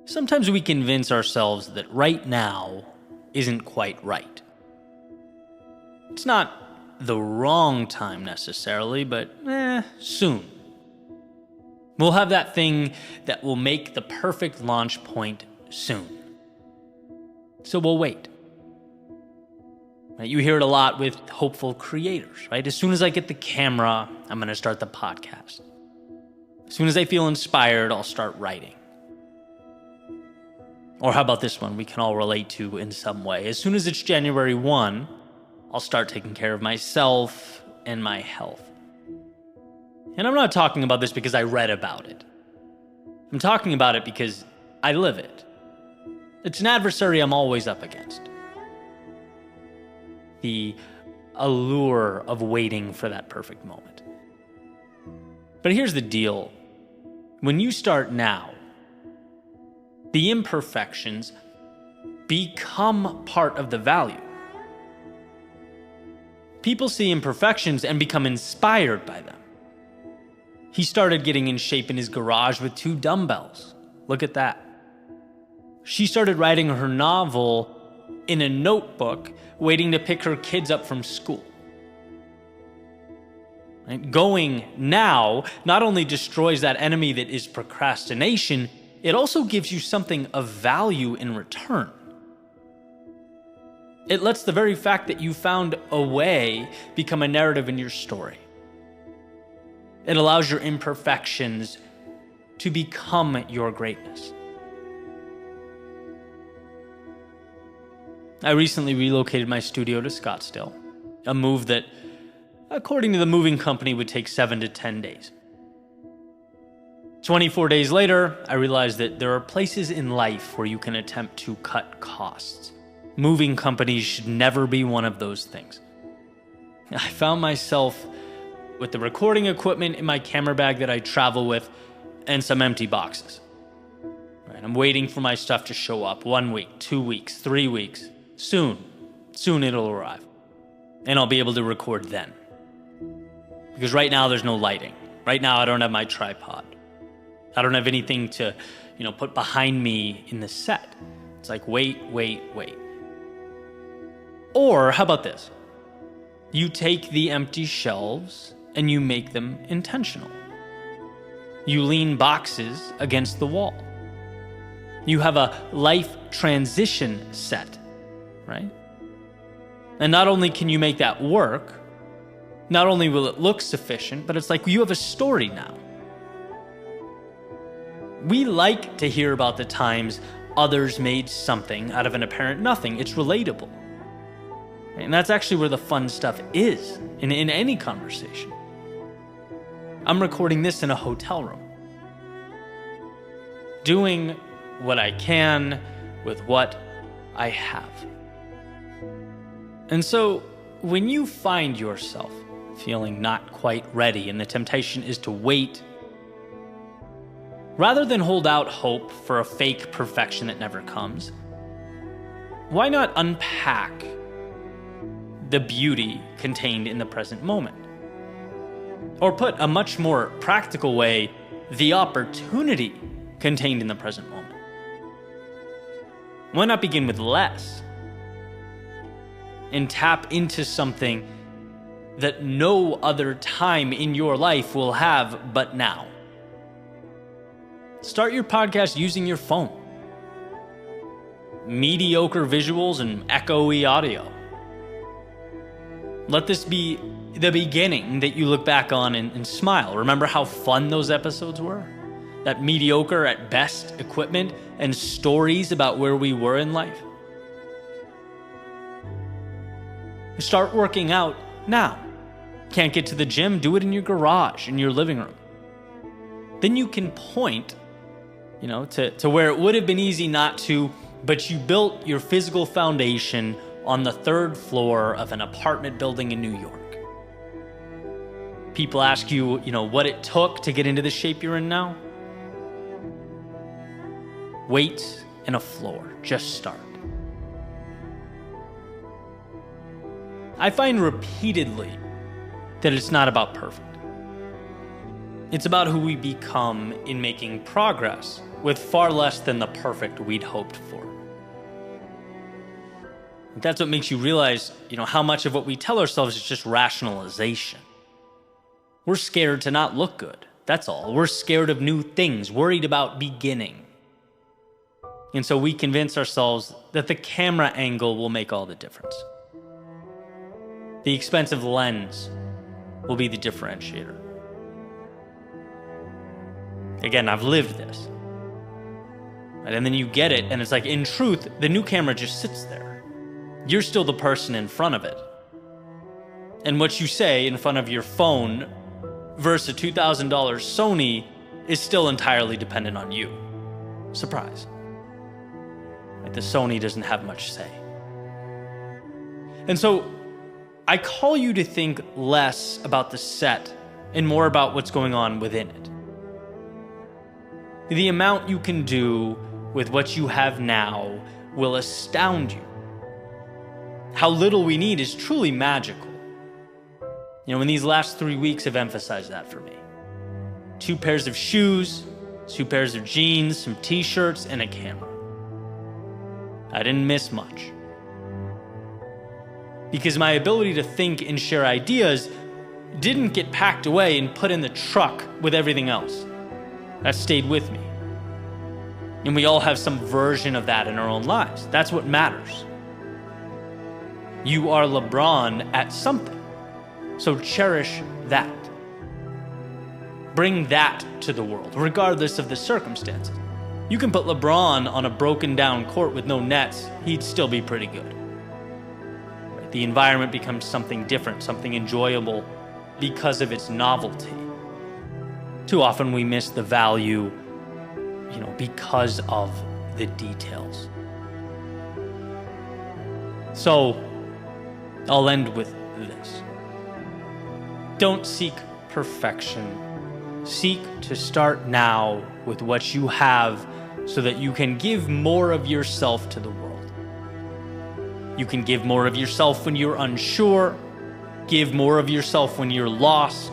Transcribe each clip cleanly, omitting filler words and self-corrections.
Sometimes we convince ourselves that right now isn't quite right. It's not the wrong time necessarily, but soon. We'll have that thing that will make the perfect launch point soon. So we'll wait. Right? You hear it a lot with hopeful creators, right? As soon as I get the camera, I'm going to start the podcast. As soon as I feel inspired, I'll start writing. Or how about this one we can all relate to in some way? As soon as it's January 1, I'll start taking care of myself and my health. And I'm not talking about this because I read about it. I'm talking about it because I live it. It's an adversary I'm always up against. The allure of waiting for that perfect moment. But here's the deal. When you start now, the imperfections become part of the value. People see imperfections and become inspired by them. He started getting in shape in his garage with 2 dumbbells. Look at that. She started writing her novel in a notebook, waiting to pick her kids up from school. Right? Going now not only destroys that enemy that is procrastination, it also gives you something of value in return. It lets the very fact that you found a way become a narrative in your story. It allows your imperfections to become your greatness. I recently relocated my studio to Scottsdale, a move that, according to the moving company, would take 7 to 10 days. 24 days later, I realized that there are places in life where you can attempt to cut costs. Moving companies should never be one of those things. I found myself with the recording equipment in my camera bag that I travel with and some empty boxes. Right, I'm waiting for my stuff to show up 1 week, 2 weeks, 3 weeks. Soon it'll arrive. And I'll be able to record then. Because right now there's no lighting. Right now I don't have my tripod. I don't have anything to, put behind me in the set. It's like, wait. Or how about this? You take the empty shelves and you make them intentional. You lean boxes against the wall. You have a life transition set, right? And not only can you make that work, not only will it look sufficient, but it's like you have a story now. We like to hear about the times others made something out of an apparent nothing. It's relatable. And that's actually where the fun stuff is in any conversation. I'm recording this in a hotel room. Doing what I can with what I have. And so when you find yourself feeling not quite ready and the temptation is to wait, rather than hold out hope for a fake perfection that never comes, why not unpack the beauty contained in the present moment? Or put a much more practical way, the opportunity contained in the present moment. Why not begin with less and tap into something that no other time in your life will have but now? Start your podcast using your phone. Mediocre visuals and echoey audio. Let this be the beginning that you look back on and smile. Remember how fun those episodes were? That mediocre at best equipment and stories about where we were in life. Start working out now. Can't get to the gym? Do it in your garage, in your living room. Then you can point, to where it would have been easy not to, but you built your physical foundation on the 3rd floor of an apartment building in New York. People ask you, what it took to get into the shape you're in now. Weights and a floor. Just start. I find repeatedly that it's not about perfect. It's about who we become in making progress with far less than the perfect we'd hoped for. That's what makes you realize, how much of what we tell ourselves is just rationalization. We're scared to not look good. That's all. We're scared of new things, worried about beginning. And so we convince ourselves that the camera angle will make all the difference. The expensive lens will be the differentiator. Again, I've lived this. And then you get it, and it's like, in truth, the new camera just sits there. You're still the person in front of it. And what you say in front of your phone versus a $2,000 Sony is still entirely dependent on you. Surprise. The Sony doesn't have much say. And so I call you to think less about the set and more about what's going on within it. The amount you can do with what you have now will astound you. How little we need is truly magical. In these last 3 weeks have emphasized that for me. 2 pairs of shoes, 2 pairs of jeans, some t-shirts, and a camera. I didn't miss much. Because my ability to think and share ideas didn't get packed away and put in the truck with everything else. That stayed with me. And we all have some version of that in our own lives. That's what matters. You are LeBron at something. So cherish that. Bring that to the world, regardless of the circumstances. You can put LeBron on a broken down court with no nets, he'd still be pretty good. The environment becomes something different, something enjoyable because of its novelty. Too often we miss the value, because of the details. So, I'll end with this. Don't seek perfection. Seek to start now with what you have so that you can give more of yourself to the world. You can give more of yourself when you're unsure. Give more of yourself when you're lost.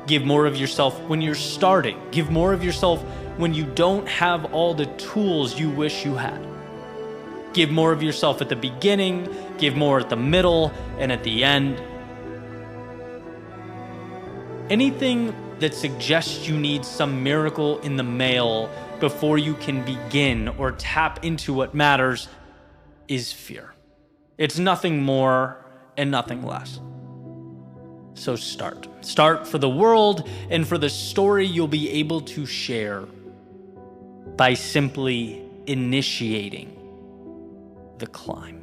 Give more of yourself when you're starting. Give more of yourself when you don't have all the tools you wish you had. Give more of yourself at the beginning. Give more at the middle and at the end. Anything that suggests you need some miracle in the mail before you can begin or tap into what matters is fear. It's nothing more and nothing less. So start. Start for the world and for the story you'll be able to share by simply initiating the climb.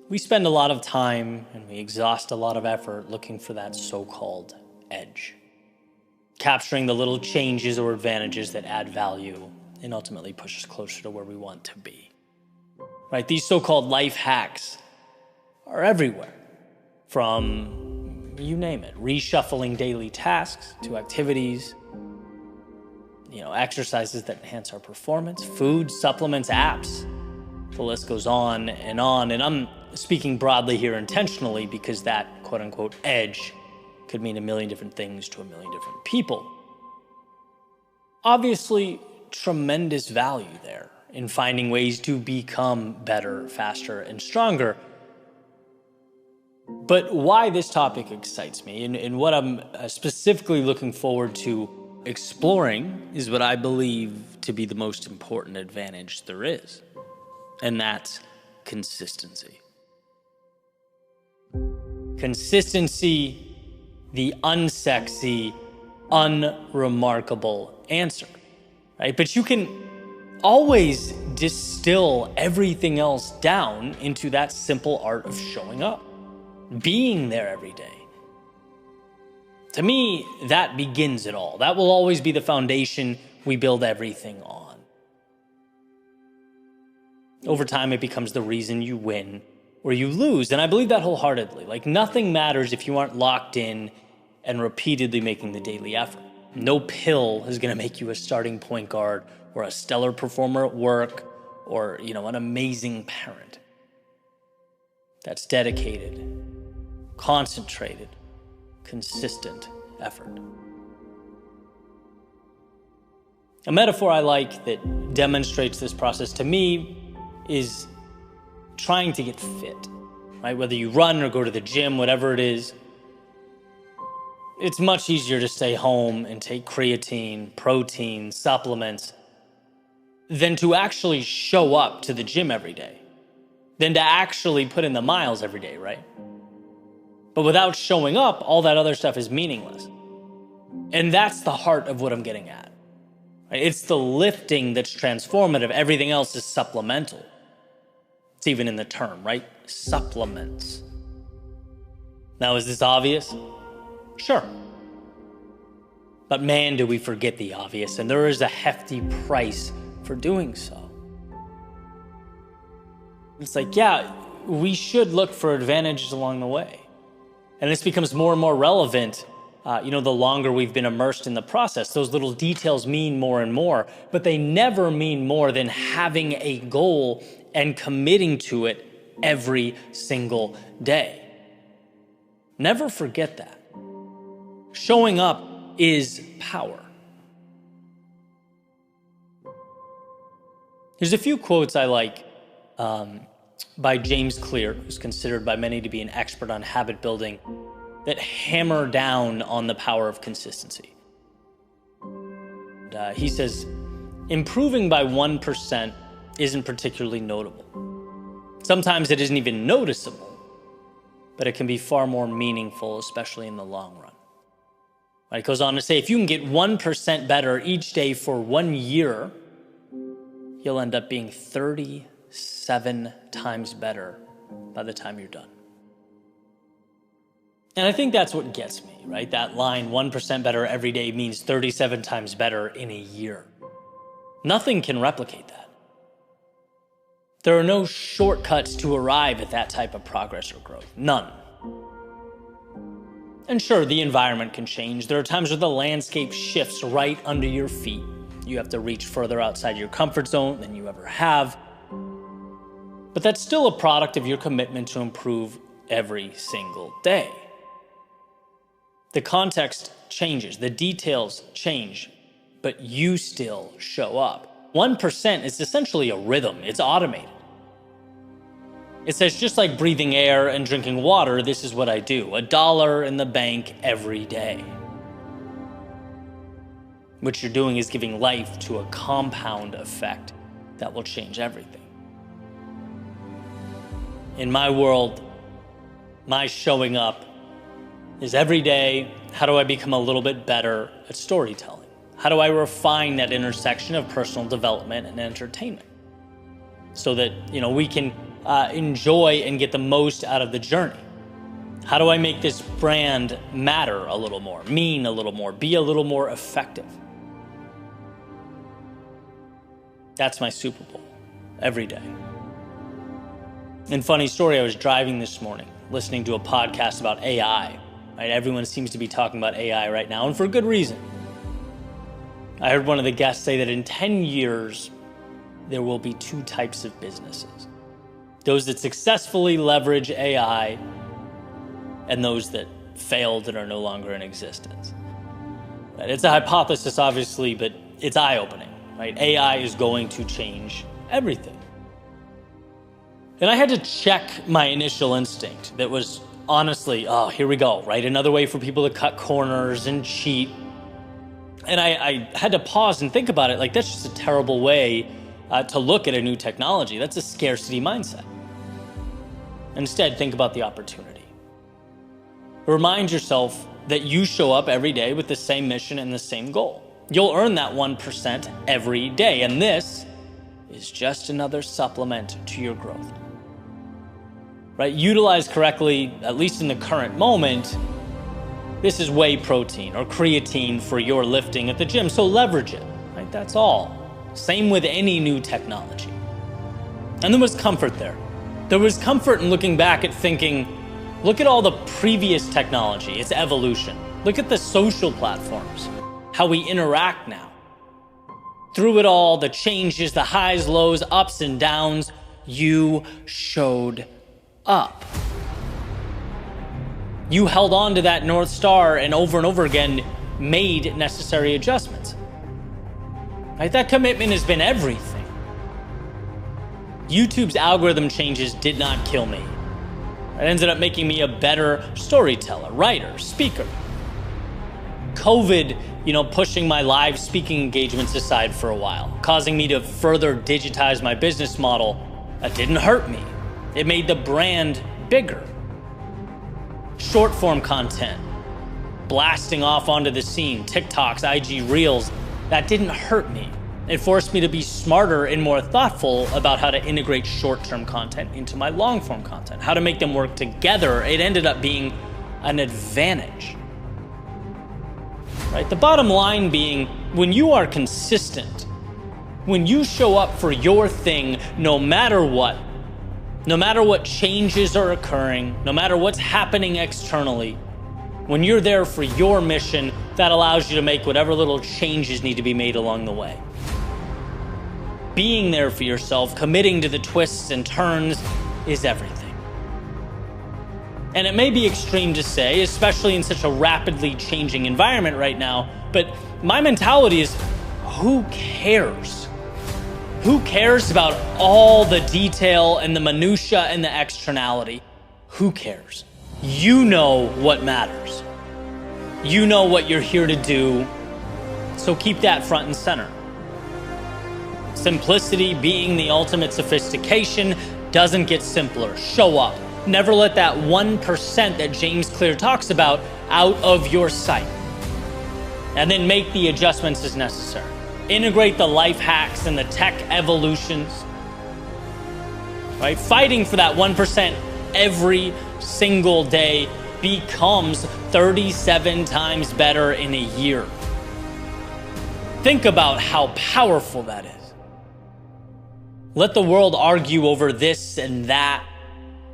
We spend a lot of time and we exhaust a lot of effort looking for that so-called edge, capturing the little changes or advantages that add value and ultimately push us closer to where we want to be. Right? These so-called life hacks are everywhere, from you name it, reshuffling daily tasks to activities, exercises that enhance our performance, food, supplements, apps. The list goes on. And I'm speaking broadly here intentionally because that quote-unquote edge could mean a million different things to a million different people. Obviously, tremendous value there in finding ways to become better, faster, and stronger. But why this topic excites me and what I'm specifically looking forward to exploring is what I believe to be the most important advantage there is. And that's consistency. Consistency, the unsexy, unremarkable answer, right? But you can always distill everything else down into that simple art of showing up, being there every day. To me, that begins it all. That will always be the foundation we build everything on. Over time, it becomes the reason you win or you lose. And I believe that wholeheartedly. Like, nothing matters if you aren't locked in and repeatedly making the daily effort. No pill is going to make you a starting point guard or a stellar performer at work or, an amazing parent. That's dedicated, concentrated, consistent effort. A metaphor I like that demonstrates this process to me is trying to get fit, right? Whether you run or go to the gym, whatever it is, it's much easier to stay home and take creatine, protein, supplements than to actually show up to the gym every day, than to actually put in the miles every day, right? But without showing up, all that other stuff is meaningless. And that's the heart of what I'm getting at. It's the lifting that's transformative. Everything else is supplemental. It's even in the term, right? Supplements. Now, is this obvious? Sure. But man, do we forget the obvious, and there is a hefty price for doing so. It's like, yeah, we should look for advantages along the way. And this becomes more and more relevant the longer we've been immersed in the process. Those little details mean more and more, but they never mean more than having a goal and committing to it every single day. Never forget that. Showing up is power. There's a few quotes I like by James Clear, who's considered by many to be an expert on habit building, that hammer down on the power of consistency. He says, improving by 1% isn't particularly notable. Sometimes it isn't even noticeable, but it can be far more meaningful, especially in the long run. It goes on to say, if you can get 1% better each day for 1 year, you'll end up being 37 times better by the time you're done. And I think that's what gets me, right? That line, 1% better every day means 37 times better in a year. Nothing can replicate that. There are no shortcuts to arrive at that type of progress or growth. None. And sure, the environment can change. There are times where the landscape shifts right under your feet. You have to reach further outside your comfort zone than you ever have. But that's still a product of your commitment to improve every single day. The context changes, the details change, but you still show up. 1% is essentially a rhythm. It's automated. It says, just like breathing air and drinking water, this is what I do. $1 in the bank every day. What you're doing is giving life to a compound effect that will change everything. In my world, my showing up is every day, how do I become a little bit better at storytelling? How do I refine that intersection of personal development and entertainment so that, we can enjoy and get the most out of the journey? How do I make this brand matter a little more, mean a little more, be a little more effective? That's my Super Bowl every day. And funny story, I was driving this morning, listening to a podcast about AI. Right? Everyone seems to be talking about AI right now, and for good reason. I heard one of the guests say that in 10 years, there will be 2 types of businesses. Those that successfully leverage AI and those that failed and are no longer in existence. Right? It's a hypothesis, obviously, but it's eye-opening. Right? AI is going to change everything. And I had to check my initial instinct that was honestly, oh, here we go, right? Another way for people to cut corners and cheat. And I had to pause and think about it. Like, that's just a terrible way to look at a new technology. That's a scarcity mindset. Instead, think about the opportunity. Remind yourself that you show up every day with the same mission and the same goal. You'll earn that 1% every day. And this is just another supplement to your growth. Right? Utilized correctly, at least in the current moment, this is whey protein or creatine for your lifting at the gym, so leverage it. Right? That's all. Same with any new technology. And there was comfort there. There was comfort in looking back at thinking, look at all the previous technology, its evolution. Look at the social platforms, how we interact now. Through it all, the changes, the highs, lows, ups and downs, you showed up. You held on to that North Star and over again made necessary adjustments. Right? That commitment has been everything. YouTube's algorithm changes did not kill me. It ended up making me a better storyteller, writer, speaker. COVID, pushing my live speaking engagements aside for a while, causing me to further digitize my business model, that didn't hurt me. It made the brand bigger. Short form content, blasting off onto the scene, TikToks, IG Reels, that didn't hurt me. It forced me to be smarter and more thoughtful about how to integrate short-term content into my long-form content, how to make them work together. It ended up being an advantage. Right? The bottom line being, when you are consistent, when you show up for your thing, no matter what changes are occurring, no matter what's happening externally, when you're there for your mission, that allows you to make whatever little changes need to be made along the way. Being there for yourself, committing to the twists and turns is everything. And it may be extreme to say, especially in such a rapidly changing environment right now, but my mentality is, who cares? Who cares about all the detail and the minutia and the externality? Who cares? You know what matters. You know what you're here to do, so keep that front and center. Simplicity being the ultimate sophistication doesn't get simpler. Show up. Never let that 1% that James Clear talks about out of your sight. And then make the adjustments as necessary. Integrate the life hacks and the tech evolutions. Right? Fighting for that 1% every single day becomes 37 times better in a year. Think about how powerful that is. Let the world argue over this and that.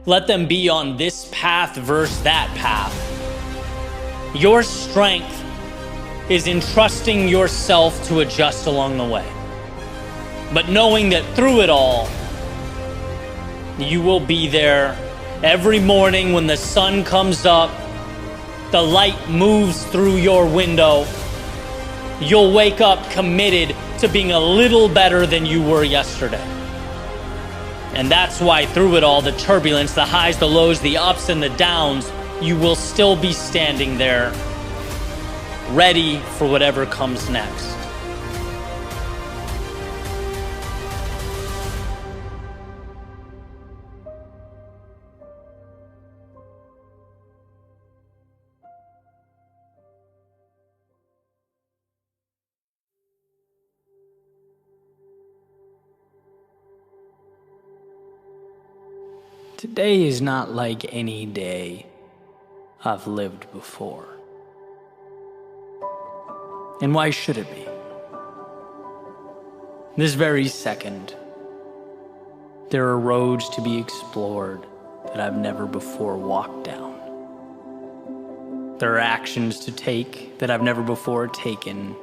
Let them be on this path versus that path. Your strength is in trusting yourself to adjust along the way. But knowing that through it all, you will be there every morning when the sun comes up, the light moves through your window, you'll wake up committed to being a little better than you were yesterday. And that's why through it all, the turbulence, the highs, the lows, the ups and the downs, you will still be standing there, ready for whatever comes next. Today is not like any day I've lived before. And why should it be? This very second, there are roads to be explored that I've never before walked down. There are actions to take that I've never before taken,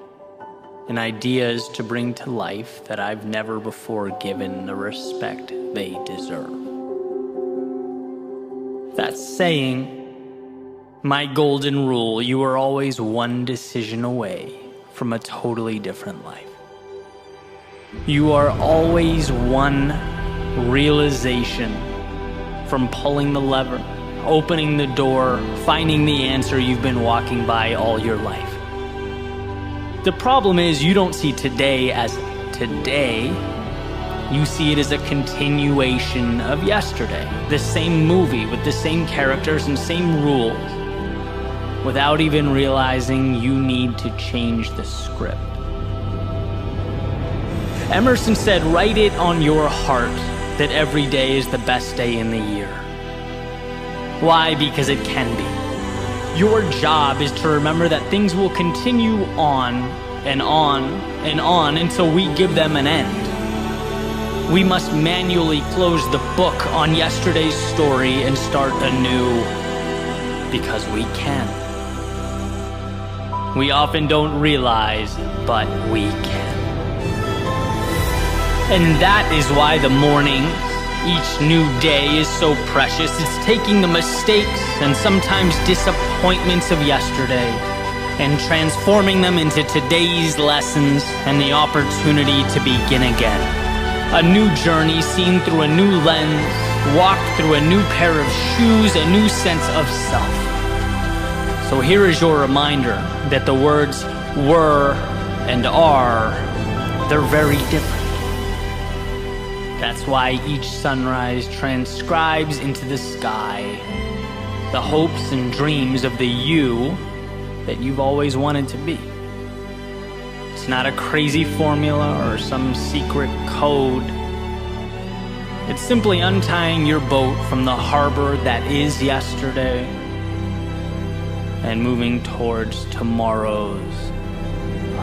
and ideas to bring to life that I've never before given the respect they deserve. That saying, my golden rule, you are always one decision away from a totally different life. You are always one realization from pulling the lever, opening the door, finding the answer you've been walking by all your life. The problem is you don't see today as today. You see it as a continuation of yesterday. The same movie with the same characters and same rules, without even realizing you need to change the script. Emerson said, write it on your heart that every day is the best day in the year. Why? Because it can be. Your job is to remember that things will continue on and on and on until we give them an end. We must manually close the book on yesterday's story and start anew because we can. we often don't realize, but we can. And that is why the morning, each new day is so precious. It's taking the mistakes and sometimes disappointments of yesterday and transforming them into today's lessons and the opportunity to begin again. A new journey seen through a new lens, walked through a new pair of shoes, a new sense of self. So here is your reminder that the words were and are, they're very different. That's why each sunrise transcribes into the sky the hopes and dreams of the you that you've always wanted to be. It's not a crazy formula or some secret code. It's simply untying your boat from the harbor that is yesterday and moving towards tomorrow's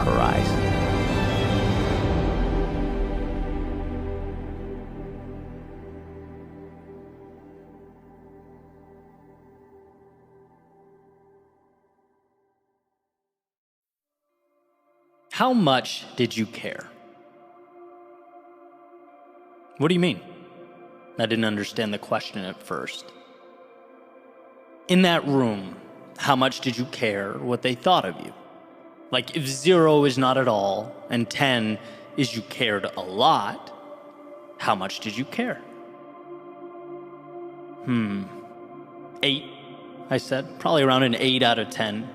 horizon. How much did you care? What do you mean? I didn't understand the question at first. In that room, how much did you care what they thought of you? Like, if 0 is not at all and 10 is you cared a lot, how much did you care? 8, I said. Probably around an 8 out of 10.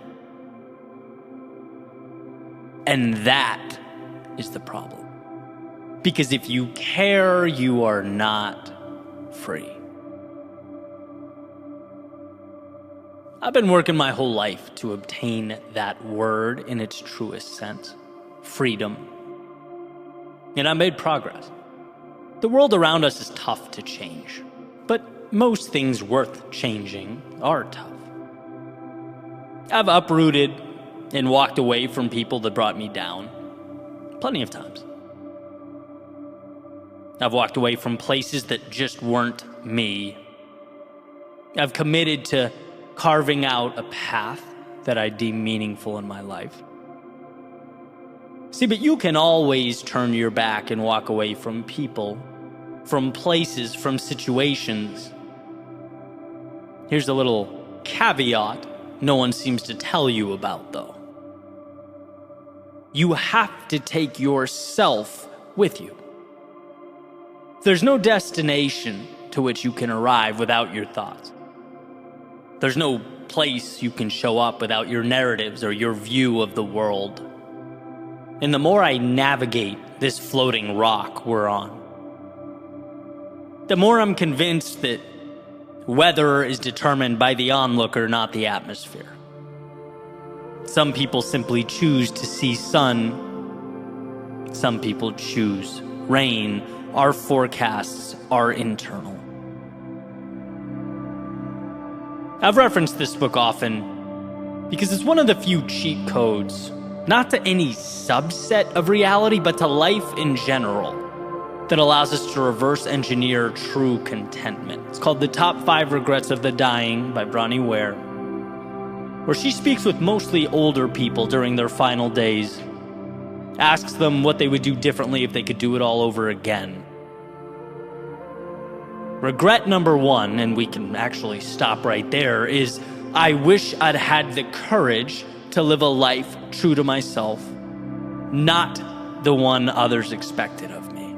And that is the problem. Because if you care, you are not free. I've been working my whole life to obtain that word in its truest sense, freedom. And I made progress. The world around us is tough to change, but most things worth changing are tough. I've uprooted and walked away from people that brought me down plenty of times. I've walked away from places that just weren't me. I've committed to carving out a path that I deem meaningful in my life. See, but you can always turn your back and walk away from people, from places, from situations. Here's a little caveat no one seems to tell you about, though. You have to take yourself with you. There's no destination to which you can arrive without your thoughts. There's no place you can show up without your narratives or your view of the world. And the more I navigate this floating rock we're on, the more I'm convinced that weather is determined by the onlooker, not the atmosphere. Some people simply choose to see sun. Some people choose rain. Our forecasts are internal. I've referenced this book often because it's one of the few cheat codes, not to any subset of reality, but to life in general, that allows us to reverse engineer true contentment. It's called The Top 5 Regrets of the Dying by Bronnie Ware, where she speaks with mostly older people during their final days, asks them what they would do differently if they could do it all over again. Regret number 1, and we can actually stop right there, is I wish I'd had the courage to live a life true to myself, not the one others expected of me.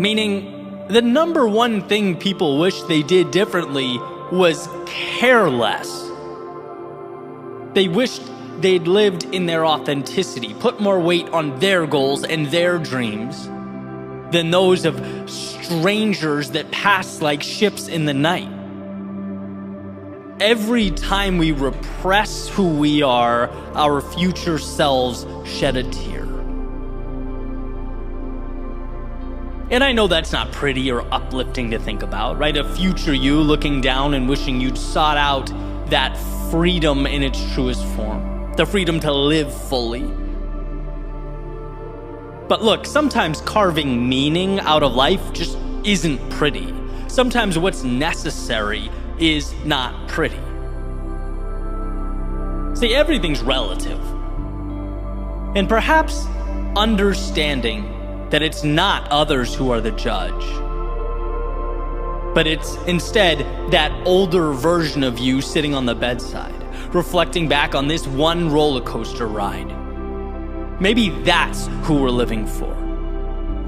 Meaning, the number 1 thing people wish they did differently was care less. They wished they'd lived in their authenticity, put more weight on their goals and their dreams than those of strangers that pass like ships in the night. Every time we repress who we are, our future selves shed a tear. And I know that's not pretty or uplifting to think about, right? A future you looking down and wishing you'd sought out that freedom in its truest form. The freedom to live fully. But look, sometimes carving meaning out of life just isn't pretty. Sometimes what's necessary is not pretty. See, everything's relative. And perhaps understanding that it's not others who are the judge, but it's instead that older version of you sitting on the bedside, reflecting back on this one roller coaster ride. Maybe that's who we're living for.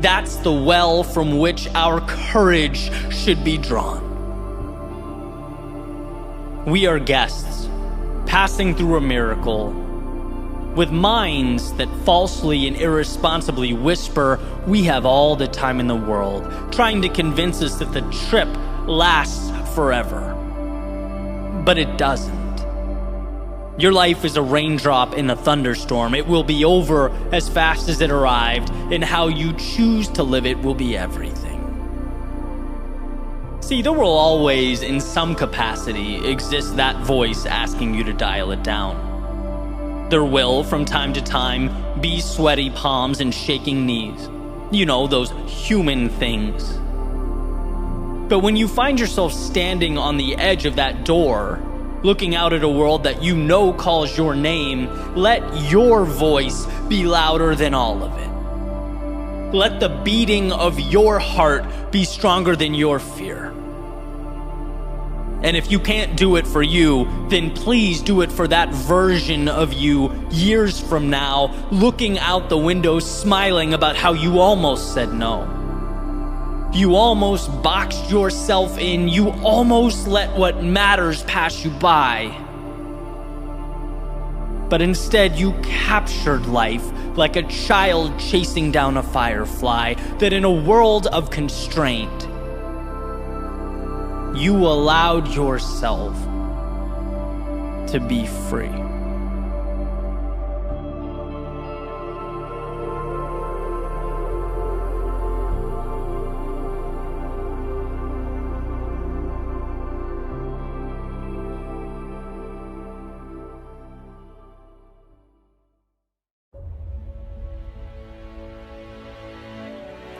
That's the well from which our courage should be drawn. We are guests, passing through a miracle, with minds that falsely and irresponsibly whisper we have all the time in the world, trying to convince us that the trip lasts forever. But it doesn't. Your life is a raindrop in a thunderstorm. It will be over as fast as it arrived, and how you choose to live it will be everything. See, there will always, in some capacity, exist that voice asking you to dial it down. There will, from time to time, be sweaty palms and shaking knees. You know, those human things. But when you find yourself standing on the edge of that door, looking out at a world that you know calls your name, let your voice be louder than all of it. Let the beating of your heart be stronger than your fear. And if you can't do it for you, then please do it for that version of you years from now, looking out the window smiling about how you almost said no. You almost boxed yourself in. You almost let what matters pass you by. But instead, you captured life like a child chasing down a firefly, that in a world of constraint, you allowed yourself to be free.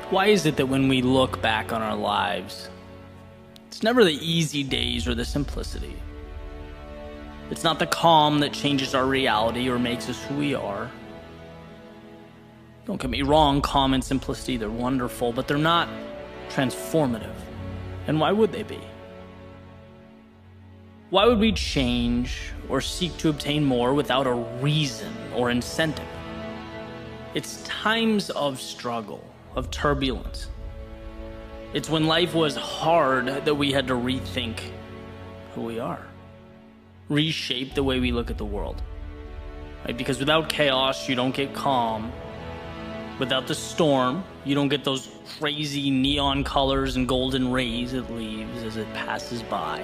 Why is it that when we look back on our lives, it's never the easy days or the simplicity? It's not the calm that changes our reality or makes us who we are. Don't get me wrong, calm and simplicity, they're wonderful, but they're not transformative. And why would they be? Why would we change or seek to obtain more without a reason or incentive? It's times of struggle, of turbulence. It's when life was hard that we had to rethink who we are, reshape the way we look at the world, right? Because without chaos, you don't get calm. Without the storm, you don't get those crazy neon colors and golden rays it leaves as it passes by.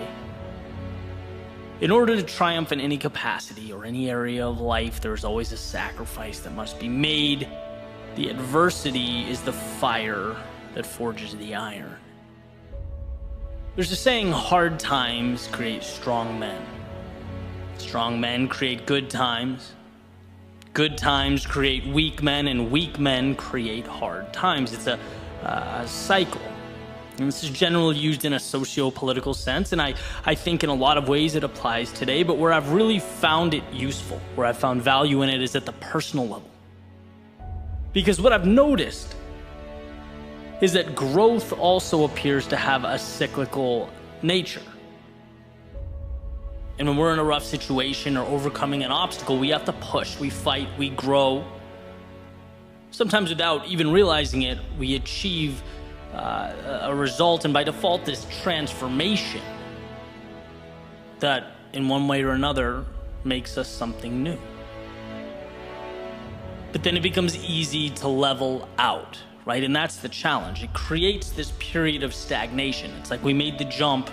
In order to triumph in any capacity or any area of life, there's always a sacrifice that must be made. The adversity is the fire that forges the iron. There's a saying, hard times create strong men. Strong men create good times. Good times create weak men, and weak men create hard times. It's a cycle. And this is generally used in a socio-political sense, and I think in a lot of ways it applies today, but where I've really found it useful, where I've found value in it, is at the personal level. Because what I've noticed is that growth also appears to have a cyclical nature. And when we're in a rough situation or overcoming an obstacle, we have to push, we fight, we grow. Sometimes without even realizing it, we achieve a result, and by default, this transformation that in one way or another makes us something new. But then it becomes easy to level out, right? And that's the challenge. It creates this period of stagnation. It's like we made the jump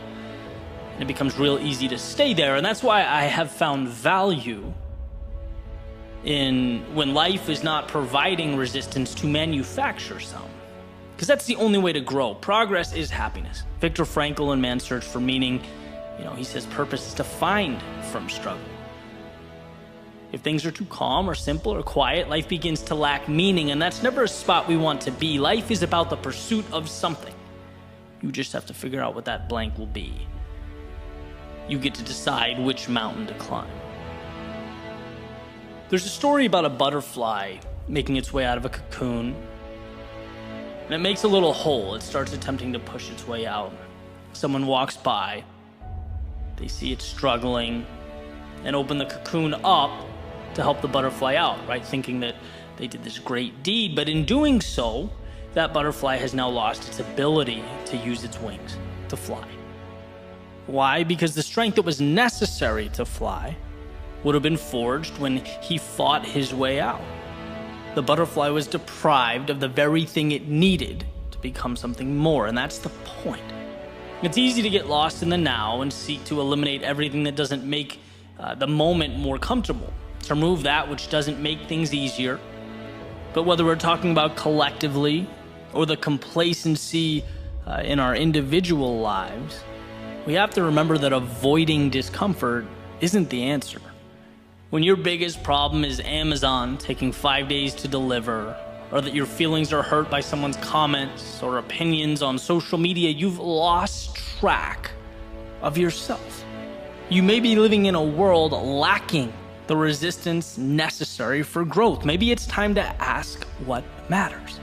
and it becomes real easy to stay there. And that's why I have found value in when life is not providing resistance to manufacture some. Because that's the only way to grow. Progress is happiness. Viktor Frankl in Man's Search for Meaning, he says purpose is defined from struggle. If things are too calm or simple or quiet, life begins to lack meaning, and that's never a spot we want to be. Life is about the pursuit of something. You just have to figure out what that blank will be. You get to decide which mountain to climb. There's a story about a butterfly making its way out of a cocoon, and it makes a little hole. It starts attempting to push its way out. Someone walks by, they see it struggling, and open the cocoon up to help the butterfly out, right? Thinking that they did this great deed, but in doing so, that butterfly has now lost its ability to use its wings to fly. Why? Because the strength that was necessary to fly would have been forged when he fought his way out. The butterfly was deprived of the very thing it needed to become something more, and that's the point. It's easy to get lost in the now and seek to eliminate everything that doesn't make the moment more comfortable, to remove that which doesn't make things easier. But whether we're talking about collectively or the complacency in our individual lives, we have to remember that avoiding discomfort isn't the answer. When your biggest problem is Amazon taking 5 days to deliver, or that your feelings are hurt by someone's comments or opinions on social media, you've lost track of yourself. You may be living in a world lacking the resistance necessary for growth. Maybe it's time to ask what matters.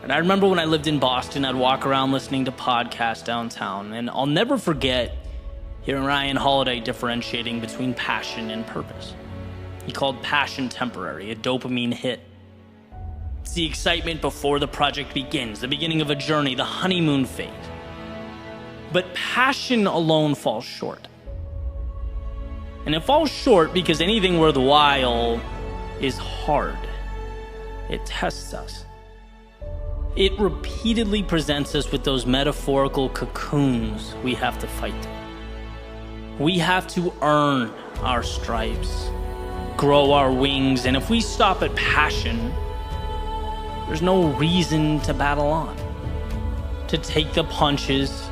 And I remember when I lived in Boston, I'd walk around listening to podcasts downtown, and I'll never forget hearing Ryan Holiday differentiating between passion and purpose. He called passion temporary, a dopamine hit. It's the excitement before the project begins, the beginning of a journey, the honeymoon phase. But passion alone falls short. And it falls short because anything worthwhile is hard. It tests us. It repeatedly presents us with those metaphorical cocoons we have to fight through. We have to earn our stripes, grow our wings, and if we stop at passion, there's no reason to battle on, to take the punches,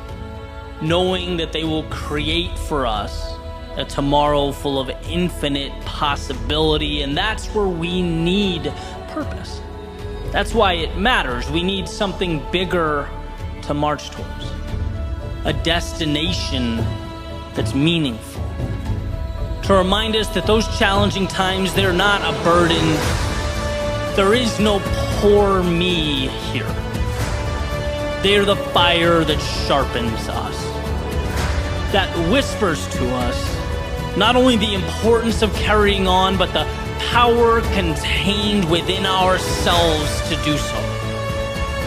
knowing that they will create for us a tomorrow full of infinite possibility, and that's where we need purpose. That's why it matters. We need something bigger to march towards, a destination that's meaningful, to remind us that those challenging times, they're not a burden. There is no poor me here. They are the fire that sharpens us, that whispers to us not only the importance of carrying on, but the power contained within ourselves to do so.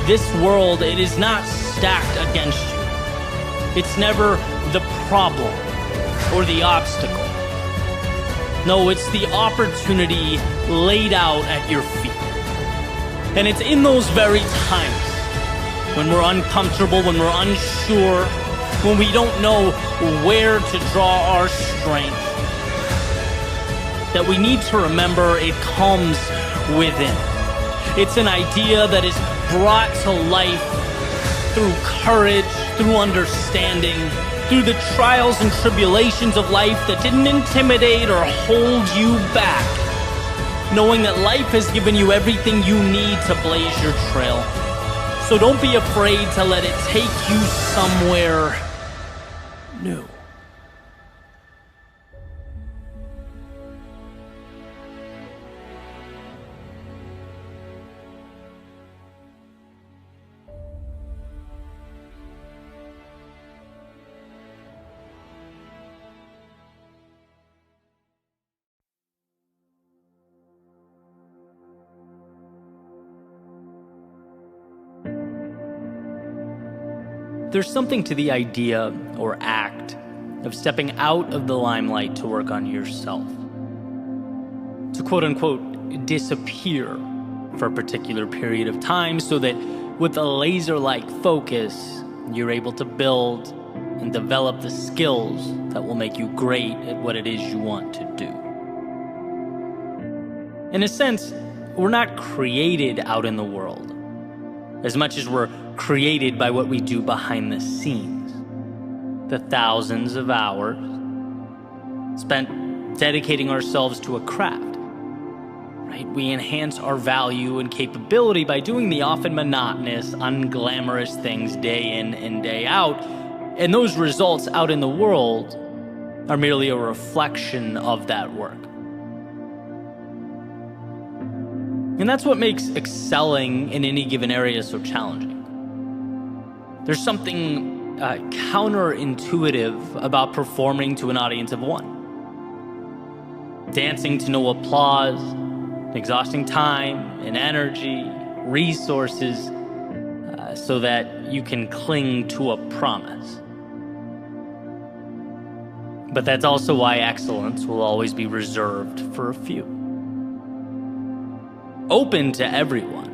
This world, it is not stacked against you. It's never the problem or the obstacle. No, it's the opportunity laid out at your feet. And it's in those very times when we're uncomfortable, when we're unsure, when we don't know where to draw our strength, that we need to remember it comes within. It's an idea that is brought to life through courage, through understanding, through the trials and tribulations of life that didn't intimidate or hold you back, knowing that life has given you everything you need to blaze your trail. So don't be afraid to let it take you somewhere new. There's something to the idea or act of stepping out of the limelight to work on yourself, to quote unquote disappear for a particular period of time so that with a laser-like focus, you're able to build and develop the skills that will make you great at what it is you want to do. In a sense, we're not created out in the world as much as we're created by what we do behind the scenes. The thousands of hours spent dedicating ourselves to a craft, right? We enhance our value and capability by doing the often monotonous, unglamorous things day in and day out. And those results out in the world are merely a reflection of that work. And that's what makes excelling in any given area so challenging. There's something counterintuitive about performing to an audience of one. Dancing to no applause, exhausting time and energy, resources, so that you can cling to a promise. But that's also why excellence will always be reserved for a few. Open to everyone.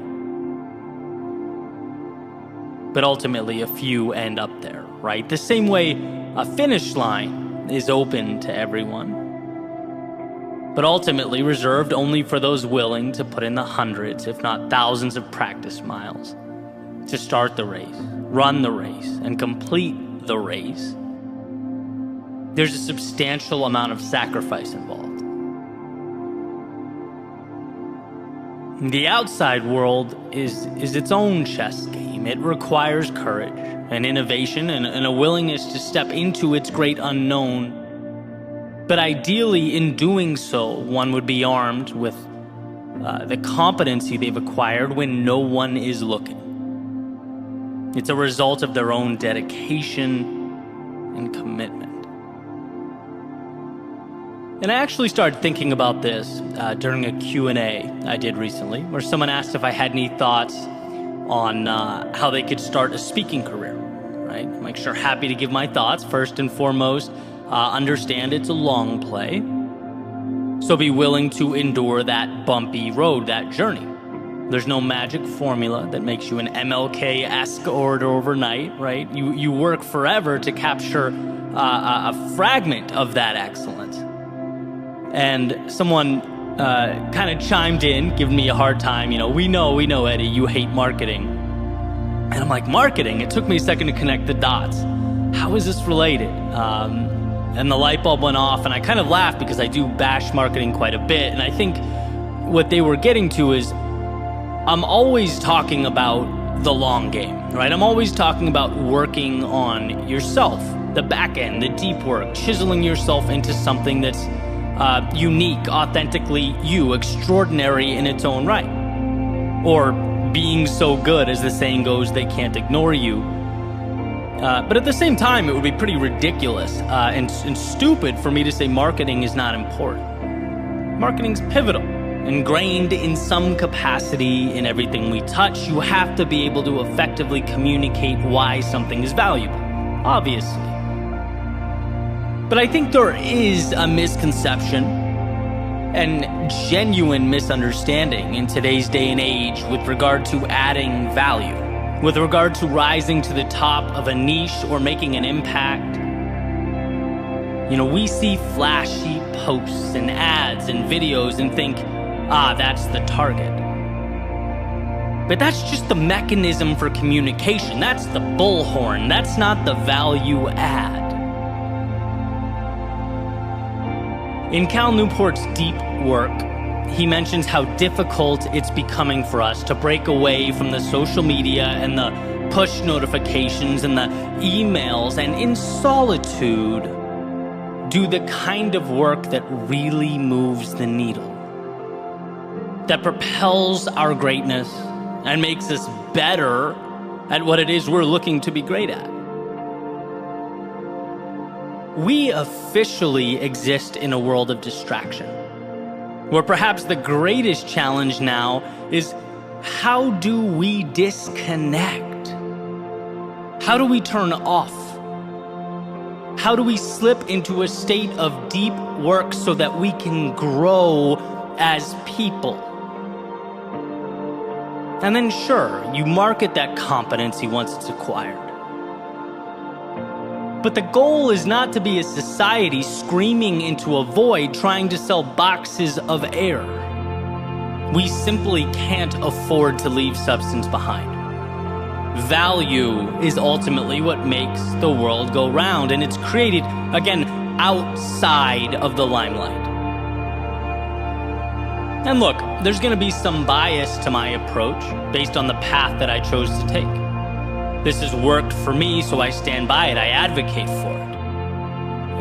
But ultimately, a few end up there, right? The same way a finish line is open to everyone, but ultimately reserved only for those willing to put in the hundreds, if not thousands of practice miles to start the race, run the race, and complete the race. There's a substantial amount of sacrifice involved. The outside world is its own chess game. It requires courage and innovation and a willingness to step into its great unknown. But ideally, in doing so, one would be armed with the competency they've acquired when no one is looking. It's a result of their own dedication and commitment. And I actually started thinking about this during a Q&A I did recently, where someone asked if I had any thoughts on how they could start a speaking career, right? I'm like, sure, happy to give my thoughts. First and foremost, understand it's a long play, so be willing to endure that bumpy road, that journey. There's no magic formula that makes you an MLK-esque orator overnight, right? You work forever to capture a fragment of that excellence. And someone kind of chimed in, giving me a hard time. We know, Eddie, you hate marketing. And I'm like, marketing? It took me a second to connect the dots. How is this related? And the light bulb went off, and I kind of laughed because I do bash marketing quite a bit. And I think what they were getting to is I'm always talking about the long game, right? I'm always talking about working on yourself, the back end, the deep work, chiseling yourself into something that's unique, authentically you, extraordinary in its own right. Or being so good, as the saying goes, they can't ignore you. But at the same time, it would be pretty ridiculous and stupid for me to say marketing is not important. Marketing's pivotal, ingrained in some capacity in everything we touch. You have to be able to effectively communicate why something is valuable, obviously. But I think there is a misconception and genuine misunderstanding in today's day and age with regard to adding value, with regard to rising to the top of a niche or making an impact. We see flashy posts and ads and videos and think, that's the target. But that's just the mechanism for communication. That's the bullhorn. That's not the value add. In Cal Newport's deep work, he mentions how difficult it's becoming for us to break away from the social media and the push notifications and the emails, and in solitude, do the kind of work that really moves the needle, that propels our greatness and makes us better at what it is we're looking to be great at. We officially exist in a world of distraction, where perhaps the greatest challenge now is, how do we disconnect? How do we turn off? How do we slip into a state of deep work so that we can grow as people? And then sure, you market that competency once it's acquired. But the goal is not to be a society screaming into a void trying to sell boxes of air. We simply can't afford to leave substance behind. Value is ultimately what makes the world go round, and it's created, again, outside of the limelight. And look, there's going to be some bias to my approach based on the path that I chose to take. This has worked for me, so I stand by it. I advocate for it.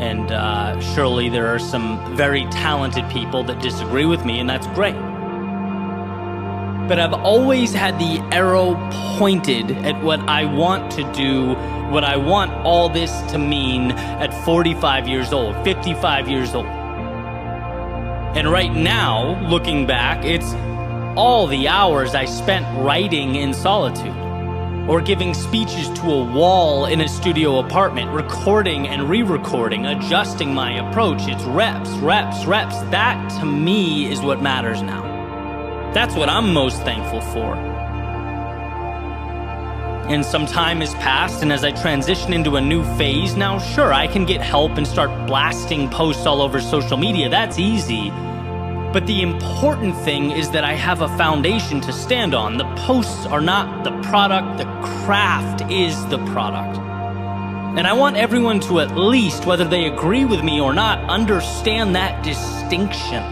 And surely there are some very talented people that disagree with me, and that's great. but I've always had the arrow pointed at what I want to do, what I want all this to mean at 45 years old, 55 years old. And right now, looking back, it's all the hours I spent writing in solitude, or giving speeches to a wall in a studio apartment, recording and re-recording, adjusting my approach. It's reps, reps, reps. That, to me, is what matters now. That's what I'm most thankful for. And some time has passed, and as I transition into a new phase now, sure, I can get help and start blasting posts all over social media. That's easy. But the important thing is that I have a foundation to stand on. The posts are not the product, the craft is the product. And I want everyone to at least, whether they agree with me or not, understand that distinction.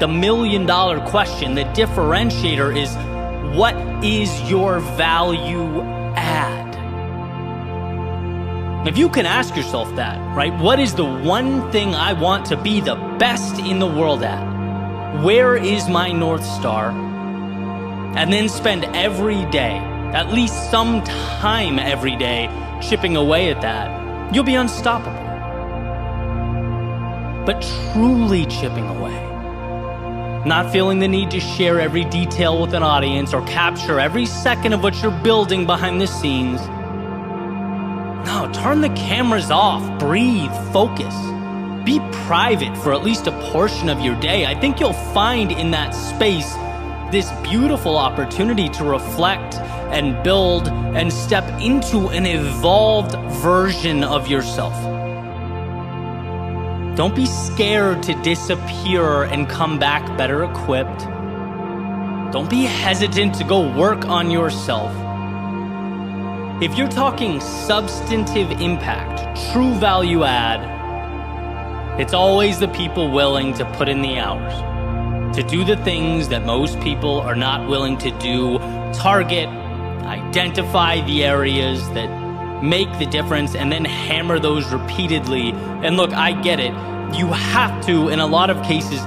The million-dollar question, the differentiator is, what is your value add? If you can ask yourself that, right? What is the one thing I want to be the best in the world at? Where is my North Star? And then spend every day, at least some time every day, chipping away at that, you'll be unstoppable. But truly chipping away. Not feeling the need to share every detail with an audience or capture every second of what you're building behind the scenes. No, turn the cameras off, breathe, focus. Be private for at least a portion of your day. I think you'll find in that space this beautiful opportunity to reflect and build and step into an evolved version of yourself. Don't be scared to disappear and come back better equipped. Don't be hesitant to go work on yourself. If you're talking substantive impact, true value add, it's always the people willing to put in the hours, to do the things that most people are not willing to do, target, identify the areas that make the difference, and then hammer those repeatedly. And look, I get it. You have to, in a lot of cases,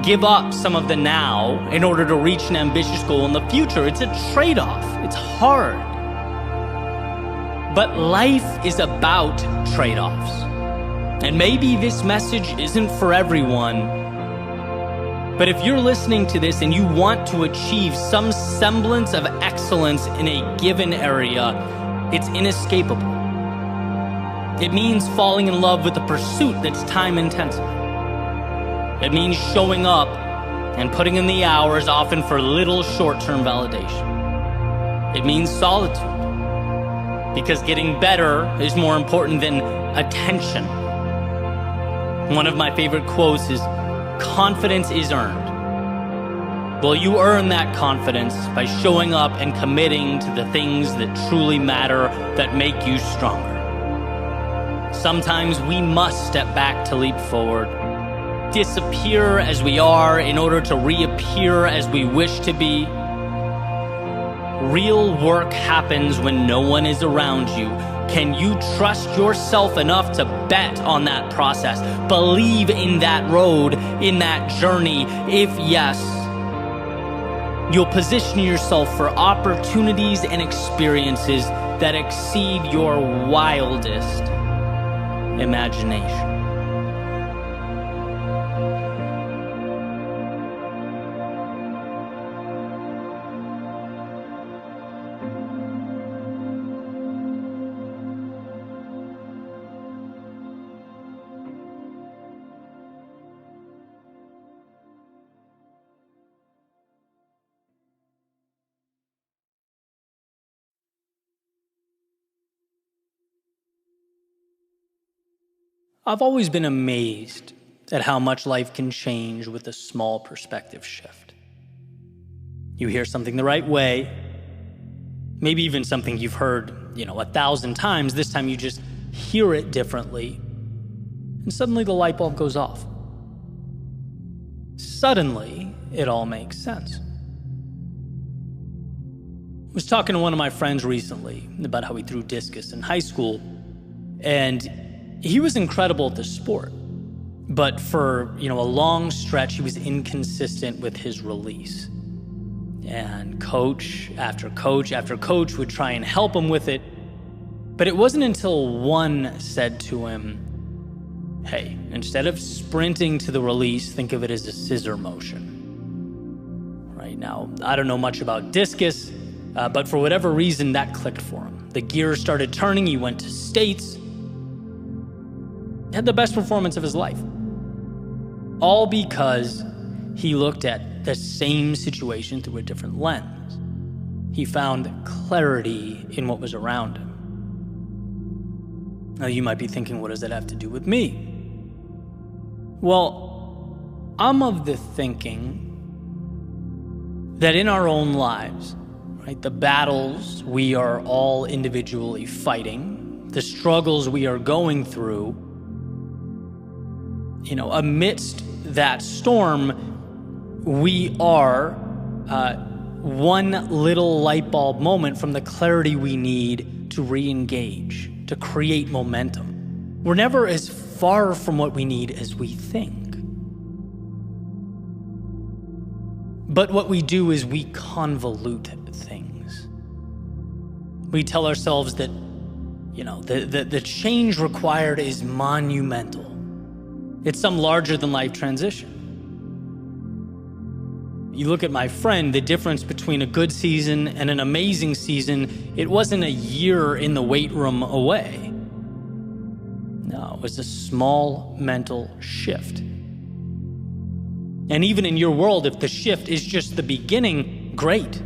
give up some of the now in order to reach an ambitious goal in the future. It's a trade-off. It's hard. But life is about trade-offs. And maybe this message isn't for everyone, but if you're listening to this and you want to achieve some semblance of excellence in a given area, it's inescapable. It means falling in love with a pursuit that's time intensive. It means showing up and putting in the hours, often for little short-term validation. It means solitude, because getting better is more important than attention. One of my favorite quotes is, "Confidence is earned." Well, you earn that confidence by showing up and committing to the things that truly matter, that make you stronger. Sometimes we must step back to leap forward, disappear as we are in order to reappear as we wish to be. Real work happens when no one is around you. Can you trust yourself enough to bet on that process? Believe in that road, in that journey? If yes, you'll position yourself for opportunities and experiences that exceed your wildest imagination. I've always been amazed at how much life can change with a small perspective shift. You hear something the right way, maybe even something you've heard, 1,000 times. This time you just hear it differently, and suddenly the light bulb goes off. Suddenly, it all makes sense. I was talking to one of my friends recently about how he threw discus in high school, and he was incredible at the sport, but for a long stretch he was inconsistent with his release. And coach after coach after coach would try and help him with it. But it wasn't until one said to him, hey, instead of sprinting to the release, think of it as a scissor motion. Right now, I don't know much about discus, but for whatever reason, that clicked for him. The gears started turning. He went to states. Had the best performance of his life. All because he looked at the same situation through a different lens. He found clarity in what was around him. Now, you might be thinking, what does that have to do with me? Well, I'm of the thinking that in our own lives, right, the battles we are all individually fighting, the struggles we are going through, amidst that storm, we are one little light bulb moment from the clarity we need to re-engage, to create momentum. We're never as far from what we need as we think. But what we do is we convolute things. We tell ourselves that, the change required is monumental. It's some larger-than-life transition. You look at my friend, the difference between a good season and an amazing season, it wasn't a year in the weight room away. No, it was a small mental shift. And even in your world, if the shift is just the beginning, great.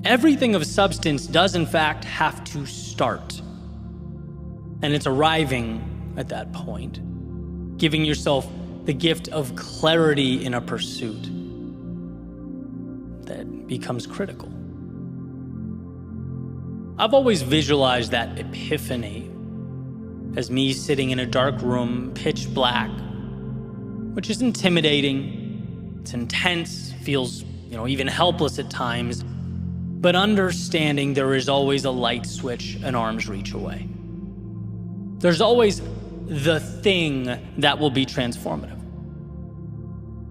Everything of substance does, in fact, have to start. And it's arriving at that point, giving yourself the gift of clarity in a pursuit that becomes critical. I've always visualized that epiphany as me sitting in a dark room, pitch black, which is intimidating, it's intense, feels, even helpless at times, but understanding there is always a light switch an arm's reach away. There's always the thing that will be transformative.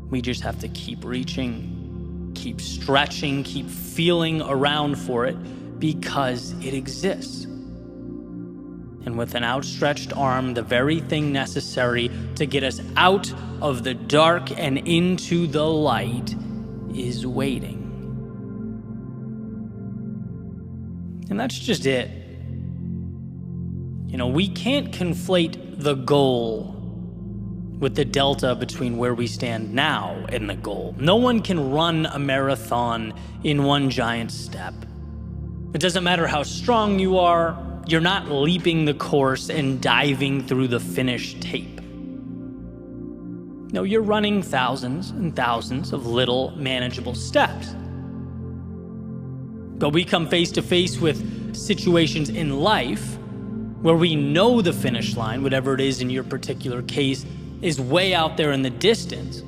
We just have to keep reaching, keep stretching, keep feeling around for it because it exists. And with an outstretched arm, the very thing necessary to get us out of the dark and into the light is waiting. And that's just it. We can't conflate the goal with the delta between where we stand now and the goal. No one can run a marathon in one giant step. It doesn't matter how strong you are, you're not leaping the course and diving through the finish tape. No, you're running thousands and thousands of little manageable steps. But we come face to face with situations in life where we know the finish line, whatever it is in your particular case, is way out there in the distance.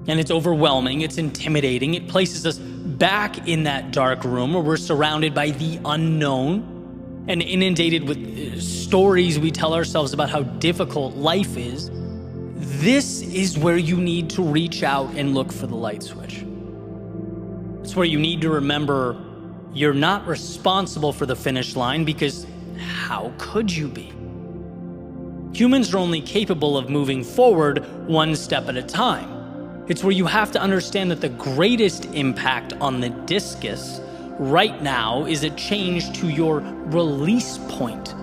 And it's overwhelming, it's intimidating, it places us back in that dark room where we're surrounded by the unknown and inundated with stories we tell ourselves about how difficult life is. This is where you need to reach out and look for the light switch. It's where you need to remember you're not responsible for the finish line, because how could you be? Humans are only capable of moving forward one step at a time. It's where you have to understand that the greatest impact on the discus right now is a change to your release point,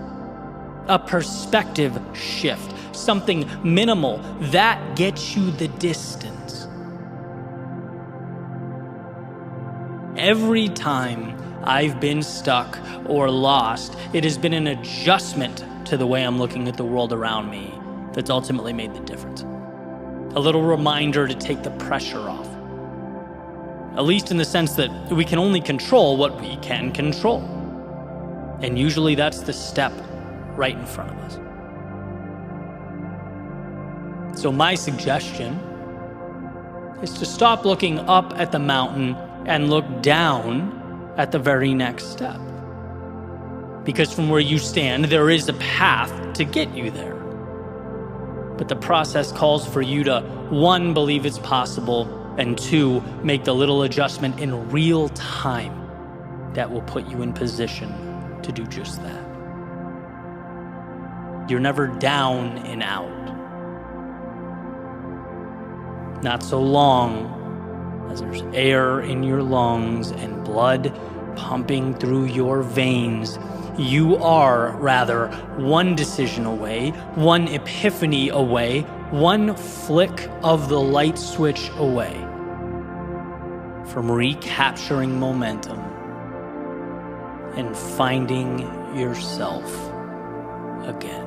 a perspective shift, something minimal that gets you the distance. Every time I've been stuck or lost, it has been an adjustment to the way I'm looking at the world around me that's ultimately made the difference. A little reminder to take the pressure off. At least in the sense that we can only control what we can control. And usually that's the step right in front of us. So my suggestion is to stop looking up at the mountain and look down at the very next step. Because from where you stand, there is a path to get you there. But the process calls for you to, one, believe it's possible, And 2, make the little adjustment in real time that will put you in position to do just that. You're never down and out. Not so long as there's air in your lungs and blood pumping through your veins. You are, rather, one decision away, one epiphany away, one flick of the light switch away from recapturing momentum and finding yourself again.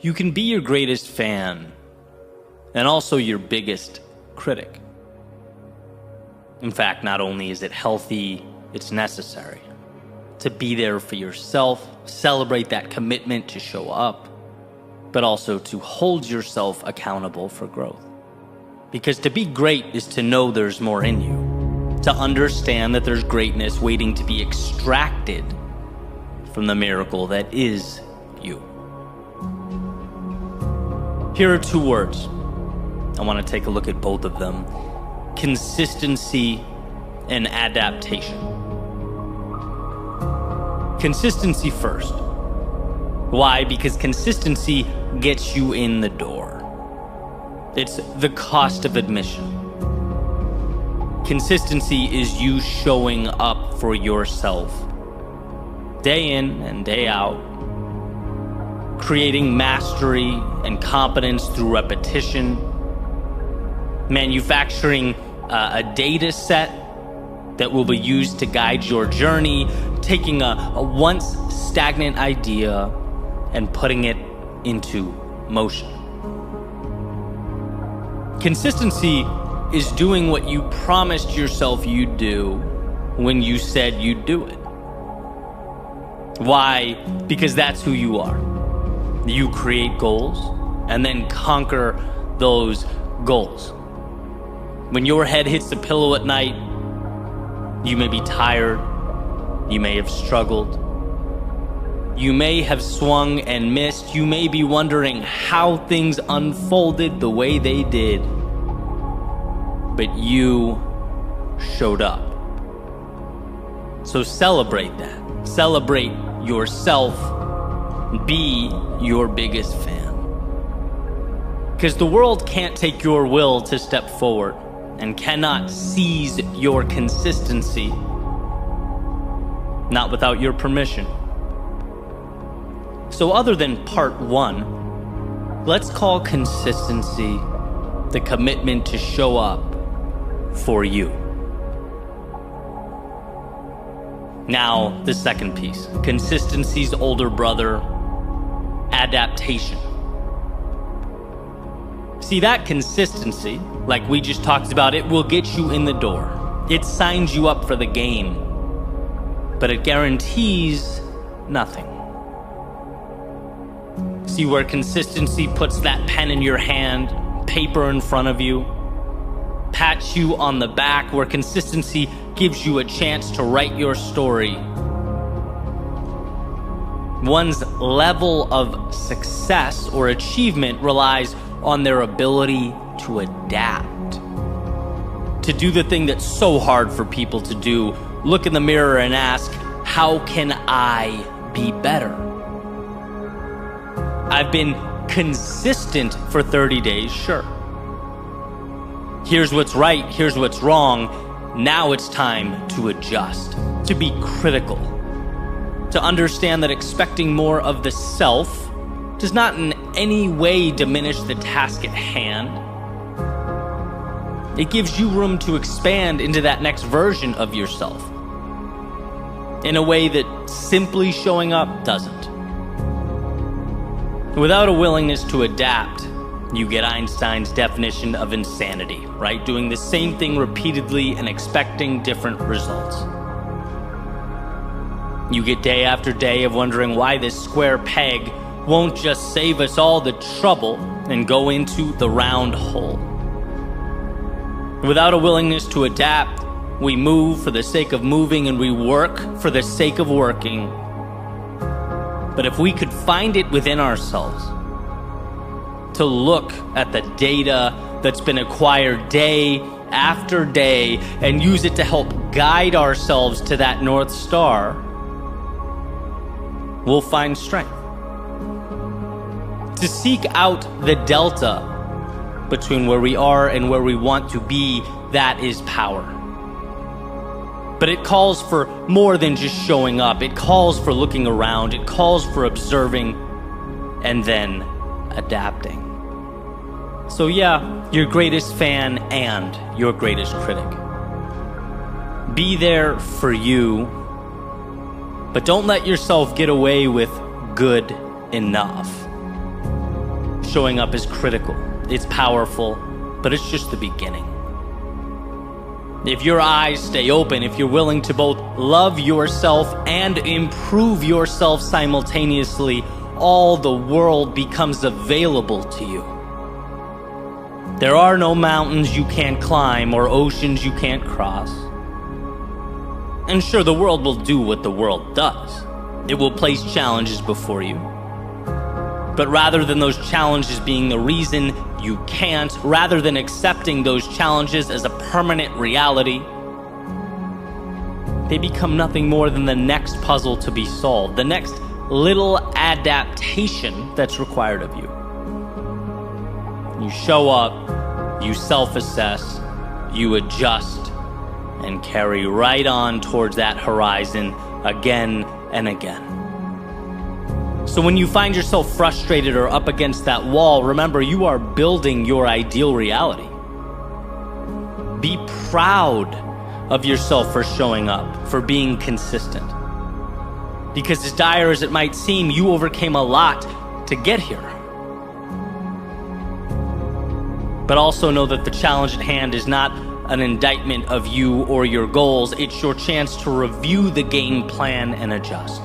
You can be your greatest fan and also your biggest critic. In fact, not only is it healthy, it's necessary to be there for yourself, celebrate that commitment to show up, but also to hold yourself accountable for growth. Because to be great is to know there's more in you, to understand that there's greatness waiting to be extracted from the miracle that is you. Here are 2 words. I want to take a look at both of them. Consistency and adaptation. Consistency first. Why? Because consistency gets you in the door. It's the cost of admission. Consistency is you showing up for yourself, day in and day out, creating mastery and competence through repetition, manufacturing a data set that will be used to guide your journey, taking a once stagnant idea and putting it into motion. Consistency is doing what you promised yourself you'd do when you said you'd do it. Why? Because that's who you are. You create goals and then conquer those goals. When your head hits the pillow at night, you may be tired, you may have struggled, you may have swung and missed, you may be wondering how things unfolded the way they did, but you showed up. So celebrate that. Celebrate yourself. Be your biggest fan. Because the world can't take your will to step forward and cannot seize your consistency, not without your permission. So other than part 1, let's call consistency the commitment to show up for you. Now, the second piece, consistency's older brother, adaptation. See, that consistency, like we just talked about, it will get you in the door. It signs you up for the game, but it guarantees nothing. See, where consistency puts that pen in your hand, paper in front of you, pats you on the back, where consistency gives you a chance to write your story. One's level of success or achievement relies on their ability to adapt, to do the thing that's so hard for people to do. Look in the mirror and ask, how can I be better? I've been consistent for 30 days, sure. Here's what's right, here's what's wrong. Now it's time to adjust, to be critical, to understand that expecting more of the self does not in any way diminish the task at hand. It gives you room to expand into that next version of yourself in a way that simply showing up doesn't. Without a willingness to adapt, You get Einstein's definition of insanity, right? Doing the same thing repeatedly and expecting different results. You get day after day of wondering why this square peg won't just save us all the trouble and go into the round hole. Without a willingness to adapt, we move for the sake of moving and we work for the sake of working. But if we could find it within ourselves to look at the data that's been acquired day after day and use it to help guide ourselves to that North Star, we'll find strength. To seek out the delta between where we are and where we want to be, that is power. But it calls for more than just showing up. It calls for looking around. It calls for observing and then adapting. So yeah, your greatest fan and your greatest critic. Be there for you, but don't let yourself get away with good enough. Showing up is critical. It's powerful, but it's just the beginning. If your eyes stay open, if you're willing to both love yourself and improve yourself simultaneously, all the world becomes available to you. There are no mountains you can't climb or oceans you can't cross. And sure, the world will do what the world does. It will place challenges before you. But rather than those challenges being the reason you can't, rather than accepting those challenges as a permanent reality, they become nothing more than the next puzzle to be solved, the next little adaptation that's required of you. You show up, you self-assess, you adjust, and carry right on towards that horizon again and again. So when you find yourself frustrated or up against that wall, remember you are building your ideal reality. Be proud of yourself for showing up, for being consistent. Because as dire as it might seem, you overcame a lot to get here. But also know that the challenge at hand is not an indictment of you or your goals. It's your chance to review the game plan and adjust.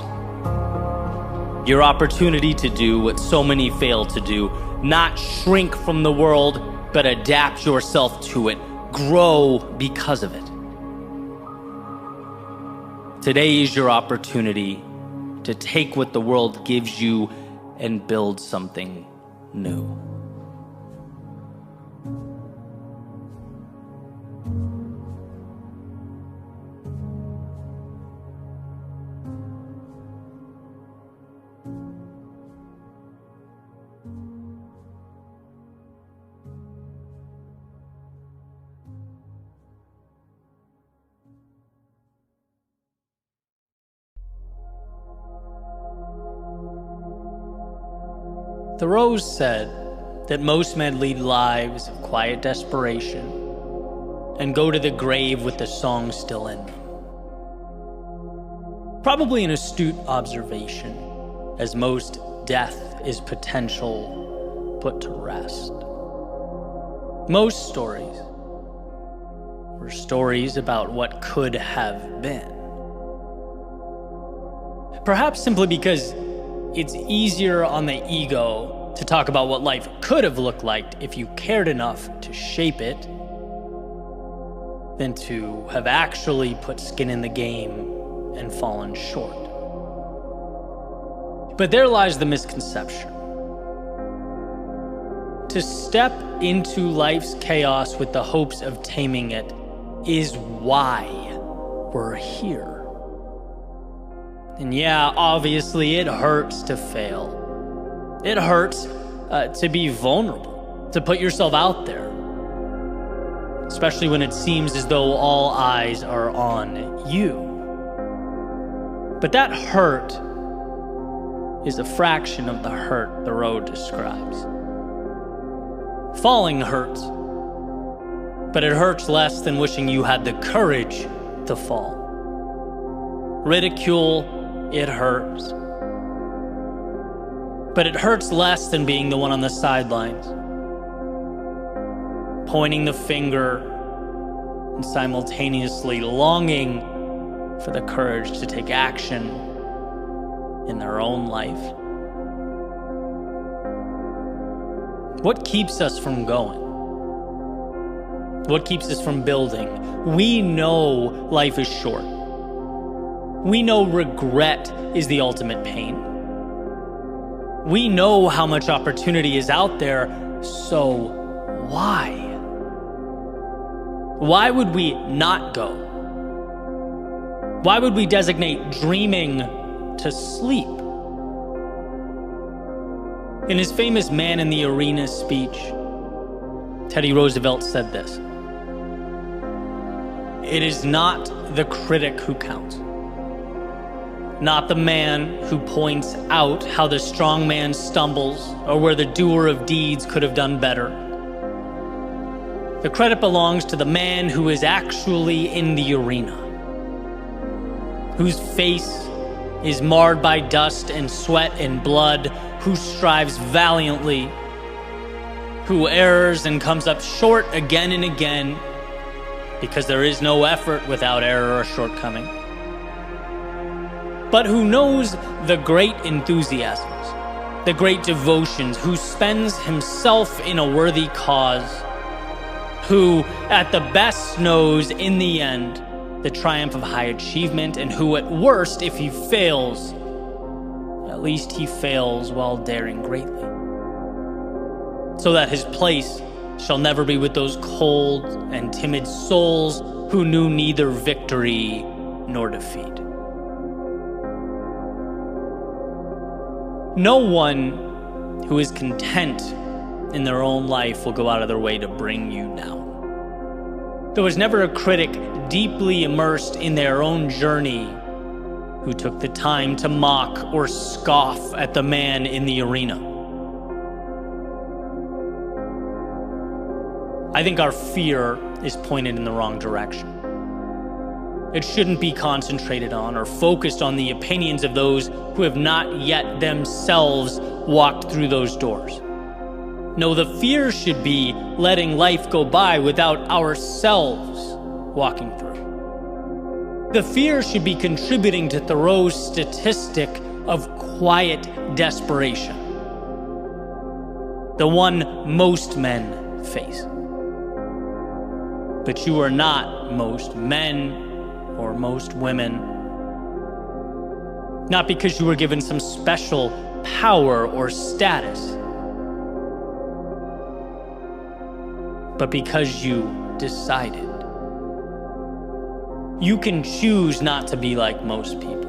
Your opportunity to do what so many fail to do, not shrink from the world, but adapt yourself to it. Grow because of it. Today is your opportunity to take what the world gives you and build something new. Thoreau said that most men lead lives of quiet desperation and go to the grave with the song still in them. Probably an astute observation, as most death is potential put to rest. Most stories were stories about what could have been. Perhaps simply because it's easier on the ego to talk about what life could have looked like if you cared enough to shape it than to have actually put skin in the game and fallen short. But there lies the misconception. To step into life's chaos with the hopes of taming it is why we're here. And yeah, obviously it hurts to fail. It hurts to be vulnerable, to put yourself out there. Especially when it seems as though all eyes are on you. But that hurt is a fraction of the hurt Thoreau describes. Falling hurts, but it hurts less than wishing you had the courage to fall. Ridicule, it hurts. But it hurts less than being the one on the sidelines, pointing the finger and simultaneously longing for the courage to take action in their own life. What keeps us from going? What keeps us from building? We know life is short. We know regret is the ultimate pain. We know how much opportunity is out there, so why? Why would we not go? Why would we designate dreaming to sleep? In his famous Man in the Arena speech, Teddy Roosevelt said this: "It is not the critic who counts, not the man who points out how the strong man stumbles or where the doer of deeds could have done better. The credit belongs to the man who is actually in the arena, whose face is marred by dust and sweat and blood, who strives valiantly, who errs and comes up short again and again, because there is no effort without error or shortcoming, but who knows the great enthusiasms, the great devotions, who spends himself in a worthy cause, who at the best knows in the end the triumph of high achievement, and who at worst, if he fails, at least he fails while daring greatly, so that his place shall never be with those cold and timid souls who knew neither victory nor defeat." No one who is content in their own life will go out of their way to bring you down. There was never a critic deeply immersed in their own journey who took the time to mock or scoff at the man in the arena. I think our fear is pointed in the wrong direction. It shouldn't be concentrated on or focused on the opinions of those who have not yet themselves walked through those doors. No, the fear should be letting life go by without ourselves walking through. The fear should be contributing to Thoreau's statistic of quiet desperation, the one most men face. But you are not most men or most women, not because you were given some special power or status, but because you decided. You can choose not to be like most people.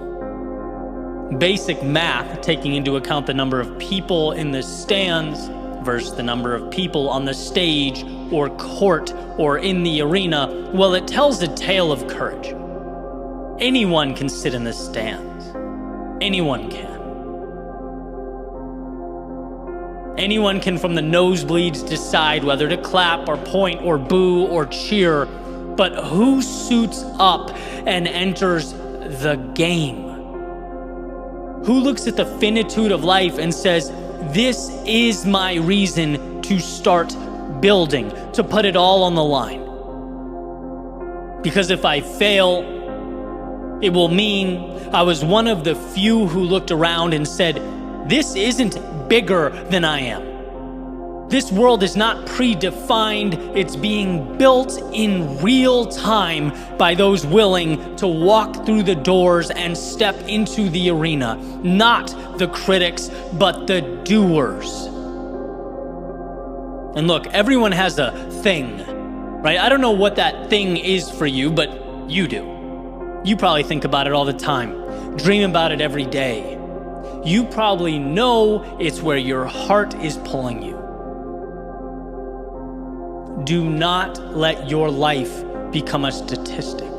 Basic math, taking into account the number of people in the stands versus the number of people on the stage or court or in the arena, well, it tells a tale of courage. Anyone can sit in the stands. Anyone can. Anyone can, from the nosebleeds, decide whether to clap or point or boo or cheer. But who suits up and enters the game? Who looks at the finitude of life and says, "This is my reason to start building, to put it all on the line. Because if I fail, it will mean I was one of the few who looked around and said, this isn't bigger than I am. This world is not predefined. It's being built in real time by those willing to walk through the doors and step into the arena. Not the critics, but the doers." And look, everyone has a thing, right? I don't know what that thing is for you, but you do. You probably think about it all the time, dream about it every day. You probably know it's where your heart is pulling you. Do not let your life become a statistic.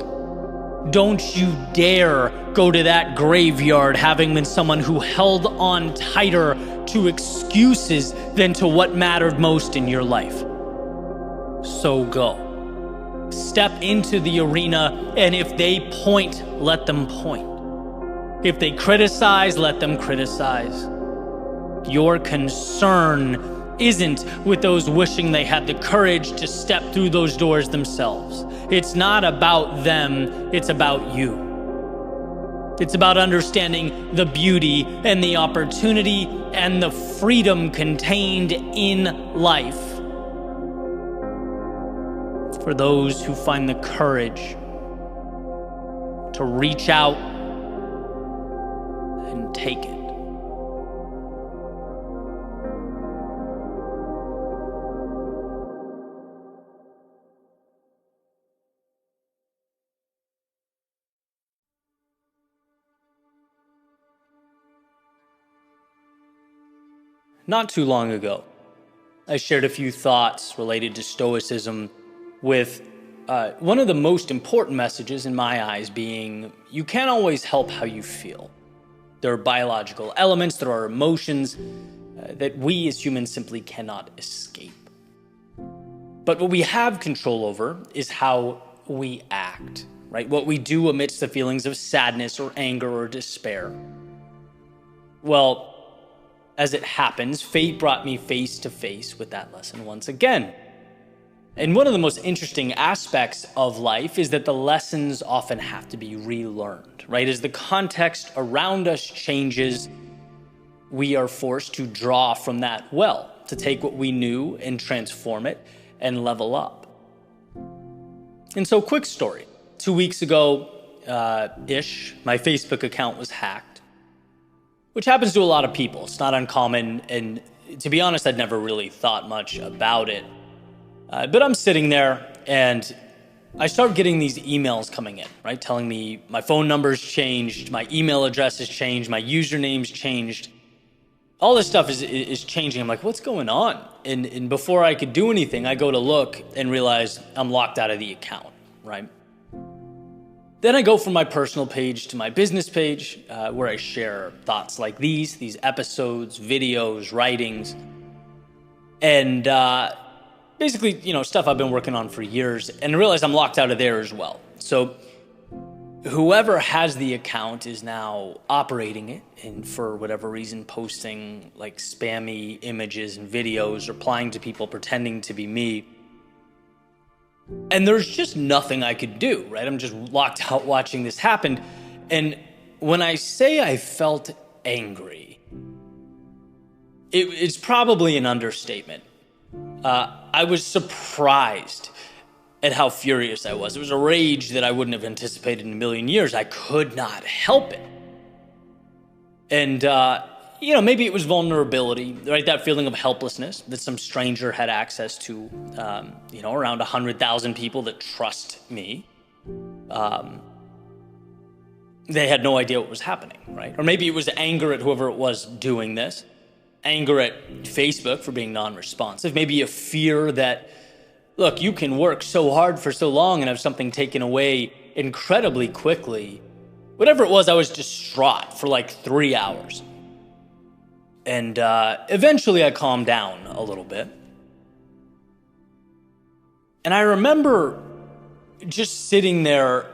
Don't you dare go to that graveyard having been someone who held on tighter to excuses than to what mattered most in your life. So go. Step into the arena, and if they point, let them point. If they criticize, let them criticize. Your concern isn't with those wishing they had the courage to step through those doors themselves. It's not about them, it's about you. It's about understanding the beauty and the opportunity and the freedom contained in life. For those who find the courage to reach out and take it. Not too long ago, I shared a few thoughts related to Stoicism with one of the most important messages in my eyes being, you can't always help how you feel. There are biological elements, there are emotions that we as humans simply cannot escape. But what we have control over is how we act, right? What we do amidst the feelings of sadness or anger or despair. Well, as it happens, fate brought me face to face with that lesson once again. And one of the most interesting aspects of life is that the lessons often have to be relearned, right? As the context around us changes, we are forced to draw from that well, to take what we knew and transform it and level up. And so, quick story. 2 weeks ago, my Facebook account was hacked, which happens to a lot of people. It's not uncommon, and to be honest, I'd never really thought much about it. But I'm sitting there, and I start getting these emails coming in, right? Telling me my phone number's changed, my email address has changed, my username's changed. All this stuff is changing. I'm like, what's going on? And before I could do anything, I go to look and realize I'm locked out of the account, right? Then I go from my personal page to my business page, where I share thoughts like these episodes, videos, writings, and basically, stuff I've been working on for years, and I realize I'm locked out of there as well. So whoever has the account is now operating it, and for whatever reason, posting like spammy images and videos, replying to people pretending to be me. And there's just nothing I could do, right? I'm just locked out watching this happen. And when I say I felt angry, it's probably an understatement. I was surprised at how furious I was. It was a rage that I wouldn't have anticipated in a million years. I could not help it. And, maybe it was vulnerability, right? That feeling of helplessness that some stranger had access to, around 100,000 people that trust me. They had no idea what was happening, right? Or maybe it was anger at whoever it was doing this, anger at Facebook for being non-responsive, maybe a fear that, look, you can work so hard for so long and have something taken away incredibly quickly. Whatever it was, I was distraught for like 3 hours. And eventually I calmed down a little bit. And I remember just sitting there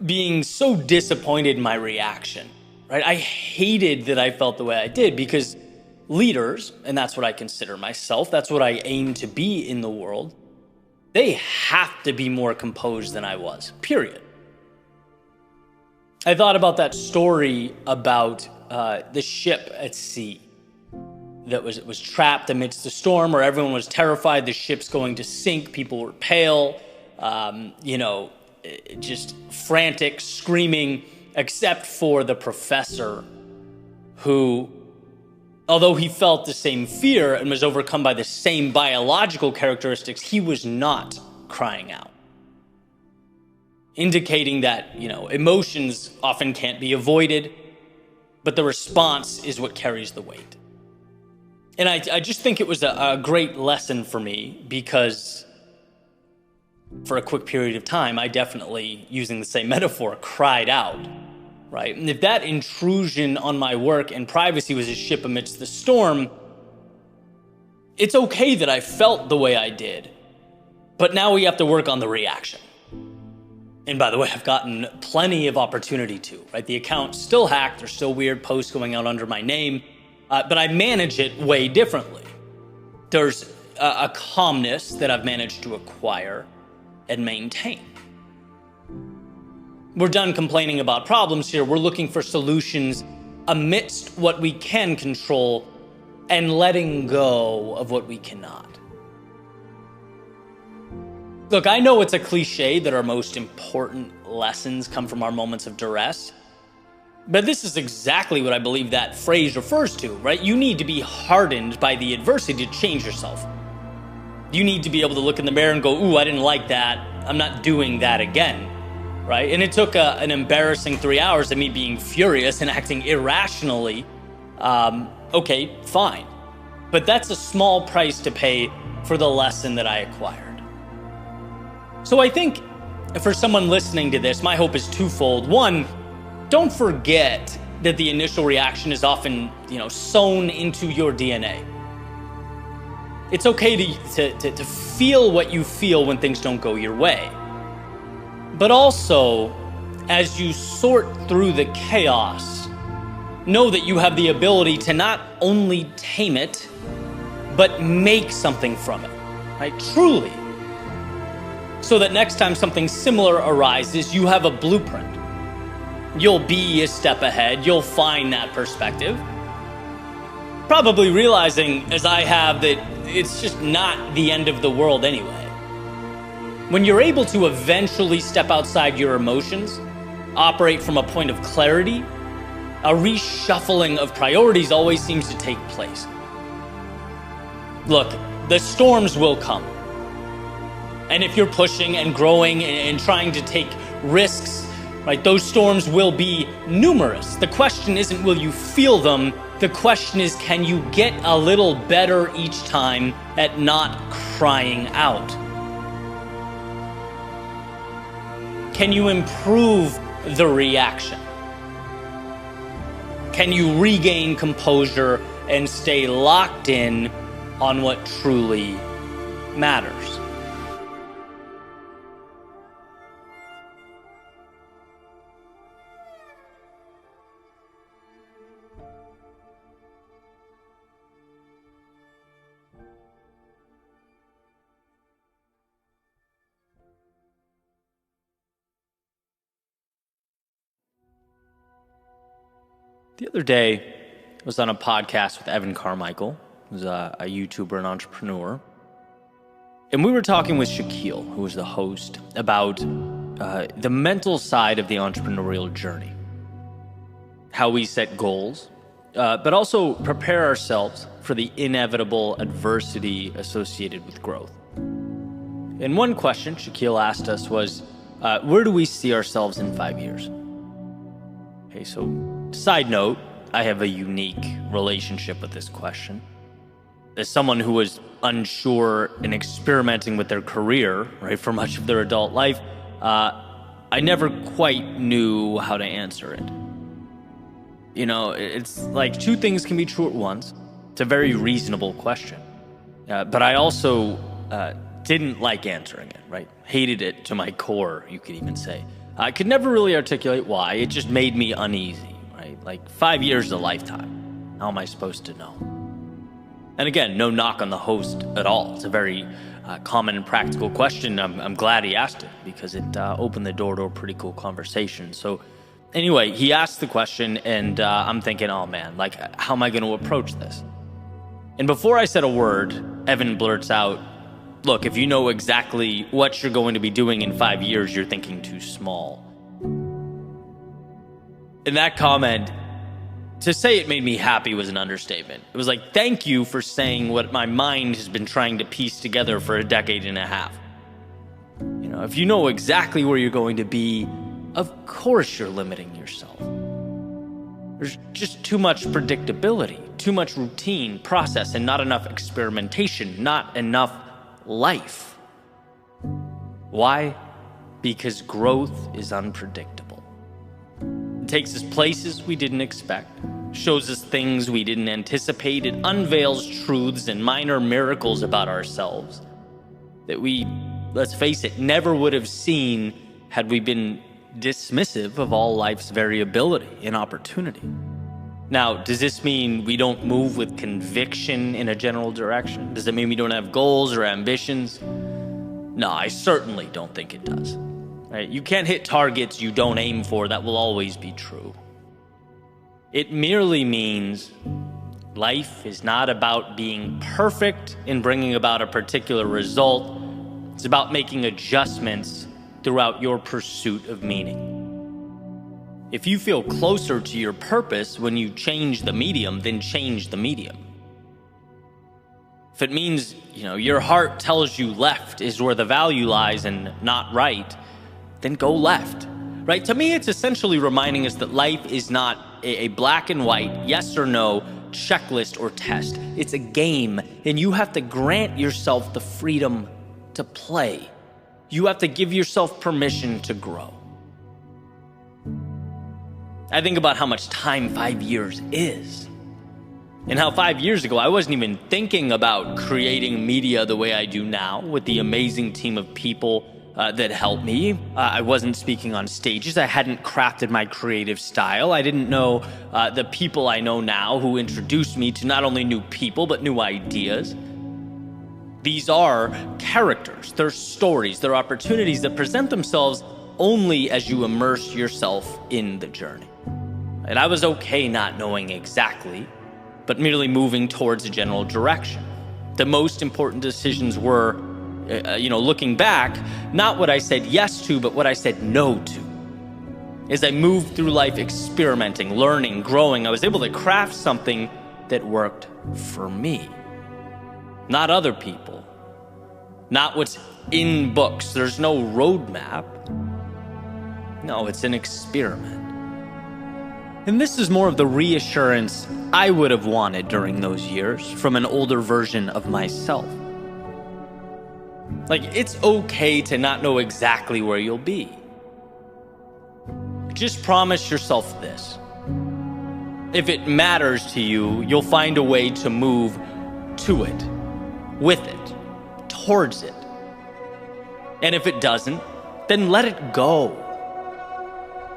being so disappointed in my reaction, right? I hated that I felt the way I did, because leaders, and that's what I consider myself, that's what I aim to be in the world, they have to be more composed than I was, period. I thought about that story about the ship at sea that was trapped amidst the storm, where everyone was terrified the ship's going to sink. People were pale, just frantic, screaming, except for the professor, who, although he felt the same fear and was overcome by the same biological characteristics, he was not crying out, indicating that, emotions often can't be avoided, but the response is what carries the weight. And I just think it was a great lesson for me, because for a quick period of time, I definitely, using the same metaphor, cried out, right? And if that intrusion on my work and privacy was a ship amidst the storm, it's okay that I felt the way I did, but now we have to work on the reaction. And by the way, I've gotten plenty of opportunity to, right? The account's still hacked, there's still weird posts going out under my name, but I manage it way differently. There's a calmness that I've managed to acquire and maintain. We're done complaining about problems here. We're looking for solutions amidst what we can control and letting go of what we cannot. Look, I know it's a cliche that our most important lessons come from our moments of duress, but this is exactly what I believe that phrase refers to, right? You need to be hardened by the adversity to change yourself. You need to be able to look in the mirror and go, ooh, I didn't like that. I'm not doing that again, right? And it took an embarrassing 3 hours of me being furious and acting irrationally. Okay, fine. But that's a small price to pay for the lesson that I acquired. So I think for someone listening to this, my hope is twofold. One, don't forget that the initial reaction is often, sewn into your DNA. It's okay to feel what you feel when things don't go your way. But also, as you sort through the chaos, know that you have the ability to not only tame it, but make something from it, right? Truly. So that next time something similar arises, you have a blueprint. You'll be a step ahead. You'll find that perspective. Probably realizing, as I have, that it's just not the end of the world anyway. When you're able to eventually step outside your emotions, operate from a point of clarity, a reshuffling of priorities always seems to take place. Look, the storms will come. And if you're pushing and growing and trying to take risks, right, those storms will be numerous. The question isn't will you feel them? The question is, can you get a little better each time at not crying out? Can you improve the reaction? Can you regain composure and stay locked in on what truly matters? The other day, I was on a podcast with Evan Carmichael, who's a YouTuber and entrepreneur. And we were talking with Shaquille, who was the host, about the mental side of the entrepreneurial journey. How we set goals, but also prepare ourselves for the inevitable adversity associated with growth. And one question Shaquille asked us was, where do we see ourselves in 5 years? Okay, so side note, I have a unique relationship with this question. As someone who was unsure and experimenting with their career, right, for much of their adult life, I never quite knew how to answer it. It's like two things can be true at once. It's a very reasonable question. But I also didn't like answering it, right? Hated it to my core, you could even say. I could never really articulate why. It just made me uneasy, right? Like 5 years is a lifetime. How am I supposed to know? And again, no knock on the host at all. It's a very common and practical question. I'm glad he asked it because it opened the door to a pretty cool conversation. So anyway, he asked the question and I'm thinking, oh man, like how am I going to approach this? And before I said a word, Evan blurts out, look, if you know exactly what you're going to be doing in 5 years, you're thinking too small. And that comment, to say it made me happy was an understatement. It was like, thank you for saying what my mind has been trying to piece together for a decade and a half. If you know exactly where you're going to be, of course you're limiting yourself. There's just too much predictability, too much routine, process, and not enough experimentation, not enough life. Why? Because growth is unpredictable. It takes us places we didn't expect, shows us things we didn't anticipate. It unveils truths and minor miracles about ourselves that we, let's face it, never would have seen had we been dismissive of all life's variability and opportunity. Now, does this mean we don't move with conviction in a general direction? Does it mean we don't have goals or ambitions? No, I certainly don't think it does. Right? You can't hit targets you don't aim for. That will always be true. It merely means life is not about being perfect in bringing about a particular result. It's about making adjustments throughout your pursuit of meaning. If you feel closer to your purpose when you change the medium, then change the medium. If it means, your heart tells you left is where the value lies and not right, then go left. Right? To me, it's essentially reminding us that life is not a black and white, yes or no, checklist or test. It's a game, and you have to grant yourself the freedom to play. You have to give yourself permission to grow. I think about how much time 5 years is, and how 5 years ago I wasn't even thinking about creating media the way I do now with the amazing team of people that helped me. I wasn't speaking on stages. I hadn't crafted my creative style. I didn't know the people I know now who introduced me to not only new people, but new ideas. These are characters, they're stories, they're opportunities that present themselves only as you immerse yourself in the journey. And I was okay not knowing exactly, but merely moving towards a general direction. The most important decisions were, looking back, not what I said yes to, but what I said no to. As I moved through life experimenting, learning, growing, I was able to craft something that worked for me. Not other people. Not what's in books. There's no roadmap. No, it's an experiment. And this is more of the reassurance I would have wanted during those years from an older version of myself. Like, it's okay to not know exactly where you'll be. Just promise yourself this. If it matters to you, you'll find a way to move to it, with it, towards it. And if it doesn't, then let it go.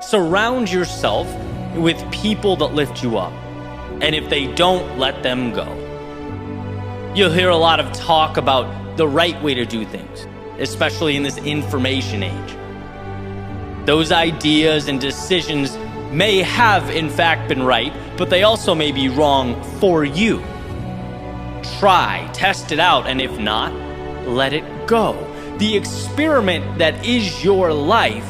Surround yourself with people that lift you up. And if they don't, let them go. You'll hear a lot of talk about the right way to do things, especially in this information age. Those ideas and decisions may have in fact been right, but they also may be wrong for you. Try, test it out, and if not, let it go. The experiment that is your life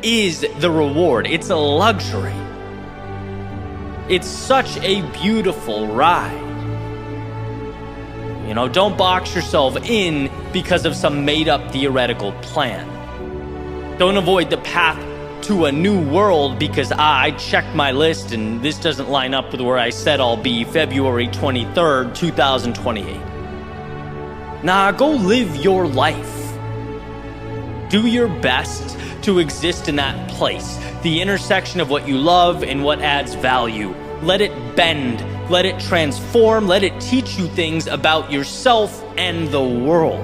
is the reward. It's a luxury. It's such a beautiful ride. Don't box yourself in because of some made-up theoretical plan. Don't avoid the path to a new world because I checked my list and this doesn't line up with where I said I'll be February 23rd, 2028. Nah, go live your life. Do your best to exist in that place, the intersection of what you love and what adds value. Let it bend, let it transform, let it teach you things about yourself and the world.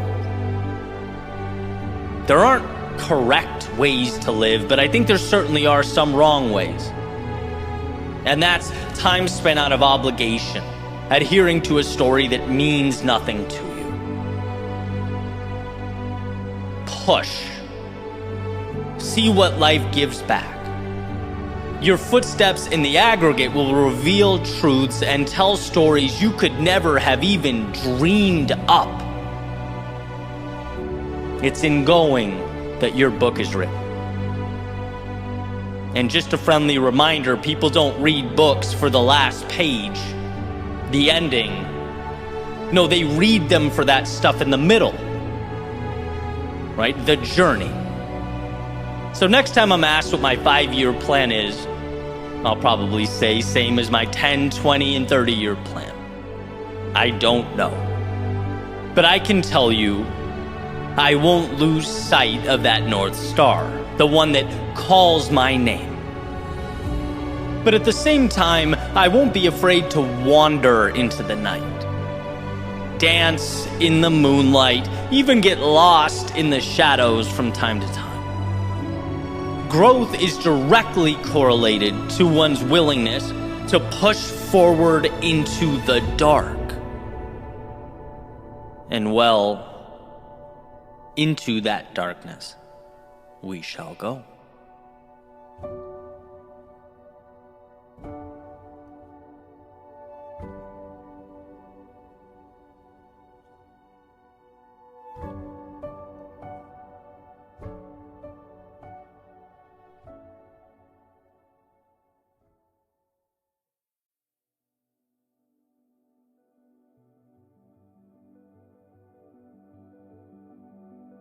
There aren't correct ways to live, but I think there certainly are some wrong ways. And that's time spent out of obligation, adhering to a story that means nothing to you. Push. See what life gives back. Your footsteps in the aggregate will reveal truths and tell stories you could never have even dreamed up. It's in going that your book is written. And just a friendly reminder, people don't read books for the last page, the ending. No, they read them for that stuff in the middle, right? The journey. So next time I'm asked what my 5-year plan is, I'll probably say same as my 10, 20, and 30-year plan. I don't know. But I can tell you, I won't lose sight of that North Star, the one that calls my name. But at the same time, I won't be afraid to wander into the night. Dance in the moonlight, even get lost in the shadows from time to time. Growth is directly correlated to one's willingness to push forward into the dark. And well, into that darkness we shall go.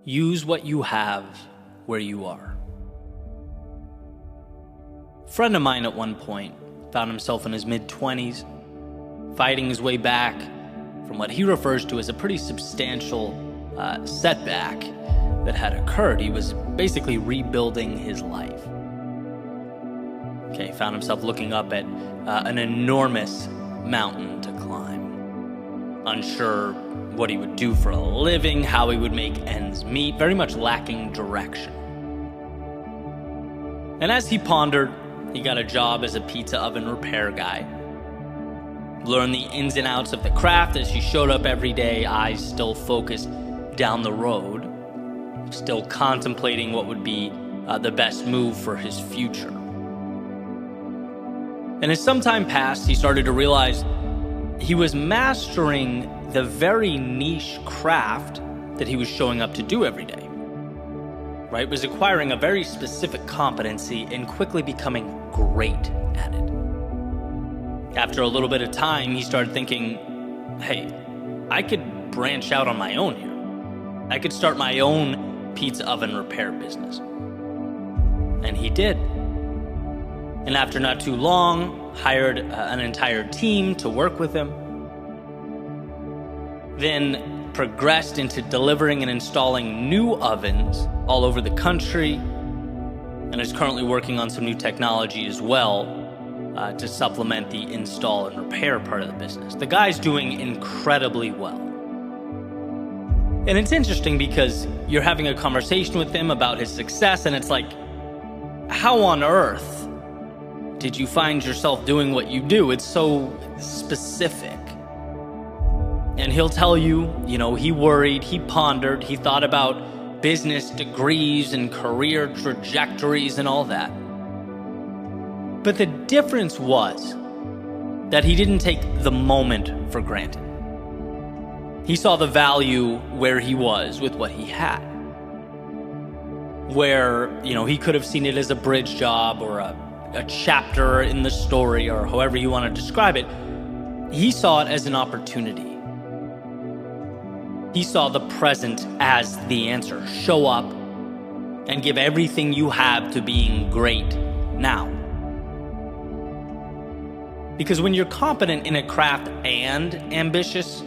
Use what you have where you are. A friend of mine at one point found himself in his mid-20s, fighting his way back from what he refers to as a pretty substantial setback that had occurred. He was basically rebuilding his life. Okay, found himself looking up at an enormous mountain to climb, unsure what he would do for a living, how he would make ends meet, very much lacking direction. And as he pondered, he got a job as a pizza oven repair guy. Learned the ins and outs of the craft as he showed up every day, eyes still focused down the road, still contemplating what would be the best move for his future. And as some time passed, he started to realize he was mastering the very niche craft that he was showing up to do every day. Right? Was acquiring a very specific competency and quickly becoming great at it. After a little bit of time, he started thinking, hey, I could branch out on my own here. I could start my own pizza oven repair business. And he did. And after not too long, hired an entire team to work with him. Then progressed into delivering and installing new ovens all over the country, and is currently working on some new technology as well to supplement the install and repair part of the business. The guy's doing incredibly well. And it's interesting because you're having a conversation with him about his success, and it's like, how on earth did you find yourself doing what you do? It's so specific. And he'll tell you, he worried, he pondered, he thought about business degrees and career trajectories and all that. But the difference was that he didn't take the moment for granted. He saw the value where he was with what he had. Where, he could have seen it as a bridge job or a chapter in the story or however you want to describe it. He saw it as an opportunity. He saw the present as the answer. Show up and give everything you have to being great now. Because when you're competent in a craft and ambitious,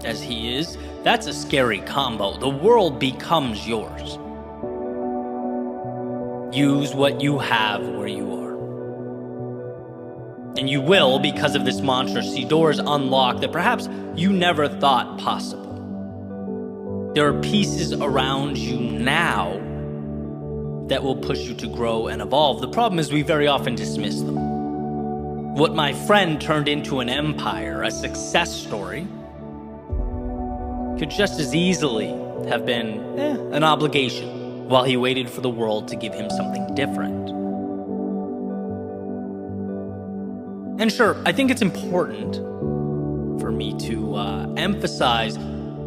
as he is, that's a scary combo. The world becomes yours. Use what you have where you are. And you will, because of this mantra, see doors unlock that perhaps you never thought possible. There are pieces around you now that will push you to grow and evolve. The problem is we very often dismiss them. What my friend turned into an empire, a success story, could just as easily have been an obligation while he waited for the world to give him something different. And sure, I think it's important for me to emphasize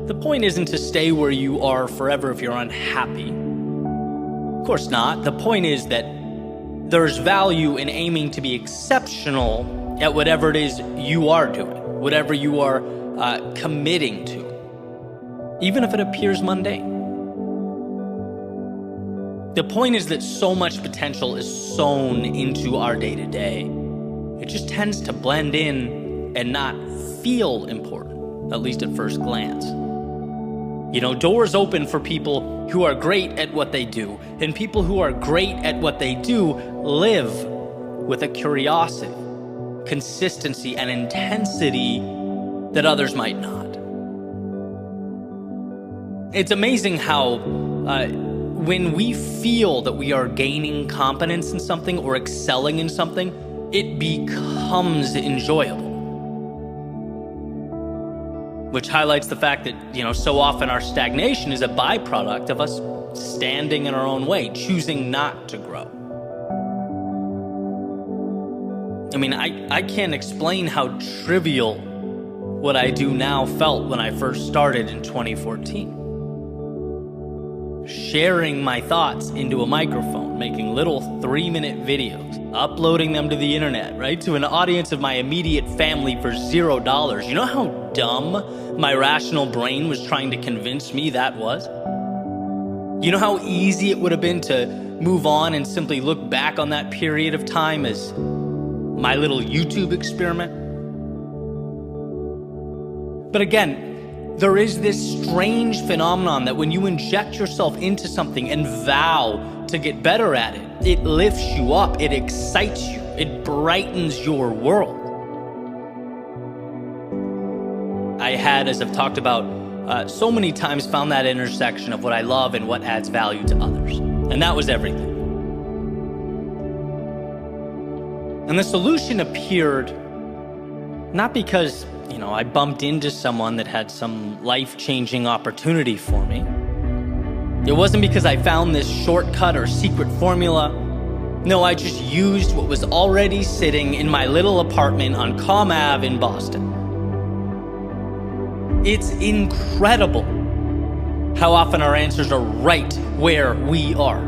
the point isn't to stay where you are forever if you're unhappy. Of course not. The point is that there's value in aiming to be exceptional at whatever it is you are doing, whatever you are committing to, even if it appears mundane. The point is that so much potential is sown into our day-to-day. It just tends to blend in and not feel important, at least at first glance. Doors open for people who are great at what they do, and people who are great at what they do live with a curiosity, consistency, and intensity that others might not. It's amazing how when we feel that we are gaining competence in something or excelling in something, it becomes enjoyable. Which highlights the fact that, so often our stagnation is a byproduct of us standing in our own way, choosing not to grow. I mean, I can't explain how trivial what I do now felt when I first started in 2014. Sharing my thoughts into a microphone, making little 3-minute videos, uploading them to the internet, right? To an audience of my immediate family for $0. You know how dumb my rational brain was trying to convince me that was? You know how easy it would have been to move on and simply look back on that period of time as my little YouTube experiment? But again, there is this strange phenomenon that when you inject yourself into something and vow to get better at it, it lifts you up, it excites you, it brightens your world. I had, as I've talked about so many times, found that intersection of what I love and what adds value to others. And that was everything. And the solution appeared not because I bumped into someone that had some life-changing opportunity for me. It wasn't because I found this shortcut or secret formula. No, I just used what was already sitting in my little apartment on Comm Ave in Boston. It's incredible how often our answers are right where we are.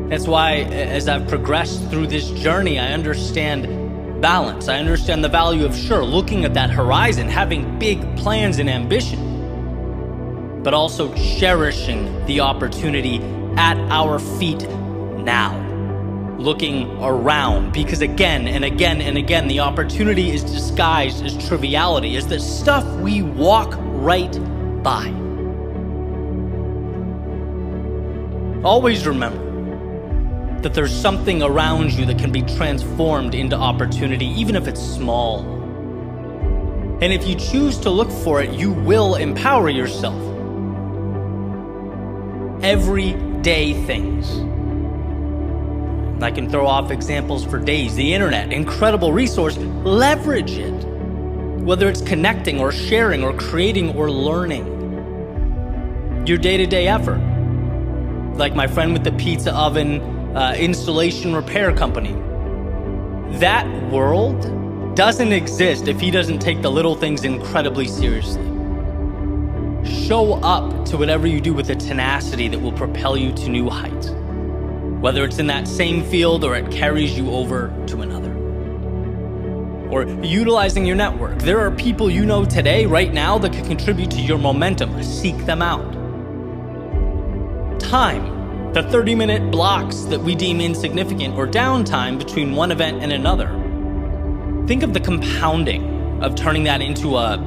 That's why, as I've progressed through this journey, I understand balance. I understand the value of, looking at that horizon, having big plans and ambition, but also cherishing the opportunity at our feet now, looking around, because again and again and again, the opportunity is disguised as triviality, as the stuff we walk right by. Always remember that there's something around you that can be transformed into opportunity, even if it's small. And if you choose to look for it, you will empower yourself. Everyday things. I can throw off examples for days. The internet, incredible resource, leverage it. Whether it's connecting or sharing or creating or learning. Your day-to-day effort. Like my friend with the pizza oven, installation repair company. That world doesn't exist if he doesn't take the little things incredibly seriously. Show up to whatever you do with a tenacity that will propel you to new heights, whether it's in that same field or it carries you over to another. Or utilizing your network. There are people you know today, right now, that can contribute to your momentum. Seek them out. Time. The 30-minute blocks that we deem insignificant or downtime between one event and another. Think of the compounding of turning that into a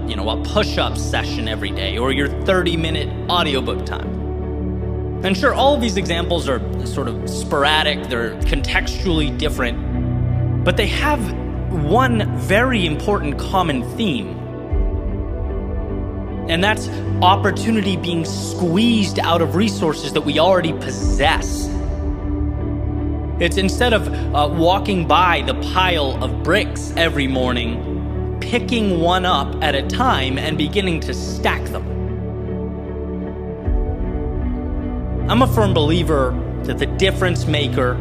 push-up session every day or your 30-minute audiobook time. And all of these examples are sort of sporadic, they're contextually different, but they have one very important common theme. And that's opportunity being squeezed out of resources that we already possess. It's instead of walking by the pile of bricks every morning, picking one up at a time and beginning to stack them. I'm a firm believer that the difference maker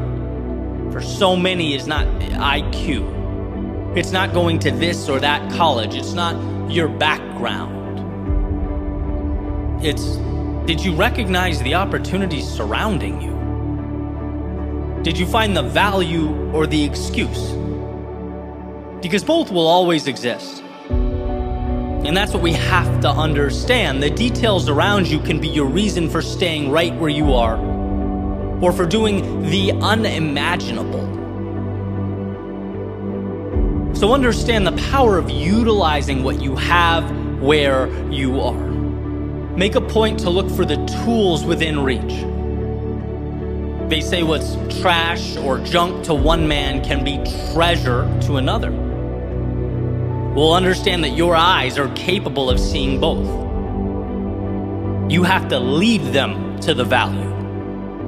for so many is not IQ. It's not going to this or that college. It's not your background. It's, did you recognize the opportunities surrounding you? Did you find the value or the excuse? Because both will always exist. And that's what we have to understand. The details around you can be your reason for staying right where you are, or for doing the unimaginable. So understand the power of utilizing what you have where you are. Make a point to look for the tools within reach. They say what's trash or junk to one man can be treasure to another. We'll understand that your eyes are capable of seeing both. You have to lead them to the value.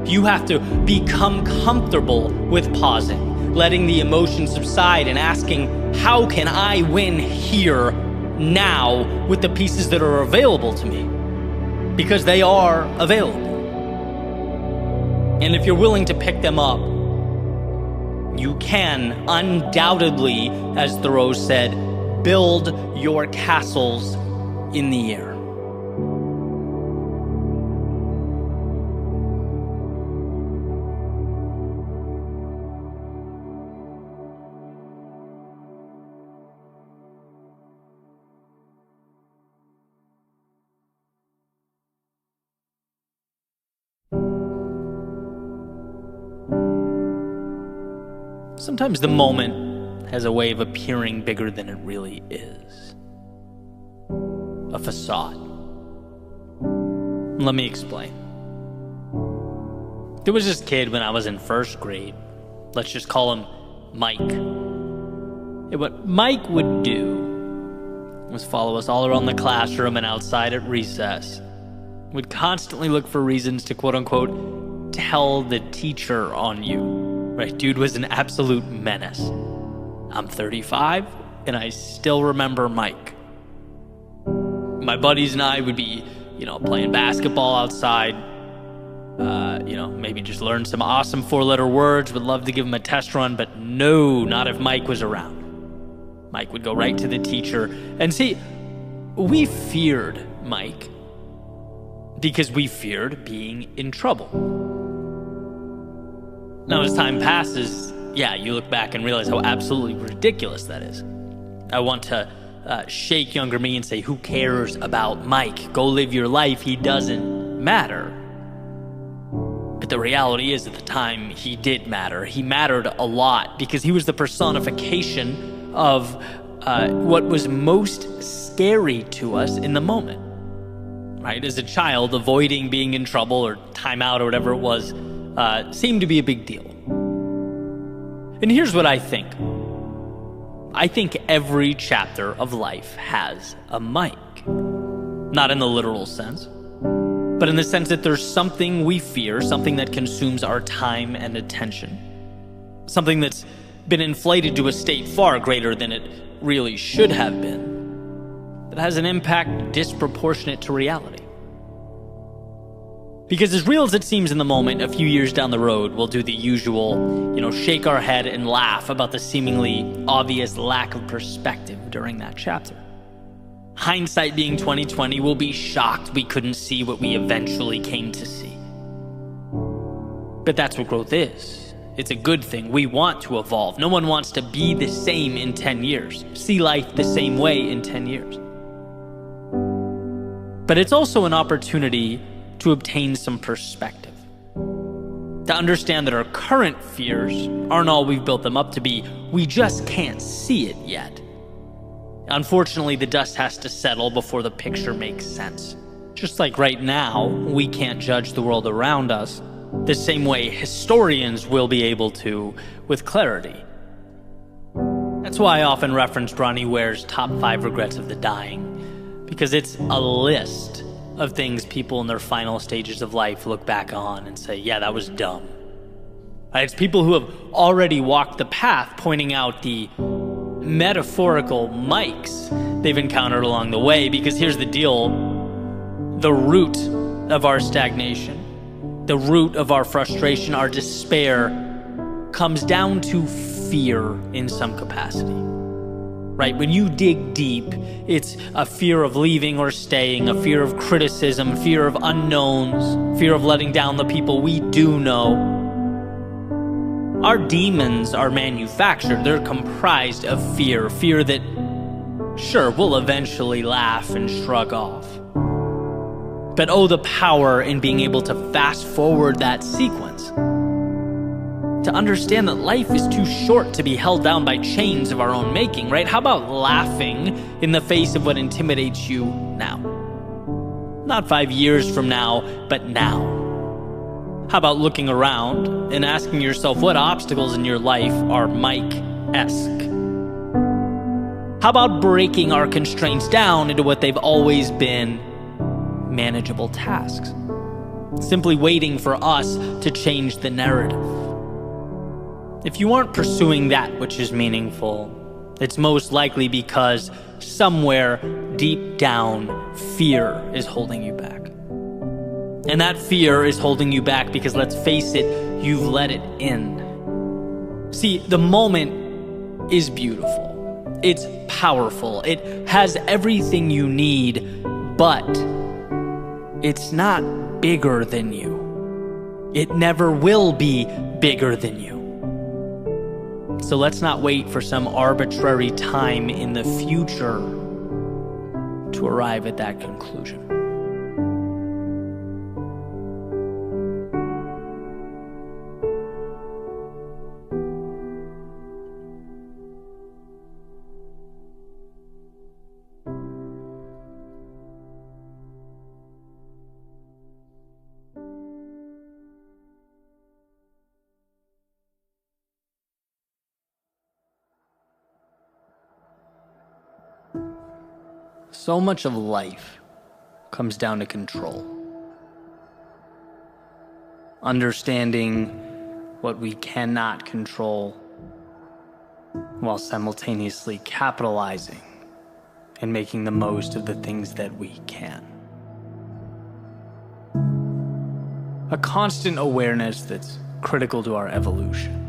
You have to become comfortable with pausing, letting the emotion subside and asking, how can I win here, now, with the pieces that are available to me? Because they are available. And if you're willing to pick them up, you can undoubtedly, as Thoreau said, build your castles in the air. Sometimes the moment has a way of appearing bigger than it really is. A facade. Let me explain. There was this kid when I was in first grade. Let's just call him Mike. And what Mike would do was follow us all around the classroom and outside at recess. Would constantly look for reasons to quote-unquote tell the teacher on you. Right, dude was an absolute menace. I'm 35, and I still remember Mike. My buddies and I would be, playing basketball outside. Maybe just learn some awesome 4-letter words. Would love to give him a test run, but no, not if Mike was around. Mike would go right to the teacher. And see, we feared Mike because we feared being in trouble. Now, as time passes, you look back and realize how absolutely ridiculous that is. I want to shake younger me and say, who cares about Mike? Go live your life. He doesn't matter. But the reality is, at the time, he did matter. He mattered a lot because he was the personification of what was most scary to us in the moment. Right? As a child, avoiding being in trouble or timeout or whatever it was, seemed to be a big deal. And here's what I think. I think every chapter of life has a Mike. Not in the literal sense, but in the sense that there's something we fear, something that consumes our time and attention. Something that's been inflated to a state far greater than it really should have been, that has an impact disproportionate to reality. Because as real as it seems in the moment, a few years down the road, we'll do the usual, shake our head and laugh about the seemingly obvious lack of perspective during that chapter. Hindsight being 20/20, we'll be shocked we couldn't see what we eventually came to see. But that's what growth is. It's a good thing. We want to evolve. No one wants to be the same in 10 years, see life the same way in 10 years. But it's also an opportunity to obtain some perspective. To understand that our current fears aren't all we've built them up to be. We just can't see it yet. Unfortunately, the dust has to settle before the picture makes sense. Just like right now, we can't judge the world around us the same way historians will be able to with clarity. That's why I often reference Bronnie Ware's top 5 regrets of the dying, because it's a list of things people in their final stages of life look back on and say, yeah, that was dumb. Right? It's people who have already walked the path, pointing out the metaphorical mics they've encountered along the way, because here's the deal. The root of our stagnation, the root of our frustration, our despair, comes down to fear in some capacity. Right? When you dig deep, it's a fear of leaving or staying, a fear of criticism, fear of unknowns, fear of letting down the people we do know. Our demons are manufactured. They're comprised of fear. Fear that, sure, we'll eventually laugh and shrug off. But oh, the power in being able to fast forward that sequence. To understand that life is too short to be held down by chains of our own making, right? How about laughing in the face of what intimidates you now? Not 5 years from now, but now. How about looking around and asking yourself what obstacles in your life are Mike-esque? How about breaking our constraints down into what they've always been, manageable tasks? Simply waiting for us to change the narrative. If you aren't pursuing that which is meaningful, it's most likely because somewhere deep down, fear is holding you back. And that fear is holding you back because, let's face it, you've let it in. See, the moment is beautiful. It's powerful. It has everything you need, but it's not bigger than you. It never will be bigger than you. So let's not wait for some arbitrary time in the future to arrive at that conclusion. So much of life comes down to control. Understanding what we cannot control while simultaneously capitalizing and making the most of the things that we can. A constant awareness that's critical to our evolution.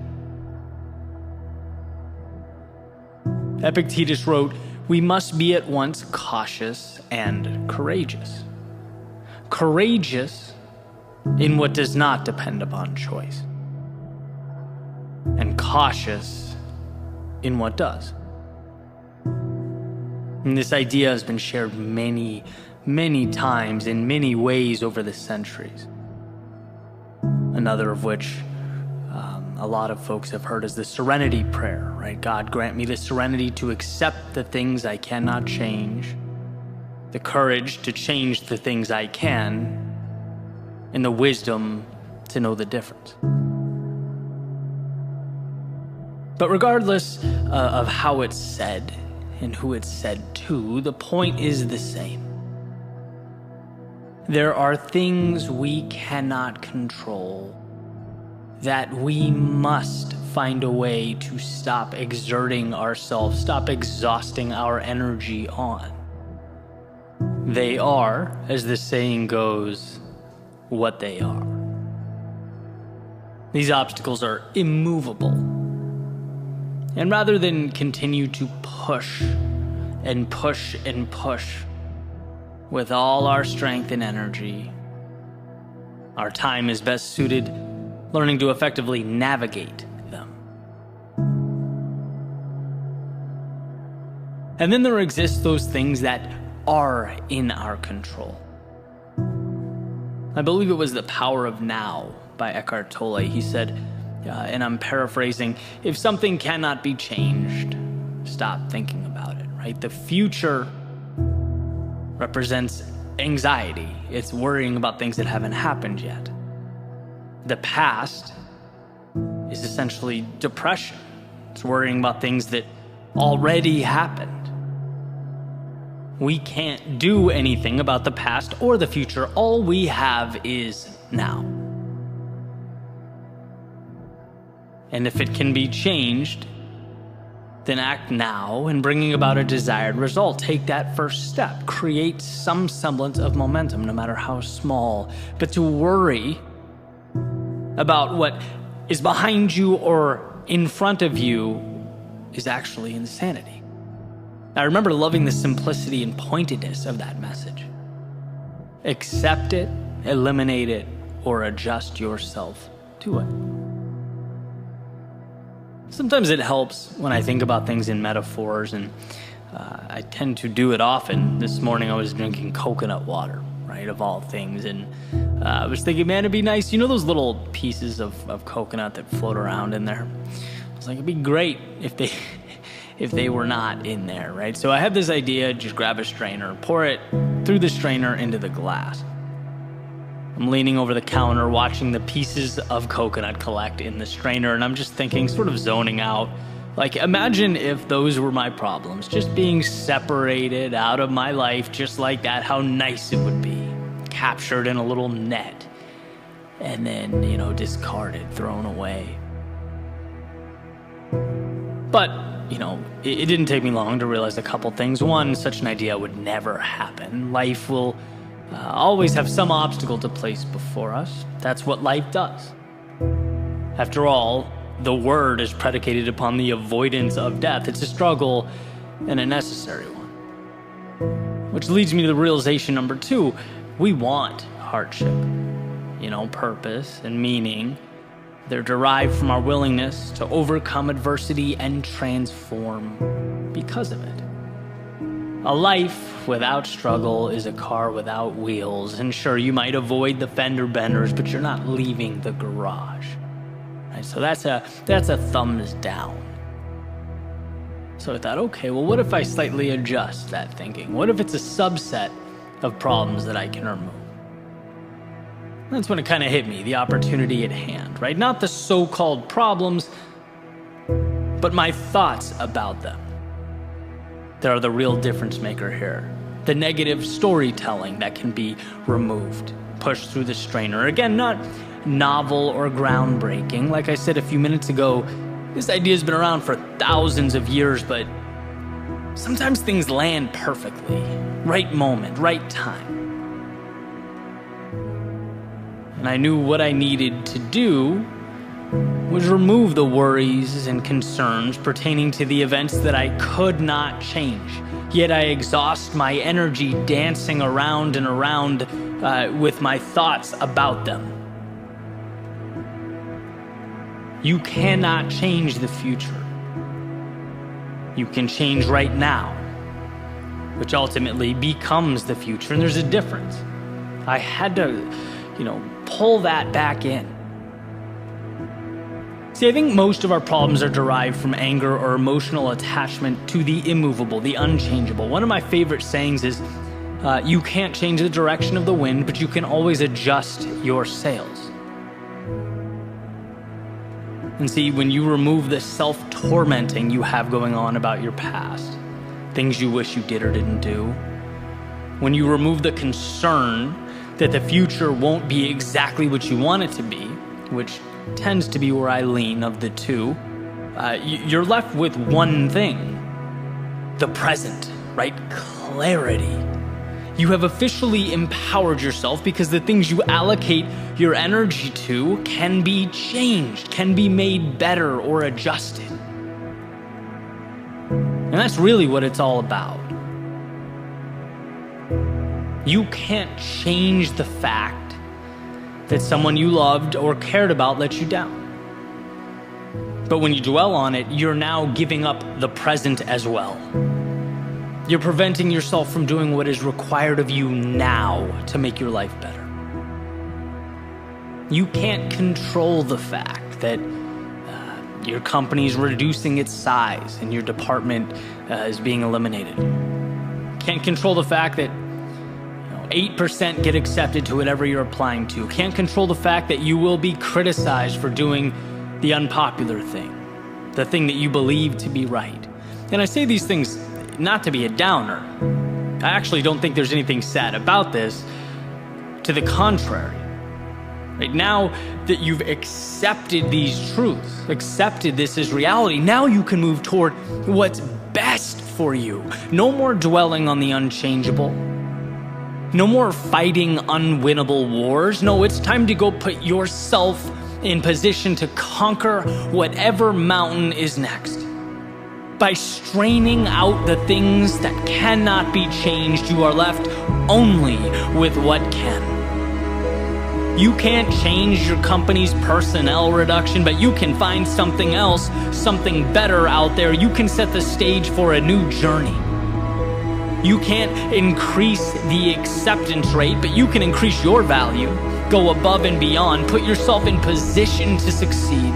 Epictetus wrote, "We must be at once cautious and courageous. Courageous in what does not depend upon choice, and cautious in what does." And this idea has been shared many, many times in many ways over the centuries. Another of which a lot of folks have heard is the serenity prayer, right? God, grant me the serenity to accept the things I cannot change, the courage to change the things I can, and the wisdom to know the difference. But regardless of how it's said and who it's said to, the point is the same. There are things we cannot control that we must find a way to stop exerting ourselves, stop exhausting our energy on. They are, as the saying goes, what they are. These obstacles are immovable. And rather than continue to push and push and push with all our strength and energy, our time is best suited learning to effectively navigate them. And then there exist those things that are in our control. I believe it was The Power of Now by Eckhart Tolle. He said, and I'm paraphrasing, if something cannot be changed, stop thinking about it, right? The future represents anxiety. It's worrying about things that haven't happened yet. The past is essentially depression. It's worrying about things that already happened. We can't do anything about the past or the future. All we have is now. And if it can be changed, then act now in bringing about a desired result. Take that first step. Create some semblance of momentum, no matter how small. But to worry about what is behind you or in front of you is actually insanity. I remember loving the simplicity and pointedness of that message. Accept it, eliminate it, or adjust yourself to it. Sometimes it helps when I think about things in metaphors, and I tend to do it often. This morning I was drinking coconut water, right, of all things, and I was thinking, man, it'd be nice, you know those little pieces of coconut that float around in there? I was like, it'd be great if they were not in there, right? So I had this idea, just grab a strainer, pour it through the strainer into the glass. I'm leaning over the counter, watching the pieces of coconut collect in the strainer, and I'm just thinking, sort of zoning out. Like, imagine if those were my problems, just being separated out of my life just like that, how nice it would be. Captured in a little net, and then, discarded, thrown away. But, it didn't take me long to realize a couple things. One, such an idea would never happen. Life will always have some obstacle to place before us. That's what life does. After all, the word is predicated upon the avoidance of death. It's a struggle and a necessary one. Which leads me to the realization number 2. We want hardship, purpose and meaning. They're derived from our willingness to overcome adversity and transform because of it. A life without struggle is a car without wheels. And sure, you might avoid the fender benders, but you're not leaving the garage. Right? So that's a thumbs down. So I thought, okay, well, what if I slightly adjust that thinking? What if it's a subset of problems that I can remove? That's when it kind of hit me, the opportunity at hand, right? Not the so-called problems, but my thoughts about them. They are the real difference maker here. The negative storytelling that can be removed, pushed through the strainer. Again, not novel or groundbreaking. Like I said a few minutes ago, this idea has been around for thousands of years, but sometimes things land perfectly. Right moment, right time. And I knew what I needed to do was remove the worries and concerns pertaining to the events that I could not change. Yet I exhaust my energy dancing around and around with my thoughts about them. You cannot change the future. You can change right now, which ultimately becomes the future, and there's a difference. I had to, pull that back in. See, I think most of our problems are derived from anger or emotional attachment to the immovable, the unchangeable. One of my favorite sayings is, you can't change the direction of the wind, but you can always adjust your sails. And see, when you remove the self-tormenting you have going on about your past, things you wish you did or didn't do, when you remove the concern that the future won't be exactly what you want it to be, which tends to be where I lean of the two, you're left with one thing: the present, right? Clarity. You have officially empowered yourself because the things you allocate your energy to can be changed, can be made better or adjusted. And that's really what it's all about. You can't change the fact that someone you loved or cared about let you down. But when you dwell on it, you're now giving up the present as well. You're preventing yourself from doing what is required of you now to make your life better. You can't control the fact that your company's reducing its size and your department is being eliminated. Can't control the fact that 8% get accepted to whatever you're applying to. Can't control the fact that you will be criticized for doing the unpopular thing, the thing that you believe to be right. And I say these things not to be a downer. I actually don't think there's anything sad about this. To the contrary. Right now that you've accepted these truths, accepted this as reality, now you can move toward what's best for you. No more dwelling on the unchangeable. No more fighting unwinnable wars. No, it's time to go put yourself in position to conquer whatever mountain is next. By straining out the things that cannot be changed, you are left only with what can. You can't change your company's personnel reduction, but you can find something else, something better out there. You can set the stage for a new journey. You can't increase the acceptance rate, but you can increase your value, go above and beyond, put yourself in position to succeed.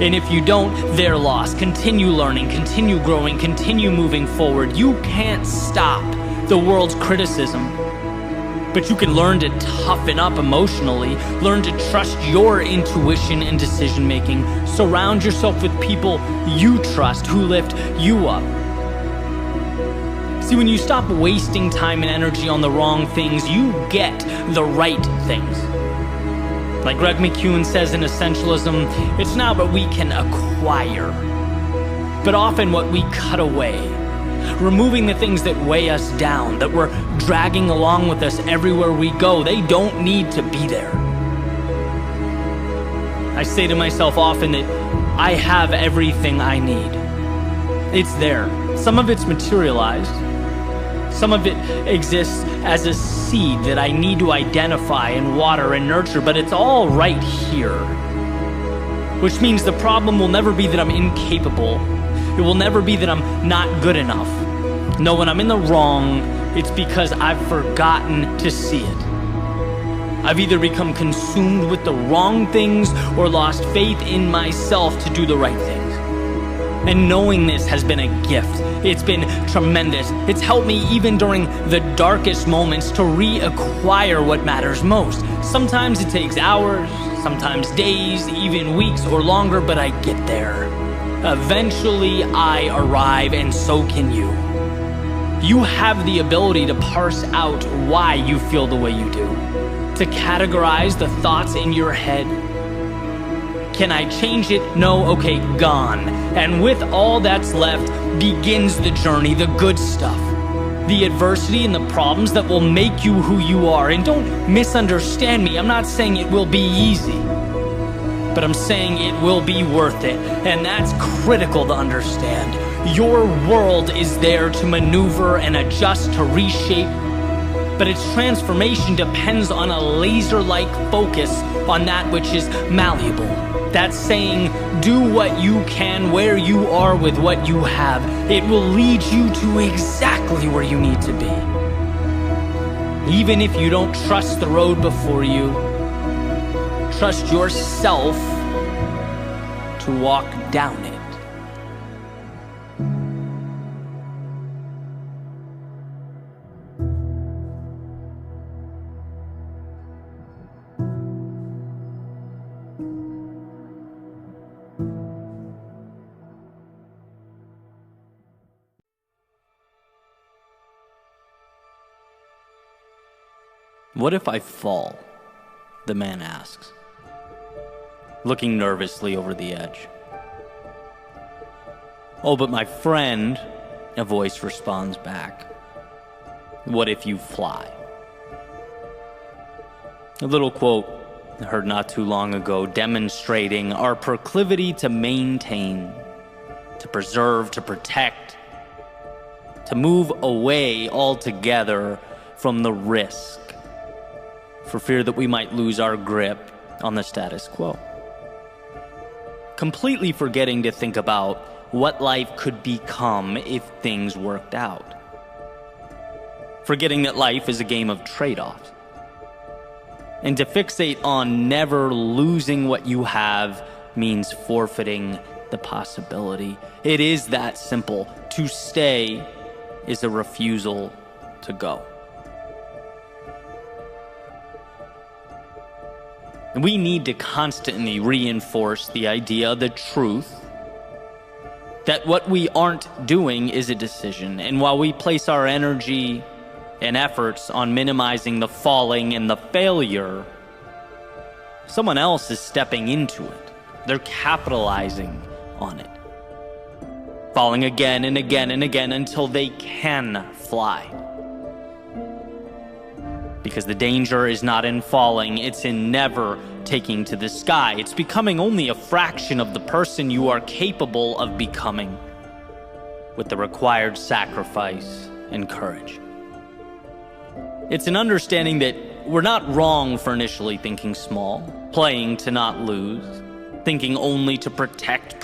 And if you don't, they're lost. Continue learning, continue growing, continue moving forward. You can't stop the world's criticism, but you can learn to toughen up emotionally, learn to trust your intuition and decision making. Surround yourself with people you trust who lift you up. See, when you stop wasting time and energy on the wrong things, you get the right things. Like Greg McKeown says in Essentialism, it's not what we can acquire, but often what we cut away. Removing the things that weigh us down, that we're dragging along with us everywhere we go. They don't need to be there. I say to myself often that I have everything I need. It's there. Some of it's materialized. Some of it exists as a seed that I need to identify and water and nurture, but it's all right here. Which means the problem will never be that I'm incapable. It will never be that I'm not good enough. No, when I'm in the wrong, it's because I've forgotten to see it. I've either become consumed with the wrong things or lost faith in myself to do the right things. And knowing this has been a gift. It's been tremendous. It's helped me even during the darkest moments to reacquire what matters most. Sometimes it takes hours, sometimes days, even weeks or longer, but I get there. Eventually I arrive, and so can you. You have the ability to parse out why you feel the way you do, to categorize the thoughts in your head. Can I change it? No? Okay, gone. And with all that's left begins the journey, the good stuff. The adversity and the problems that will make you who you are. And don't misunderstand me. I'm not saying it will be easy, but I'm saying it will be worth it. And that's critical to understand. Your world is there to maneuver and adjust, to reshape, but its transformation depends on a laser-like focus on that which is malleable. That's saying, do what you can where you are with what you have. It will lead you to exactly where you need to be. Even if you don't trust the road before you, trust yourself to walk down it. What if I fall? The man asks, looking nervously over the edge. Oh, but my friend, a voice responds back. What if you fly? A little quote I heard not too long ago demonstrating our proclivity to maintain, to preserve, to protect, to move away altogether from the risk, for fear that we might lose our grip on the status quo. Completely forgetting to think about what life could become if things worked out. Forgetting that life is a game of trade-offs. And to fixate on never losing what you have means forfeiting the possibility. It is that simple. To stay is a refusal to go. We need to constantly reinforce the idea, the truth, that what we aren't doing is a decision. And while we place our energy and efforts on minimizing the falling and the failure, someone else is stepping into it. They're capitalizing on it, falling again and again and again until they can fly. Because the danger is not in falling, it's in never taking to the sky. It's becoming only a fraction of the person you are capable of becoming, with the required sacrifice and courage. It's an understanding that we're not wrong for initially thinking small, playing to not lose, thinking only to protect.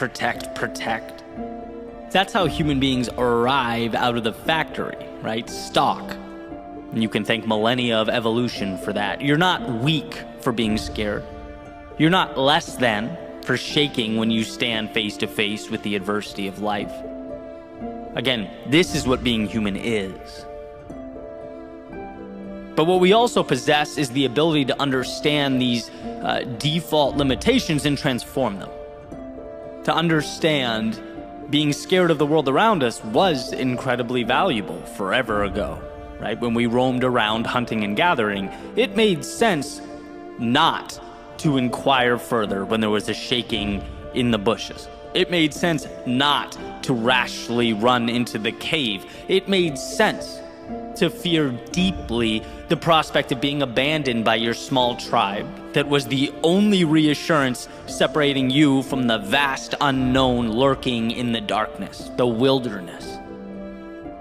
That's how human beings arrive out of the factory, right? Stock. And you can thank millennia of evolution for that. You're not weak for being scared. You're not less than for shaking when you stand face to face with the adversity of life. Again, this is what being human is. But what we also possess is the ability to understand these default limitations and transform them. To understand being scared of the world around us was incredibly valuable forever ago. Right? When we roamed around hunting and gathering, it made sense not to inquire further when there was a shaking in the bushes. It made sense not to rashly run into the cave. It made sense to fear deeply the prospect of being abandoned by your small tribe that was the only reassurance separating you from the vast unknown lurking in the darkness, the wilderness.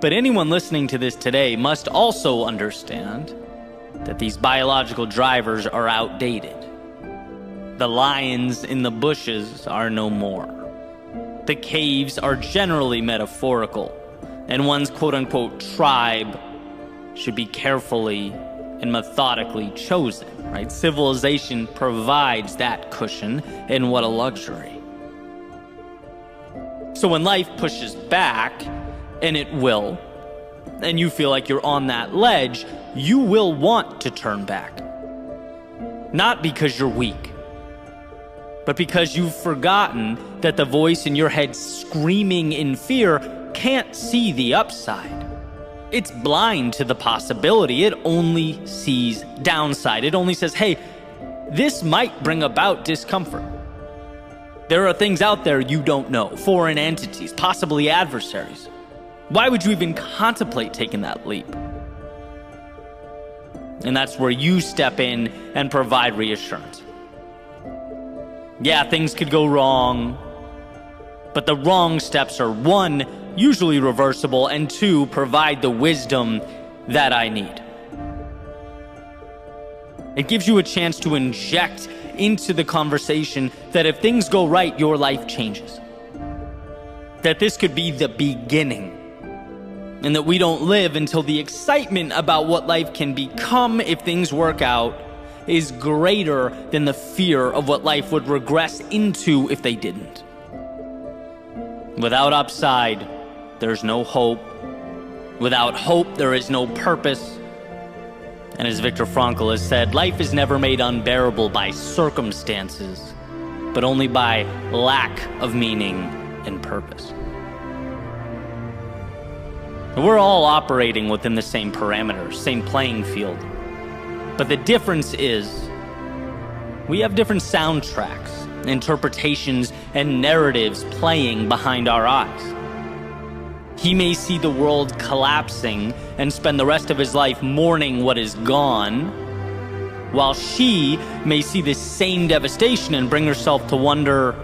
But anyone listening to this today must also understand that these biological drivers are outdated. The lions in the bushes are no more. The caves are generally metaphorical, and one's quote-unquote tribe should be carefully and methodically chosen, right? Civilization provides that cushion, and what a luxury. So when life pushes back, and it will, and you feel like you're on that ledge, you will want to turn back. Not because you're weak, but because you've forgotten that the voice in your head screaming in fear can't see the upside. It's blind to the possibility. It only sees downside. It only says, hey, this might bring about discomfort. There are things out there you don't know, foreign entities, possibly adversaries. Why would you even contemplate taking that leap? And that's where you step in and provide reassurance. Yeah, things could go wrong, but the wrong steps are, one, usually reversible, and two, provide the wisdom that I need. It gives you a chance to inject into the conversation that if things go right, your life changes. That this could be the beginning, and that we don't live until the excitement about what life can become if things work out is greater than the fear of what life would regress into if they didn't. Without upside, there's no hope. Without hope, there is no purpose. And as Viktor Frankl has said, life is never made unbearable by circumstances, but only by lack of meaning and purpose. We're all operating within the same parameters, same playing field. But the difference is, we have different soundtracks, interpretations, and narratives playing behind our eyes. He may see the world collapsing and spend the rest of his life mourning what is gone, while she may see this same devastation and bring herself to wonder,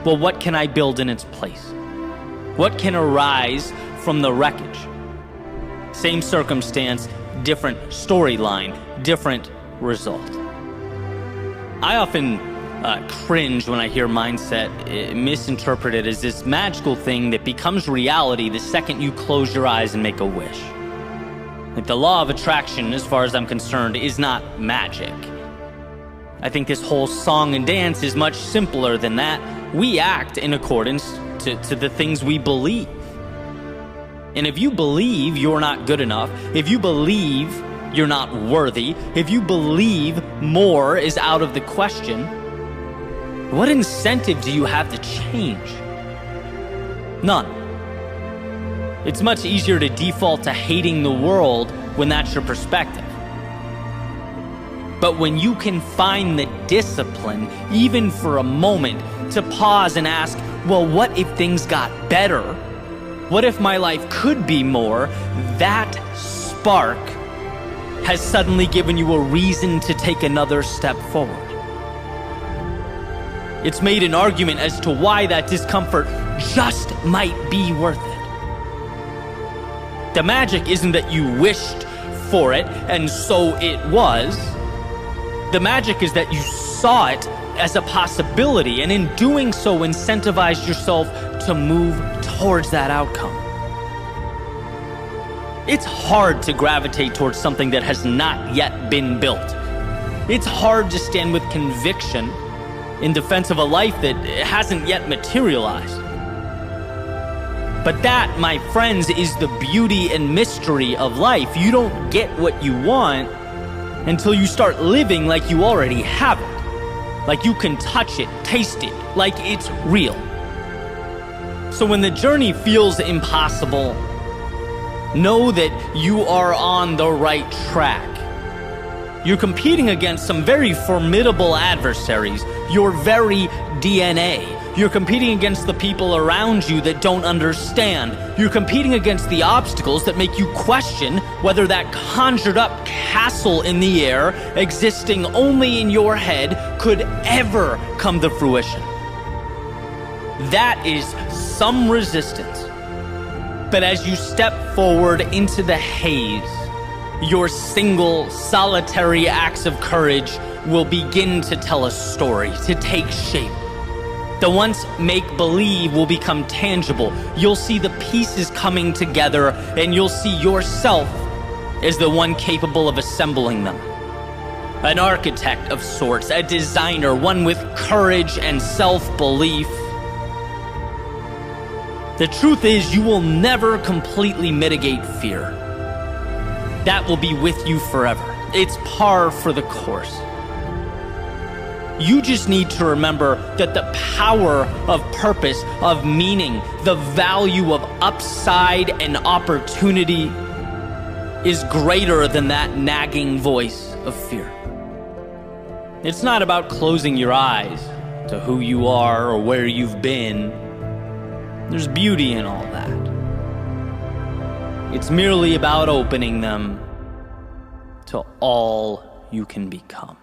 well, what can I build in its place? What can arise from the wreckage? Same circumstance, different storyline, different result. I often cringe when I hear mindset misinterpreted as this magical thing that becomes reality the second you close your eyes and make a wish. Like the law of attraction, as far as I'm concerned, is not magic. I think this whole song and dance is much simpler than that. We act in accordance to the things we believe. And if you believe you're not good enough, if you believe you're not worthy, if you believe more is out of the question, what incentive do you have to change? None. It's much easier to default to hating the world when that's your perspective. But when you can find the discipline, even for a moment, to pause and ask, well, what if things got better? What if my life could be more? That spark has suddenly given you a reason to take another step forward. It's made an argument as to why that discomfort just might be worth it. The magic isn't that you wished for it and so it was. The magic is that you saw it as a possibility, and in doing so incentivized yourself to move towards that outcome. It's hard to gravitate towards something that has not yet been built. It's hard to stand with conviction in defense of a life that hasn't yet materialized. But that, my friends, is the beauty and mystery of life. You don't get what you want until you start living like you already have it. Like you can touch it, taste it, like it's real. So when the journey feels impossible, know that you are on the right track. You're competing against some very formidable adversaries, your very DNA. You're competing against the people around you that don't understand. You're competing against the obstacles that make you question whether that conjured up castle in the air, existing only in your head, could ever come to fruition. That is some resistance. But as you step forward into the haze, your single, solitary acts of courage will begin to tell a story, to take shape. The once make-believe will become tangible. You'll see the pieces coming together, and you'll see yourself as the one capable of assembling them. An architect of sorts, a designer, one with courage and self-belief. The truth is, you will never completely mitigate fear. That will be with you forever. It's par for the course. You just need to remember that the power of purpose, of meaning, the value of upside and opportunity is greater than that nagging voice of fear. It's not about closing your eyes to who you are or where you've been. There's beauty in all that. It's merely about opening them to all you can become.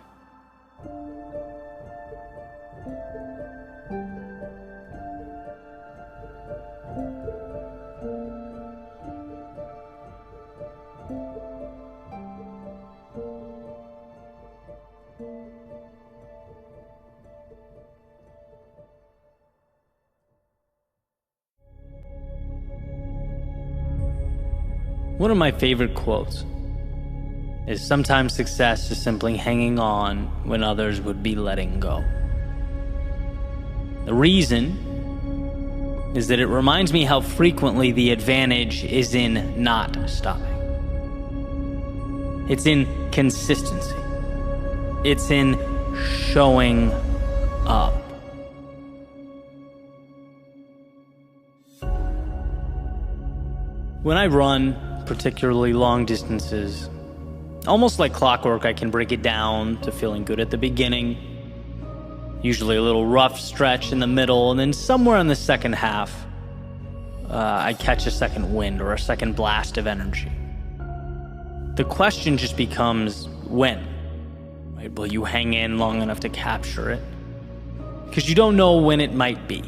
One of my favorite quotes is, "Sometimes success is simply hanging on when others would be letting go." The reason is that it reminds me how frequently the advantage is in not stopping. It's in consistency. It's in showing up. When I run, particularly long distances, almost like clockwork, I can break it down to feeling good at the beginning, usually a little rough stretch in the middle, and then somewhere in the second half, I catch a second wind or a second blast of energy. The question just becomes when, right? Will you hang in long enough to capture it? Because you don't know when it might be,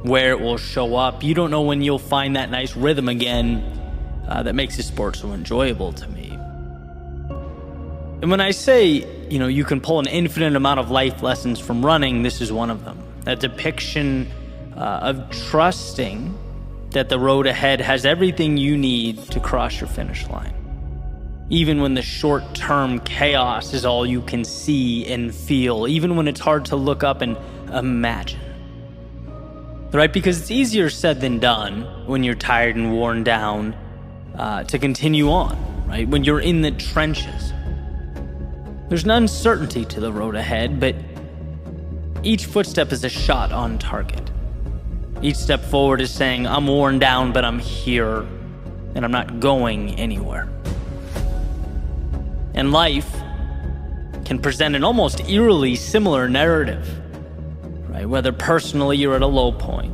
where it will show up. You don't know when you'll find that nice rhythm again that makes this sport so enjoyable to me. And when I say, you can pull an infinite amount of life lessons from running, this is one of them. A depiction of trusting that the road ahead has everything you need to cross your finish line, even when the short-term chaos is all you can see and feel, even when it's hard to look up and imagine. Right? Because it's easier said than done when you're tired and worn down to continue on, right? When you're in the trenches. There's an uncertainty to the road ahead, but each footstep is a shot on target. Each step forward is saying, I'm worn down, but I'm here, and I'm not going anywhere. And life can present an almost eerily similar narrative, right? Whether personally you're at a low point,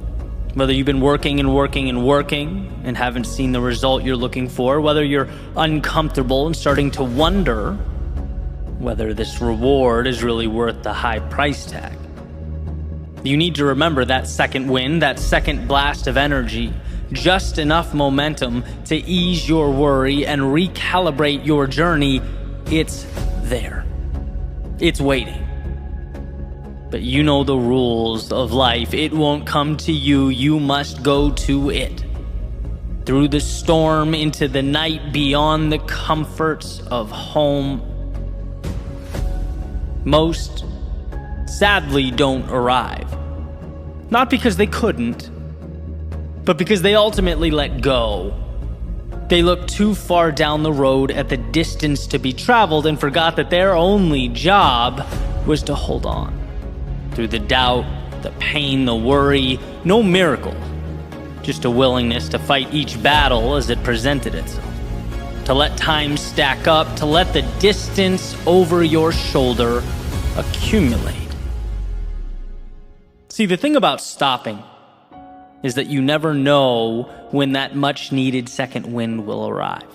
whether you've been working and haven't seen the result you're looking for, whether you're uncomfortable and starting to wonder whether this reward is really worth the high price tag. You need to remember that second wind, that second blast of energy, just enough momentum to ease your worry and recalibrate your journey. It's there. It's waiting. But you know the rules of life. It won't come to you. You must go to it. Through the storm, into the night, beyond the comforts of home. Most, sadly, don't arrive. Not because they couldn't, but because they ultimately let go. They looked too far down the road at the distance to be traveled and forgot that their only job was to hold on. Through the doubt, the pain, the worry, no miracle, just a willingness to fight each battle as it presented itself. to let time stack up, to let the distance over your shoulder accumulate. See, the thing about stopping is that you never know when that much-needed second wind will arrive.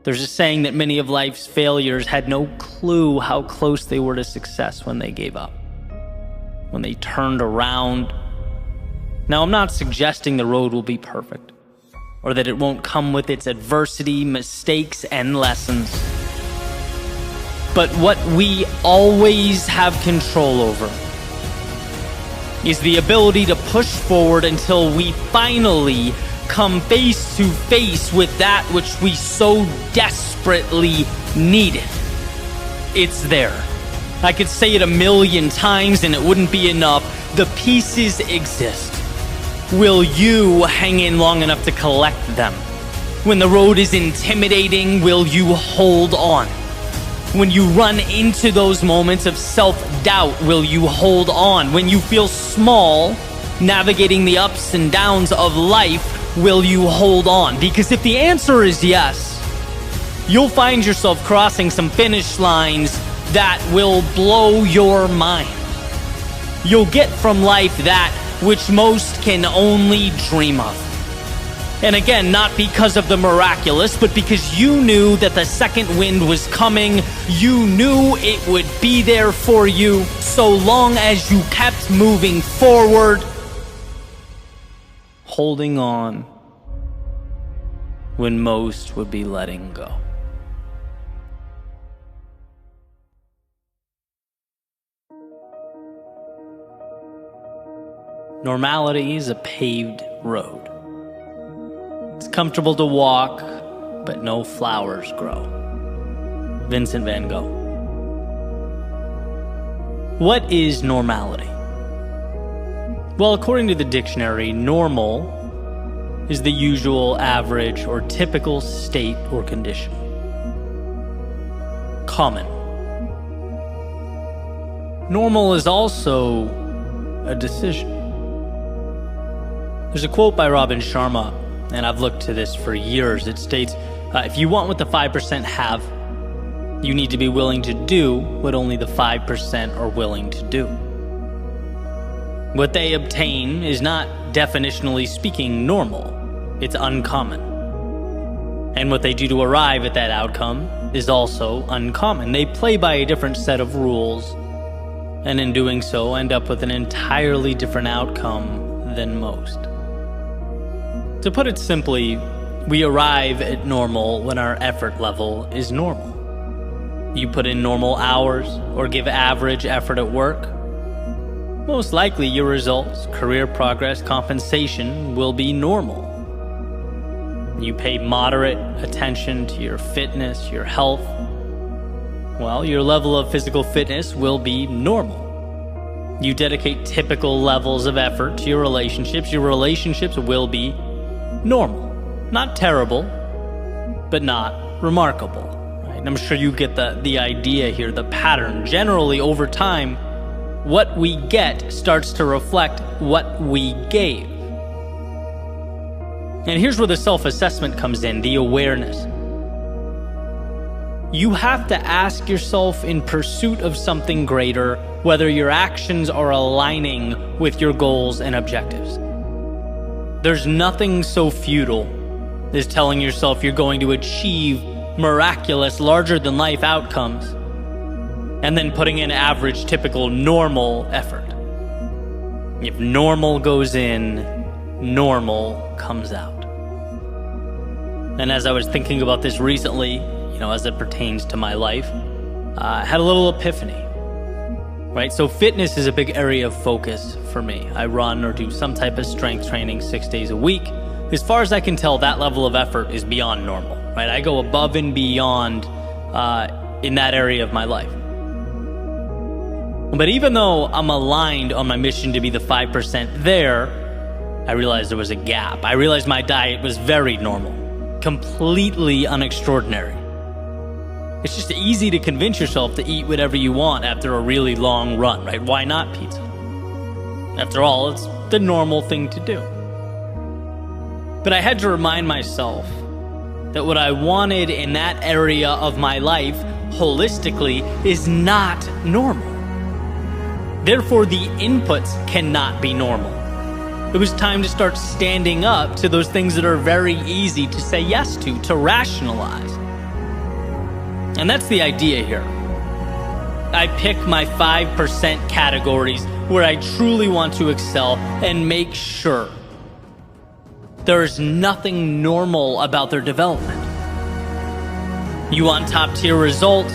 There's a saying that many of life's failures had no clue how close they were to success when they gave up, when they turned around. Now, I'm not suggesting the road will be perfect, or that it won't come with its adversity, mistakes, and lessons. But what we always have control over is the ability to push forward until we finally come face to face with that which we so desperately needed. It's there. I could say it 1,000,000 times and it wouldn't be enough. The pieces exist. Will you hang in long enough to collect them? When the road is intimidating, will you hold on? When you run into those moments of self-doubt, will you hold on? When you feel small, navigating the ups and downs of life, will you hold on? Because if the answer is yes, you'll find yourself crossing some finish lines that will blow your mind. You'll get from life that which most can only dream of. And again, not because of the miraculous, but because you knew that the second wind was coming. You knew it would be there for you so long as you kept moving forward, holding on when most would be letting go. Normality is a paved road. It's comfortable to walk, but no flowers grow. Vincent van Gogh. What is normality? Well, according to the dictionary, normal is the usual, average, or typical state or condition. Common. Normal is also a decision. There's a quote by Robin Sharma, and I've looked to this for years. It states, if you want what the 5% have, you need to be willing to do what only the 5% are willing to do. What they obtain is not, definitionally speaking, normal. It's uncommon. And what they do to arrive at that outcome is also uncommon. They play by a different set of rules, and in doing so end up with an entirely different outcome than most. To put it simply, we arrive at normal when our effort level is normal. You put in normal hours or give average effort at work, most likely your results, career progress, compensation will be normal. You pay moderate attention to your fitness, your health, well, your level of physical fitness will be normal. You dedicate typical levels of effort to your relationships will be normal. Not terrible, but not remarkable. Right? And I'm sure you get the idea here, the pattern. Generally, over time, what we get starts to reflect what we gave. And here's where the self-assessment comes in, the awareness. You have to ask yourself, in pursuit of something greater, whether your actions are aligning with your goals and objectives. There's nothing so futile as telling yourself you're going to achieve miraculous, larger-than-life outcomes, and then putting in average, typical, normal effort. If normal goes in, normal comes out. And as I was thinking about this recently, as it pertains to my life, I had a little epiphany. Right? So fitness is a big area of focus for me. I run or do some type of strength training 6 days a week. As far as I can tell, that level of effort is beyond normal. Right? I go above and beyond in that area of my life. But even though I'm aligned on my mission to be the 5% there, I realized there was a gap. I realized my diet was very normal, completely unextraordinary. It's just easy to convince yourself to eat whatever you want after a really long run, right? Why not pizza? After all, it's the normal thing to do. But I had to remind myself that what I wanted in that area of my life, holistically, is not normal. Therefore, the inputs cannot be normal. It was time to start standing up to those things that are very easy to say yes to rationalize. And that's the idea here. I pick my 5% categories where I truly want to excel and make sure there is nothing normal about their development. You want top tier results?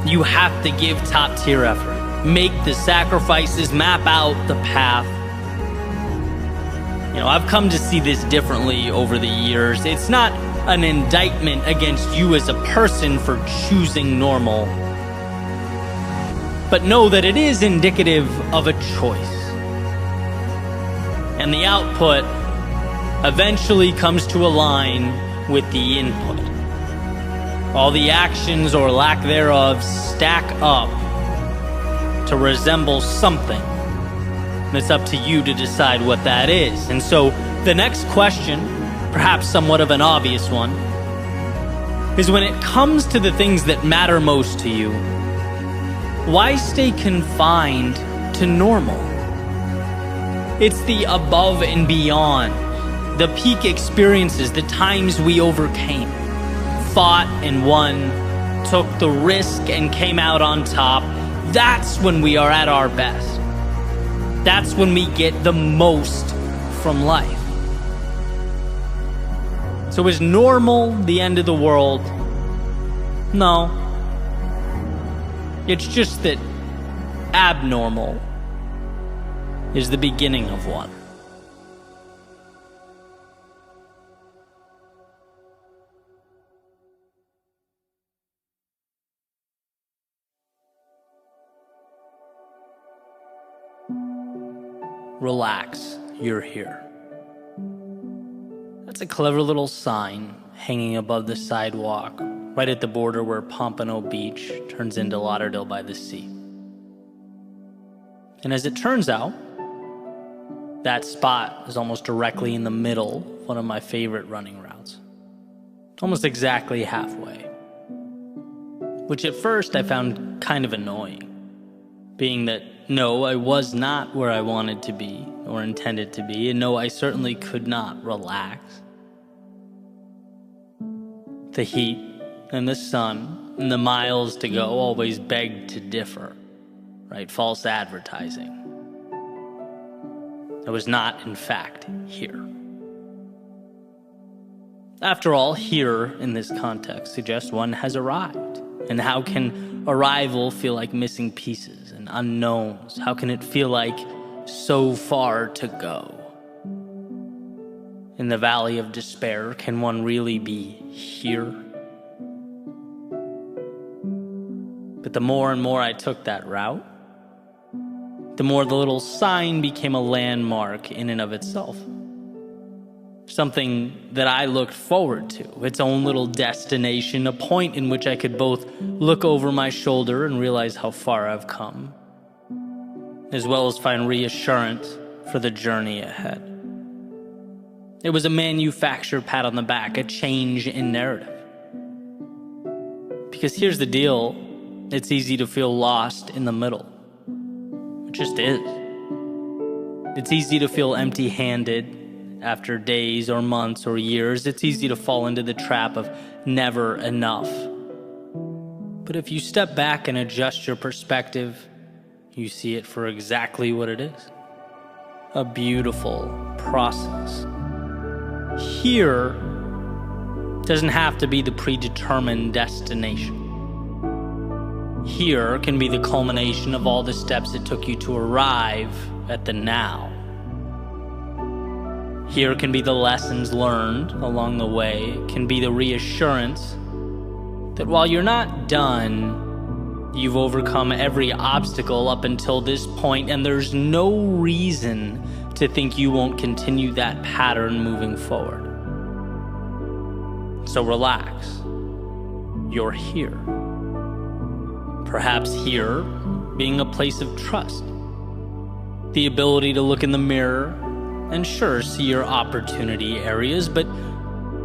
You have to give top tier effort. Make the sacrifices, map out the path. I've come to see this differently over the years. It's not an indictment against you as a person for choosing normal, but know that it is indicative of a choice. And the output eventually comes to align with the input. All the actions or lack thereof stack up to resemble something. And it's up to you to decide what that is. And so the next question, perhaps somewhat of an obvious one, is when it comes to the things that matter most to you, why stay confined to normal? It's the above and beyond, the peak experiences, the times we overcame, fought and won, took the risk and came out on top. That's when we are at our best. That's when we get the most from life. So is normal the end of the world? No. It's just that abnormal is the beginning of one. Relax, you're here. That's a clever little sign hanging above the sidewalk, right at the border where Pompano Beach turns into Lauderdale by the Sea. And as it turns out, that spot is almost directly in the middle of one of my favorite running routes. Almost exactly halfway. Which at first I found kind of annoying, being that no, I was not where I wanted to be or intended to be, and no, I certainly could not relax. The heat and the sun and the miles to go always begged to differ, right? False advertising. I was not, in fact, here. After all, here in this context suggests one has arrived. And how can arrival feel like missing pieces and unknowns? How can it feel like so far to go? In the valley of despair, can one really be here? But the more and more I took that route, the more the little sign became a landmark in and of itself. Something that I looked forward to, its own little destination, a point in which I could both look over my shoulder and realize how far I've come, as well as find reassurance for the journey ahead. It was a manufactured pat on the back, a change in narrative. Because here's the deal, it's easy to feel lost in the middle. It just is. It's easy to feel empty-handed after days or months or years. It's easy to fall into the trap of never enough. But if you step back and adjust your perspective, you see it for exactly what it is. A beautiful process. Here doesn't have to be the predetermined destination. Here can be the culmination of all the steps it took you to arrive at the now. Here can be the lessons learned along the way. It can be the reassurance that while you're not done, you've overcome every obstacle up until this point, and there's no reason to think you won't continue that pattern moving forward. So relax. You're here. Perhaps here being a place of trust. The ability to look in the mirror and sure, see your opportunity areas, but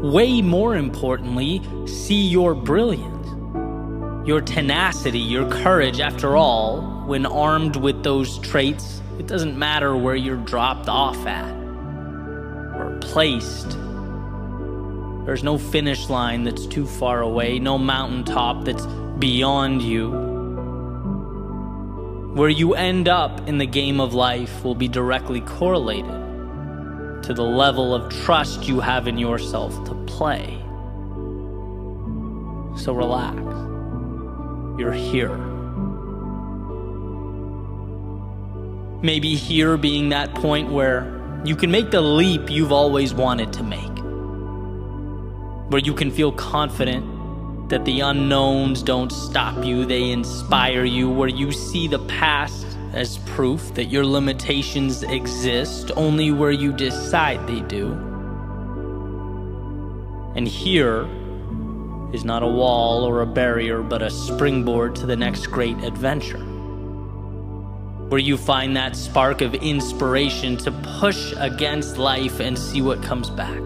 way more importantly, see your brilliance, your tenacity, your courage. After all, when armed with those traits, it doesn't matter where you're dropped off at or placed. There's no finish line that's too far away, no mountaintop that's beyond you. Where you end up in the game of life will be directly correlated to the level of trust you have in yourself to play. So relax. You're here. Maybe here being that point where you can make the leap you've always wanted to make. Where you can feel confident that the unknowns don't stop you, they inspire you. Where you see the past as proof that your limitations exist only where you decide they do. And here is not a wall or a barrier, but a springboard to the next great adventure, where you find that spark of inspiration to push against life and see what comes back,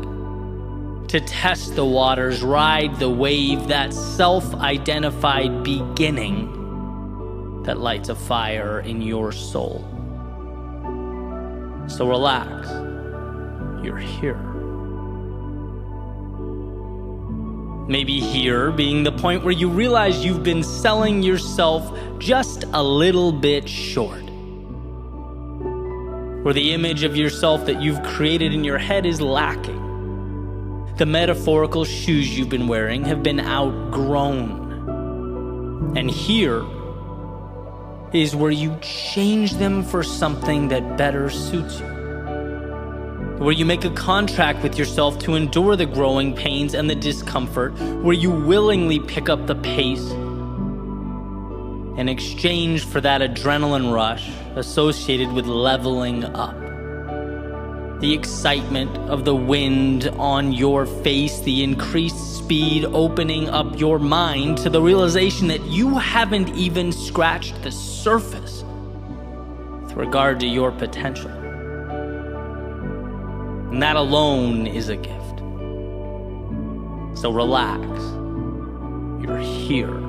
to test the waters, ride the wave, that self-identified beginning that lights a fire in your soul. So relax, you're here. Maybe here being the point where you realize you've been selling yourself just a little bit short. Where the image of yourself that you've created in your head is lacking. The metaphorical shoes you've been wearing have been outgrown. And here is where you change them for something that better suits you. Where you make a contract with yourself to endure the growing pains and the discomfort, where you willingly pick up the pace in exchange for that adrenaline rush associated with leveling up. The excitement of the wind on your face, the increased speed opening up your mind to the realization that you haven't even scratched the surface with regard to your potential. And that alone is a gift. So relax. You're here.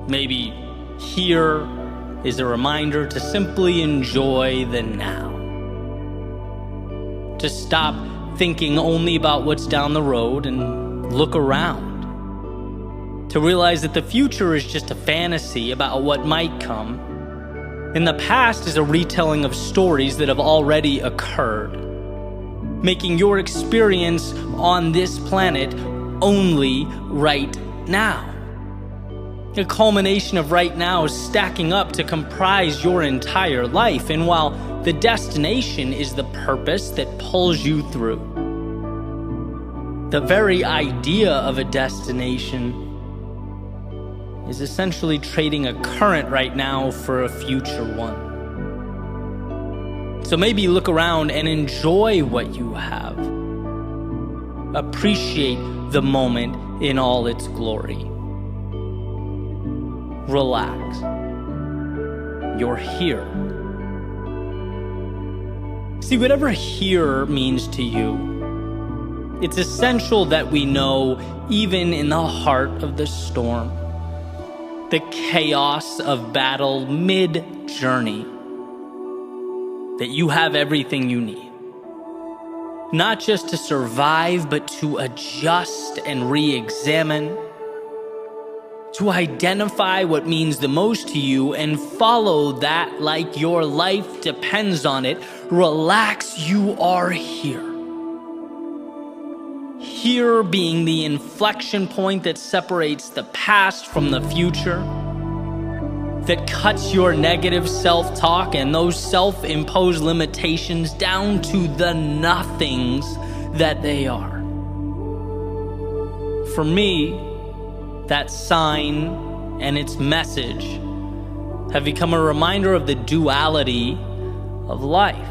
Maybe here is a reminder to simply enjoy the now. To stop thinking only about what's down the road and look around. To realize that the future is just a fantasy about what might come. And the past is a retelling of stories that have already occurred, making your experience on this planet only right now. A culmination of right now is stacking up to comprise your entire life. And while the destination is the purpose that pulls you through, the very idea of a destination is essentially trading a current right now for a future one. So maybe look around and enjoy what you have. Appreciate the moment in all its glory. Relax. You're here. See, whatever here means to you, it's essential that we know, even in the heart of the storm, the chaos of battle mid-journey, that you have everything you need. Not just to survive, but to adjust and re-examine, to identify what means the most to you and follow that like your life depends on it. Relax, you are here. Here being the inflection point that separates the past from the future, that cuts your negative self-talk and those self-imposed limitations down to the nothings that they are. For me, that sign and its message have become a reminder of the duality of life,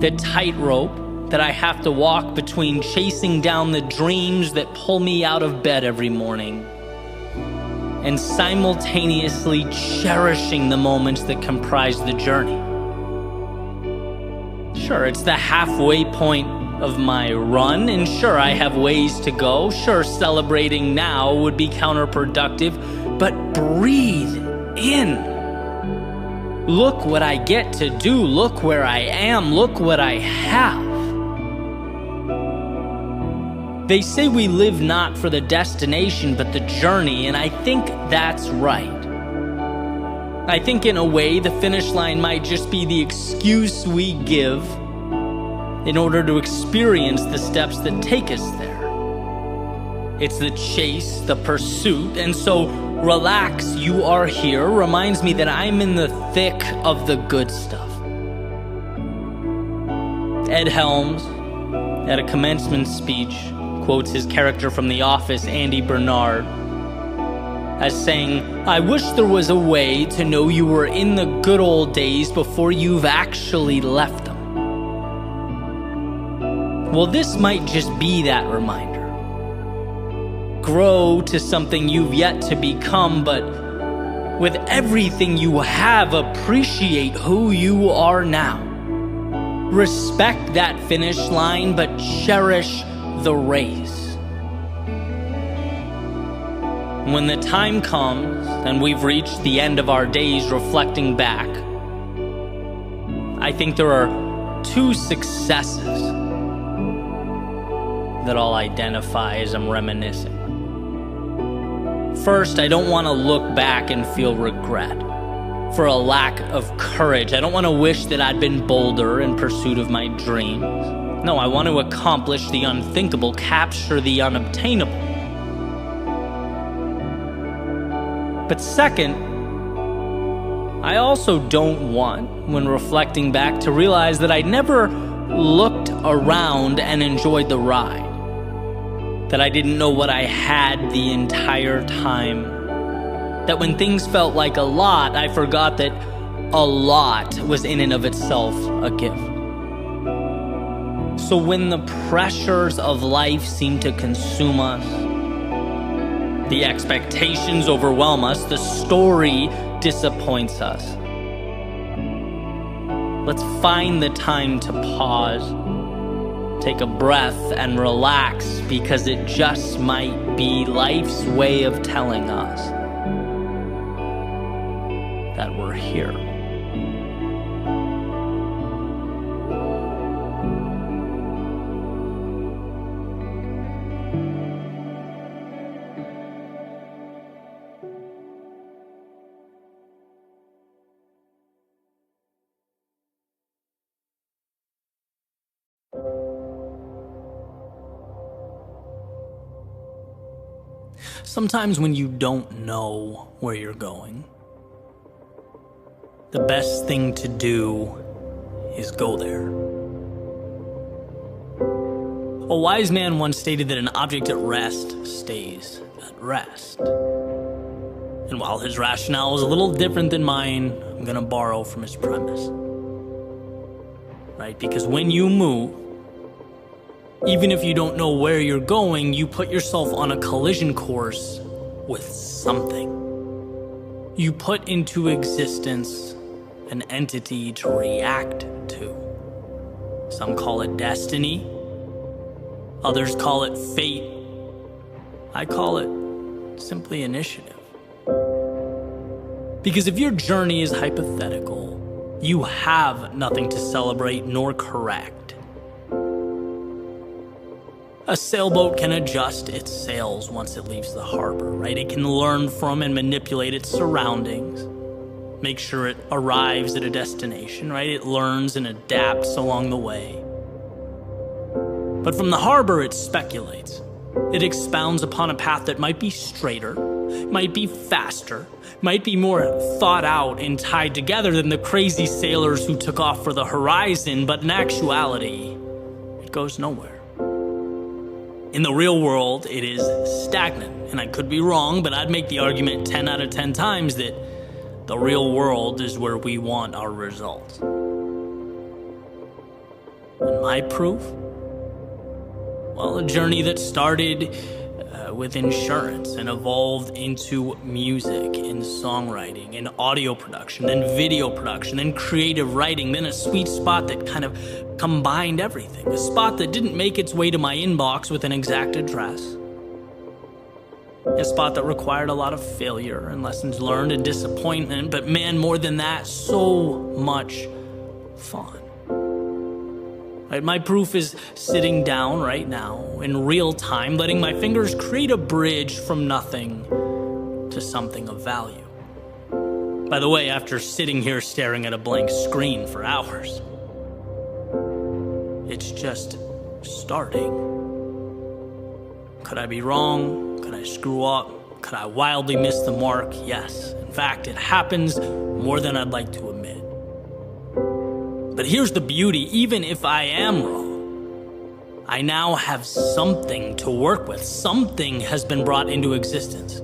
the tightrope that I have to walk between chasing down the dreams that pull me out of bed every morning and simultaneously cherishing the moments that comprise the journey. Sure, it's the halfway point of my run, and sure, I have ways to go. Sure, celebrating now would be counterproductive, but breathe in. Look what I get to do. Look where I am. Look what I have. They say we live not for the destination, but the journey, and I think that's right. I think in a way, the finish line might just be the excuse we give in order to experience the steps that take us there. It's the chase, the pursuit, and so relax, you are here reminds me that I'm in the thick of the good stuff. Ed Helms, at a commencement speech, quotes his character from The Office, Andy Bernard, as saying, "I wish there was a way to know you were in the good old days before you've actually left them." Well, this might just be that reminder. Grow to something you've yet to become, but with everything you have, appreciate who you are now. Respect that finish line, but cherish the race. When the time comes and we've reached the end of our days reflecting back, I think there are two successes that I'll identify as I'm reminiscing. First, I don't want to look back and feel regret for a lack of courage. I don't want to wish that I'd been bolder in pursuit of my dreams. No, I want to accomplish the unthinkable, capture the unobtainable. But second, I also don't want, when reflecting back, to realize that I never looked around and enjoyed the ride. That I didn't know what I had the entire time. That when things felt like a lot, I forgot that a lot was in and of itself a gift. So when the pressures of life seem to consume us, the expectations overwhelm us, the story disappoints us, let's find the time to pause, take a breath, and relax, because it just might be life's way of telling us that we're here. Sometimes when you don't know where you're going, the best thing to do is go there. A wise man once stated that an object at rest stays at rest. And while his rationale was a little different than mine, I'm going to borrow from his premise. Right? Because when you move, even if you don't know where you're going, you put yourself on a collision course with something. You put into existence an entity to react to. Some call it destiny. Others call it fate. I call it simply initiative. Because if your journey is hypothetical, you have nothing to celebrate nor correct. A sailboat can adjust its sails once it leaves the harbor, right? It can learn from and manipulate its surroundings, make sure it arrives at a destination, right? It learns and adapts along the way. But from the harbor, it speculates. It expounds upon a path that might be straighter, might be faster, might be more thought out and tied together than the crazy sailors who took off for the horizon, but in actuality, it goes nowhere. In the real world, it is stagnant, and I could be wrong, but I'd make the argument 10 out of 10 times that the real world is where we want our results. And my proof? Well, a journey that started with insurance and evolved into music and songwriting and audio production and video production and creative writing, then a sweet spot that kind of combined everything. A spot that didn't make its way to my inbox with an exact address. A spot that required a lot of failure and lessons learned and disappointment, but man, more than that, so much fun. Right? My proof is sitting down right now in real time, letting my fingers create a bridge from nothing to something of value. By the way, after sitting here staring at a blank screen for hours, it's just starting. Could I be wrong? Could I screw up? Could I wildly miss the mark? Yes. In fact, it happens more than I'd like to admit. But here's the beauty, even if I am wrong, I now have something to work with. Something has been brought into existence.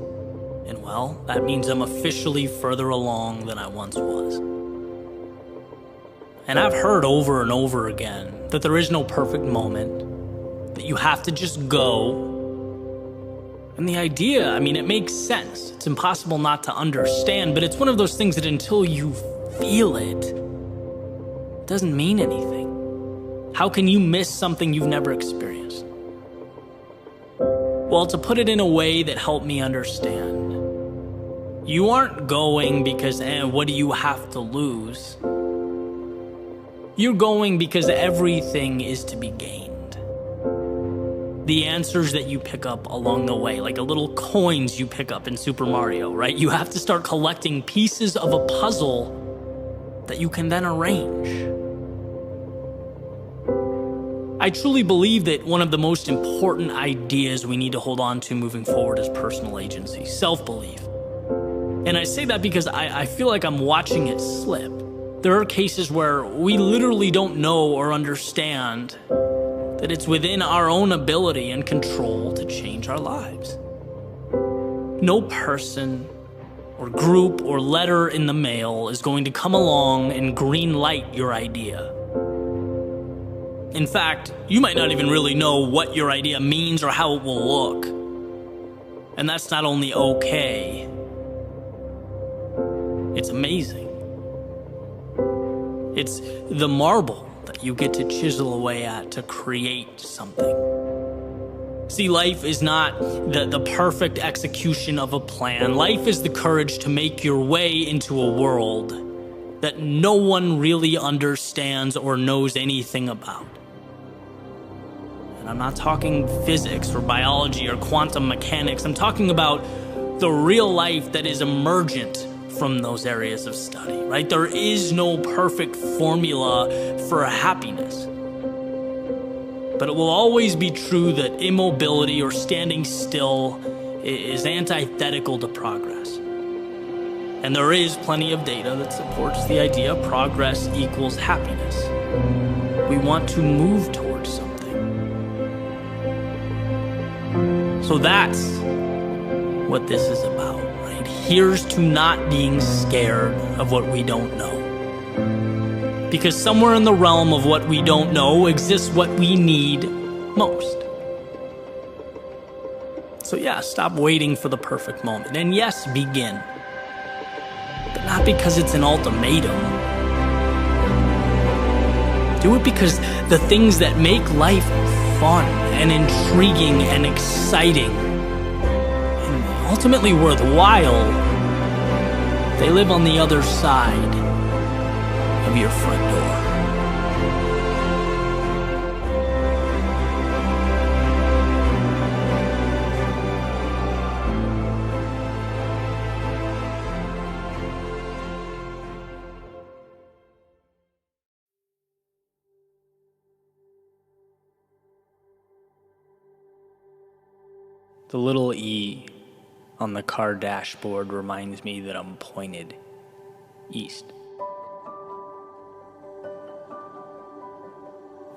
And well, that means I'm officially further along than I once was. And I've heard over and over again that there is no perfect moment, that you have to just go. And the idea, it makes sense. It's impossible not to understand, but it's one of those things that until you feel it, doesn't mean anything. How can you miss something you've never experienced? Well, to put it in a way that helped me understand, you aren't going because, what do you have to lose? You're going because everything is to be gained. The answers that you pick up along the way, like the little coins you pick up in Super Mario, right? You have to start collecting pieces of a puzzle that you can then arrange. I truly believe that one of the most important ideas we need to hold on to moving forward is personal agency, self-belief. And I say that because I feel like I'm watching it slip. There are cases where we literally don't know or understand that it's within our own ability and control to change our lives. No person or group or letter in the mail is going to come along and green light your idea. In fact, you might not even really know what your idea means or how it will look. And that's not only okay, it's amazing. It's the marble that you get to chisel away at to create something. See, life is not the perfect execution of a plan. Life is the courage to make your way into a world that no one really understands or knows anything about. And I'm not talking physics or biology or quantum mechanics. I'm talking about the real life that is emergent from those areas of study, right? There is no perfect formula for happiness. But it will always be true that immobility or standing still is antithetical to progress. And there is plenty of data that supports the idea progress equals happiness. We want to move towards something. So that's what this is about, right? Here's to not being scared of what we don't know. Because somewhere in the realm of what we don't know exists what we need most. So yeah, stop waiting for the perfect moment. And yes, begin. But not because it's an ultimatum. Do it because the things that make life fun and intriguing and exciting and ultimately worthwhile, they live on the other side of your front door. The little E on the car dashboard reminds me that I'm pointed east.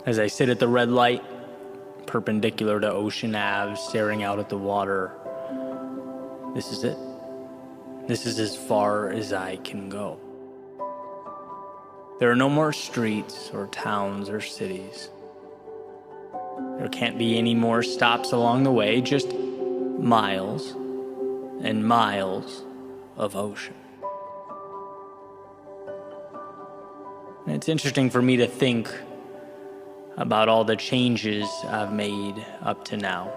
As I sit at the red light, perpendicular to Ocean Ave, staring out at the water, this is it. This is as far as I can go. There are no more streets or towns or cities. There can't be any more stops along the way, just miles and miles of ocean. And it's interesting for me to think about all the changes I've made up to now,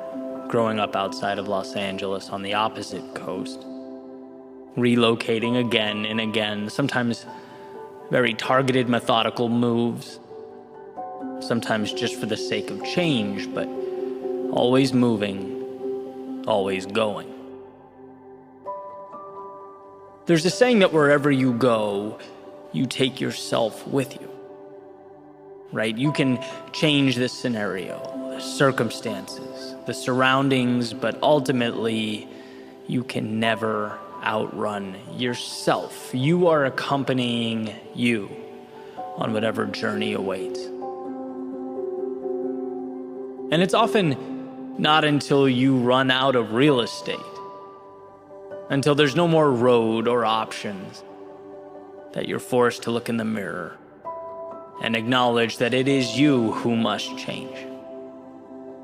growing up outside of Los Angeles on the opposite coast, relocating again and again, sometimes very targeted, methodical moves, sometimes just for the sake of change, but always moving, always going. There's a saying that wherever you go, you take yourself with you, right? You can change the scenario, the circumstances, the surroundings, but ultimately, you can never outrun yourself. You are accompanying you on whatever journey awaits. And it's often not until you run out of real estate, until there's no more road or options, that you're forced to look in the mirror and acknowledge that it is you who must change.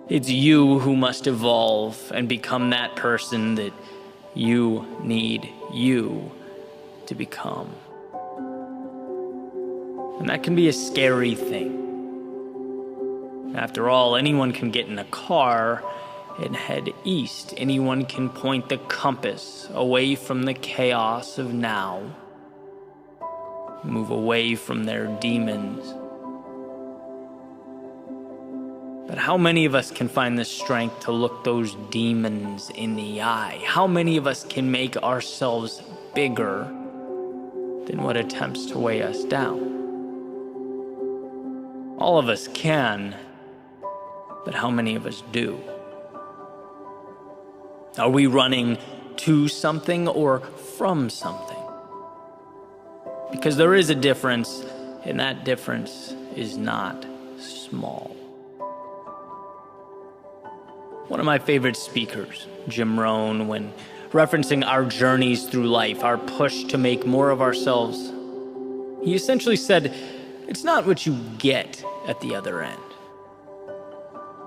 It's you who must evolve and become that person that you need you to become. And that can be a scary thing. After all, anyone can get in a car and head east. Anyone can point the compass away from the chaos of now, move away from their demons. But how many of us can find the strength to look those demons in the eye? How many of us can make ourselves bigger than what attempts to weigh us down? All of us can, but how many of us do? Are we running to something or from something? Because there is a difference, and that difference is not small. One of my favorite speakers, Jim Rohn, when referencing our journeys through life, our push to make more of ourselves, he essentially said, it's not what you get at the other end.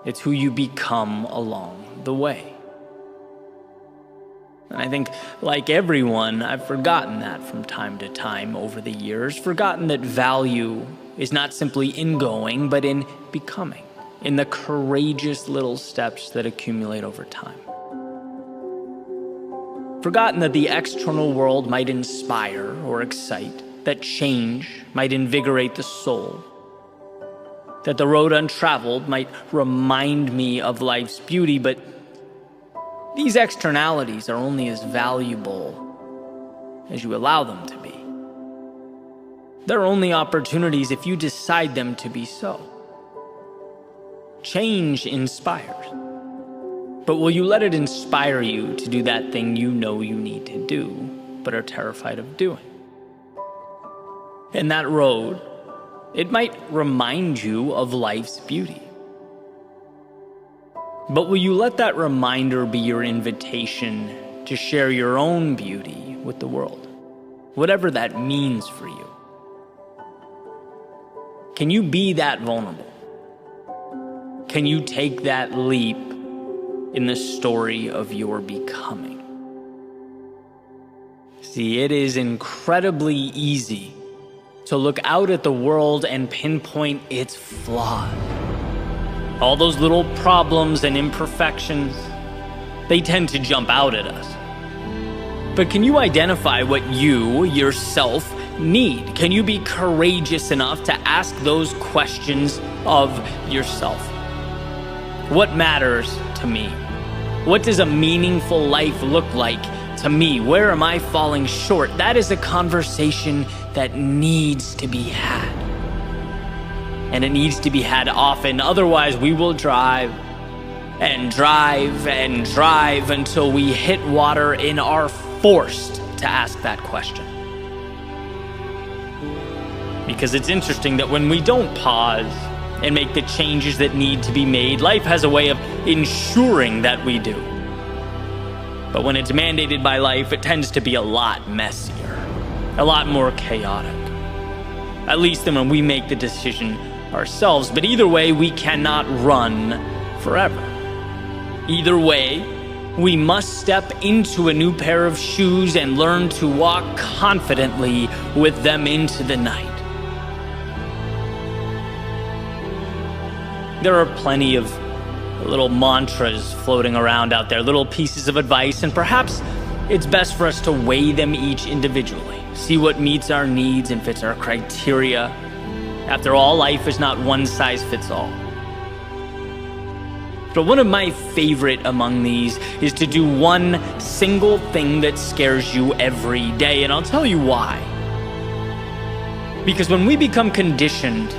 It's who you become along the way. And I think, like everyone, I've forgotten that from time to time over the years, forgotten that value is not simply in going, but in becoming, in the courageous little steps that accumulate over time. Forgotten that the external world might inspire or excite, that change might invigorate the soul, that the road untraveled might remind me of life's beauty, but these externalities are only as valuable as you allow them to be. They're only opportunities if you decide them to be so. Change inspires, but will you let it inspire you to do that thing you know you need to do, but are terrified of doing? And that road, it might remind you of life's beauty. But will you let that reminder be your invitation to share your own beauty with the world, whatever that means for you? Can you be that vulnerable? Can you take that leap in the story of your becoming? See, it is incredibly easy to look out at the world and pinpoint its flaws. All those little problems and imperfections, they tend to jump out at us. But can you identify what you, yourself, need? Can you be courageous enough to ask those questions of yourself? What matters to me? What does a meaningful life look like to me? Where am I falling short? That is a conversation that needs to be had. And it needs to be had often. Otherwise, we will drive and drive and drive until we hit water and are forced to ask that question. Because it's interesting that when we don't pause and make the changes that need to be made, life has a way of ensuring that we do. But when it's mandated by life, it tends to be a lot messier, a lot more chaotic. At least than when we make the decision ourselves. But either way, we cannot run forever. Either way, We must step into a new pair of shoes and learn to walk confidently with them into the night. There are plenty of little mantras floating around out there, little pieces of advice, and perhaps it's best for us to weigh them each individually, see what meets our needs and fits our criteria. After all, life is not one size fits all. But one of my favorite among these is to do one single thing that scares you every day, and I'll tell you why. Because when we become conditioned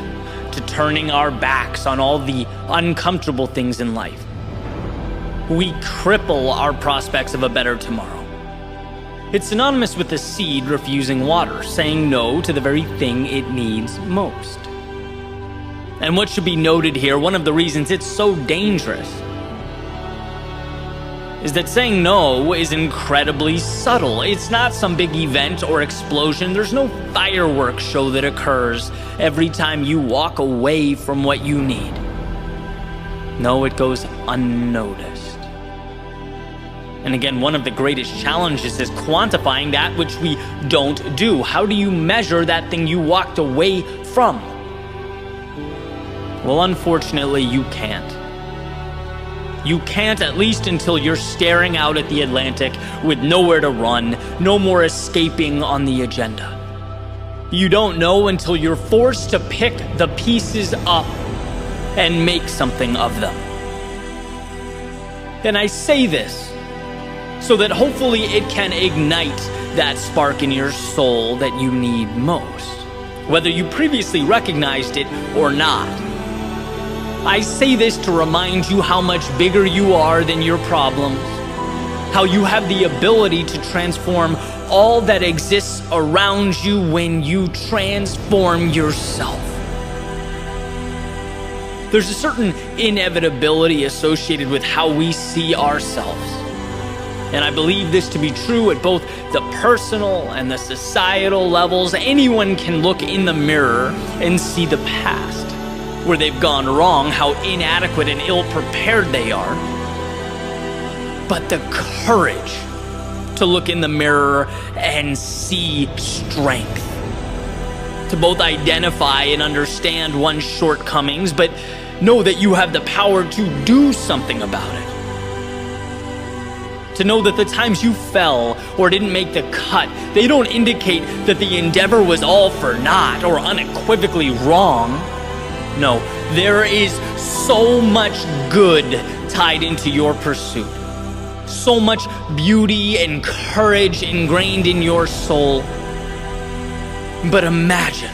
to turning our backs on all the uncomfortable things in life, we cripple our prospects of a better tomorrow. It's synonymous with the seed refusing water, saying no to the very thing it needs most. And what should be noted here, one of the reasons it's so dangerous, is that saying no is incredibly subtle. It's not some big event or explosion. There's no fireworks show that occurs every time you walk away from what you need. No, it goes unnoticed. And again, one of the greatest challenges is quantifying that which we don't do. How do you measure that thing you walked away from? Well, unfortunately, you can't. You can't, at least until you're staring out at the Atlantic with nowhere to run, no more escaping on the agenda. You don't know until you're forced to pick the pieces up and make something of them. And I say this so that hopefully it can ignite that spark in your soul that you need most, whether you previously recognized it or not. I say this to remind you how much bigger you are than your problems, how you have the ability to transform all that exists around you when you transform yourself. There's a certain inevitability associated with how we see ourselves. And I believe this to be true at both the personal and the societal levels. Anyone can look in the mirror and see the past, where they've gone wrong, how inadequate and ill-prepared they are. But the courage to look in the mirror and see strength, to both identify and understand one's shortcomings, but know that you have the power to do something about it. To know that the times you fell or didn't make the cut, they don't indicate that the endeavor was all for naught or unequivocally wrong. No, there is so much good tied into your pursuit. So much beauty and courage ingrained in your soul. But imagine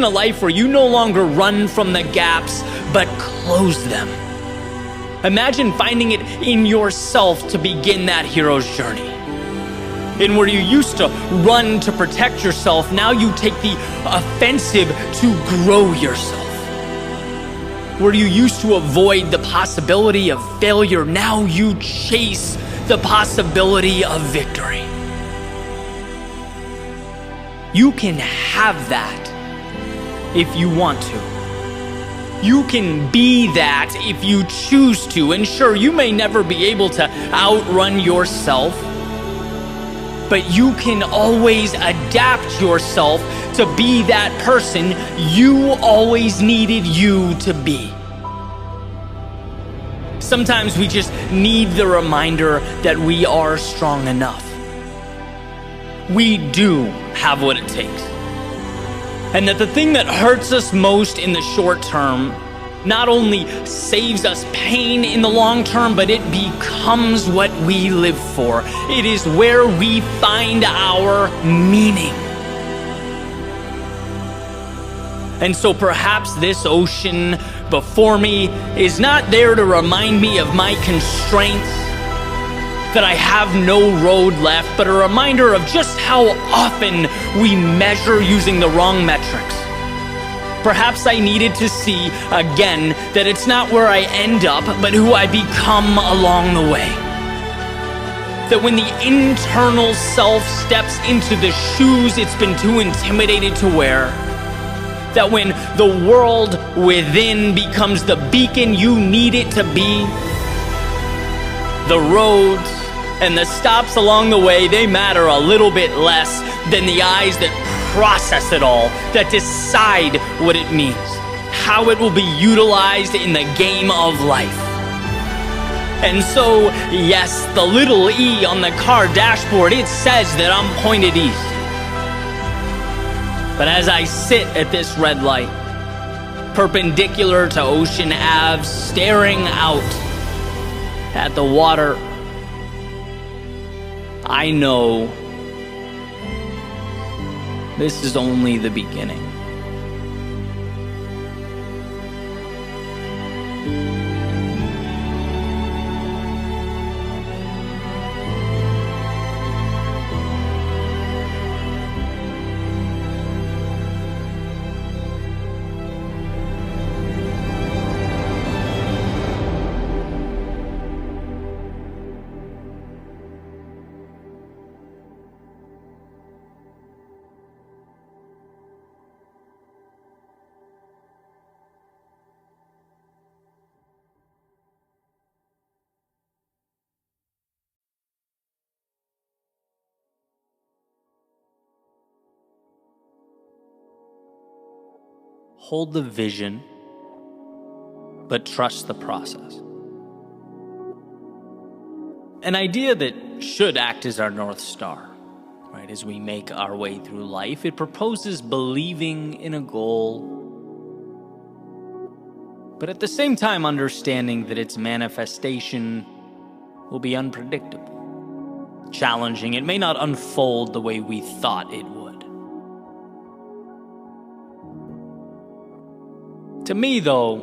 a life where you no longer run from the gaps, but close them. Imagine finding it in yourself to begin that hero's journey. And where you used to run to protect yourself, now you take the offensive to grow yourself. Where you used to avoid the possibility of failure, now you chase the possibility of victory. You can have that if you want to. You can be that if you choose to. And sure, you may never be able to outrun yourself, but you can always adapt yourself to be that person you always needed you to be. Sometimes we just need the reminder that we are strong enough. We do have what it takes. And that the thing that hurts us most in the short term not only saves us pain in the long term, but it becomes what we live for. It is where we find our meaning. And so perhaps this ocean before me is not there to remind me of my constraints, that I have no road left, but a reminder of just how often we measure using the wrong metrics. Perhaps I needed to see again that it's not where I end up, but who I become along the way. That when the internal self steps into the shoes it's been too intimidated to wear, that when the world within becomes the beacon you need it to be, The roads and the stops along the way, they matter a little bit less than the eyes that process it all, that decide what it means, how it will be utilized in the game of life. And so, yes, the little E on the car dashboard, it says that I'm pointed east. But as I sit at this red light, perpendicular to Ocean Ave, staring out at the water, I know this is only the beginning. Hold the vision, but trust the process. An idea that should act as our North Star, right? As we make our way through life, it proposes believing in a goal, but at the same time understanding that its manifestation will be unpredictable, challenging. It may not unfold the way we thought it would. To me, though,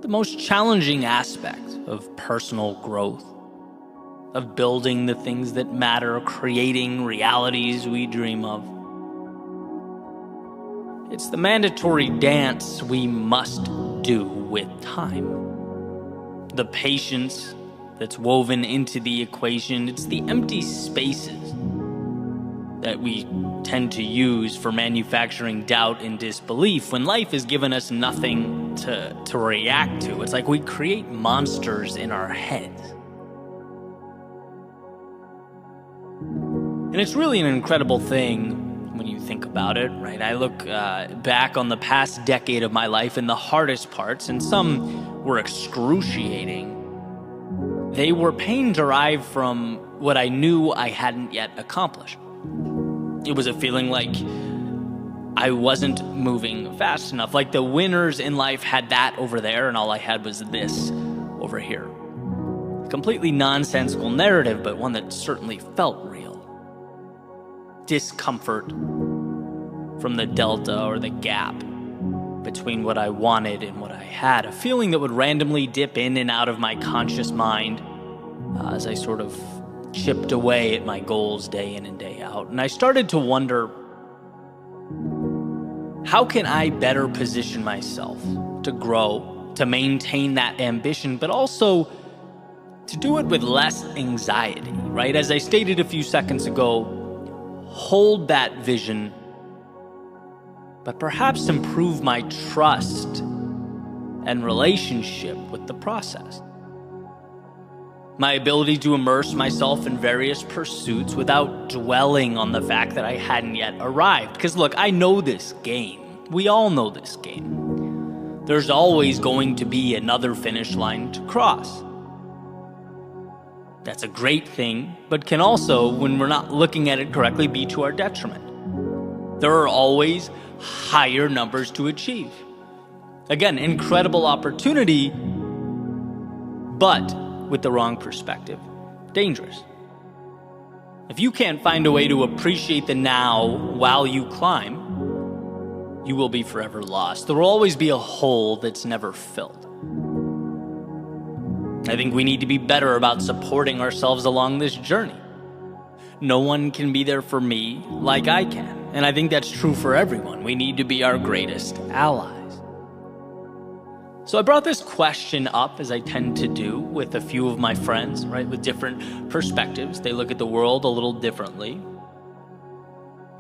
the most challenging aspect of personal growth, of building the things that matter, creating realities we dream of, it's the mandatory dance we must do with time. The patience that's woven into the equation, it's the empty spaces that we tend to use for manufacturing doubt and disbelief when life has given us nothing to react to. It's like we create monsters in our heads. And it's really an incredible thing when you think about it, right? I look back on the past decade of my life, and the hardest parts, and some were excruciating, they were pain derived from what I knew I hadn't yet accomplished. It was a feeling like I wasn't moving fast enough. Like the winners in life had that over there, and all I had was this over here. A completely nonsensical narrative, but one that certainly felt real. Discomfort from the delta or the gap between what I wanted and what I had. A feeling that would randomly dip in and out of my conscious mind as I sort of chipped away at my goals day in and day out. And I started to wonder, how can I better position myself to grow, to maintain that ambition, but also to do it with less anxiety, right? As I stated a few seconds ago, hold that vision, but perhaps improve my trust and relationship with the process. My ability to immerse myself in various pursuits without dwelling on the fact that I hadn't yet arrived. Because look, I know this game. We all know this game. There's always going to be another finish line to cross. That's a great thing, but can also, when we're not looking at it correctly, be to our detriment. There are always higher numbers to achieve. Again, incredible opportunity, but with the wrong perspective, dangerous. If you can't find a way to appreciate the now while you climb, you will be forever lost. There will always be a hole that's never filled. I think we need to be better about supporting ourselves along this journey. No one can be there for me like I can, and I think that's true for everyone. We need to be our greatest allies. So I brought this question up, as I tend to do with a few of my friends, right, with different perspectives. They look at the world a little differently.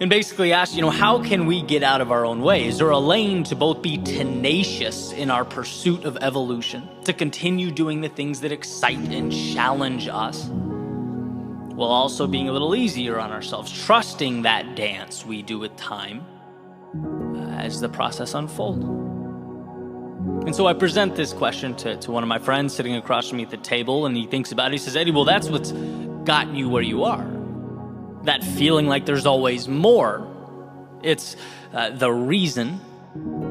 and basically asked, how can we get out of our own way? Is there a lane to both be tenacious in our pursuit of evolution, to continue doing the things that excite and challenge us, while also being a little easier on ourselves, trusting that dance we do with time as the process unfolds? And so I present this question to one of my friends sitting across from me at the table, and he thinks about it. He says, Eddie, well, that's what's gotten you where you are. That feeling like there's always more. It's the reason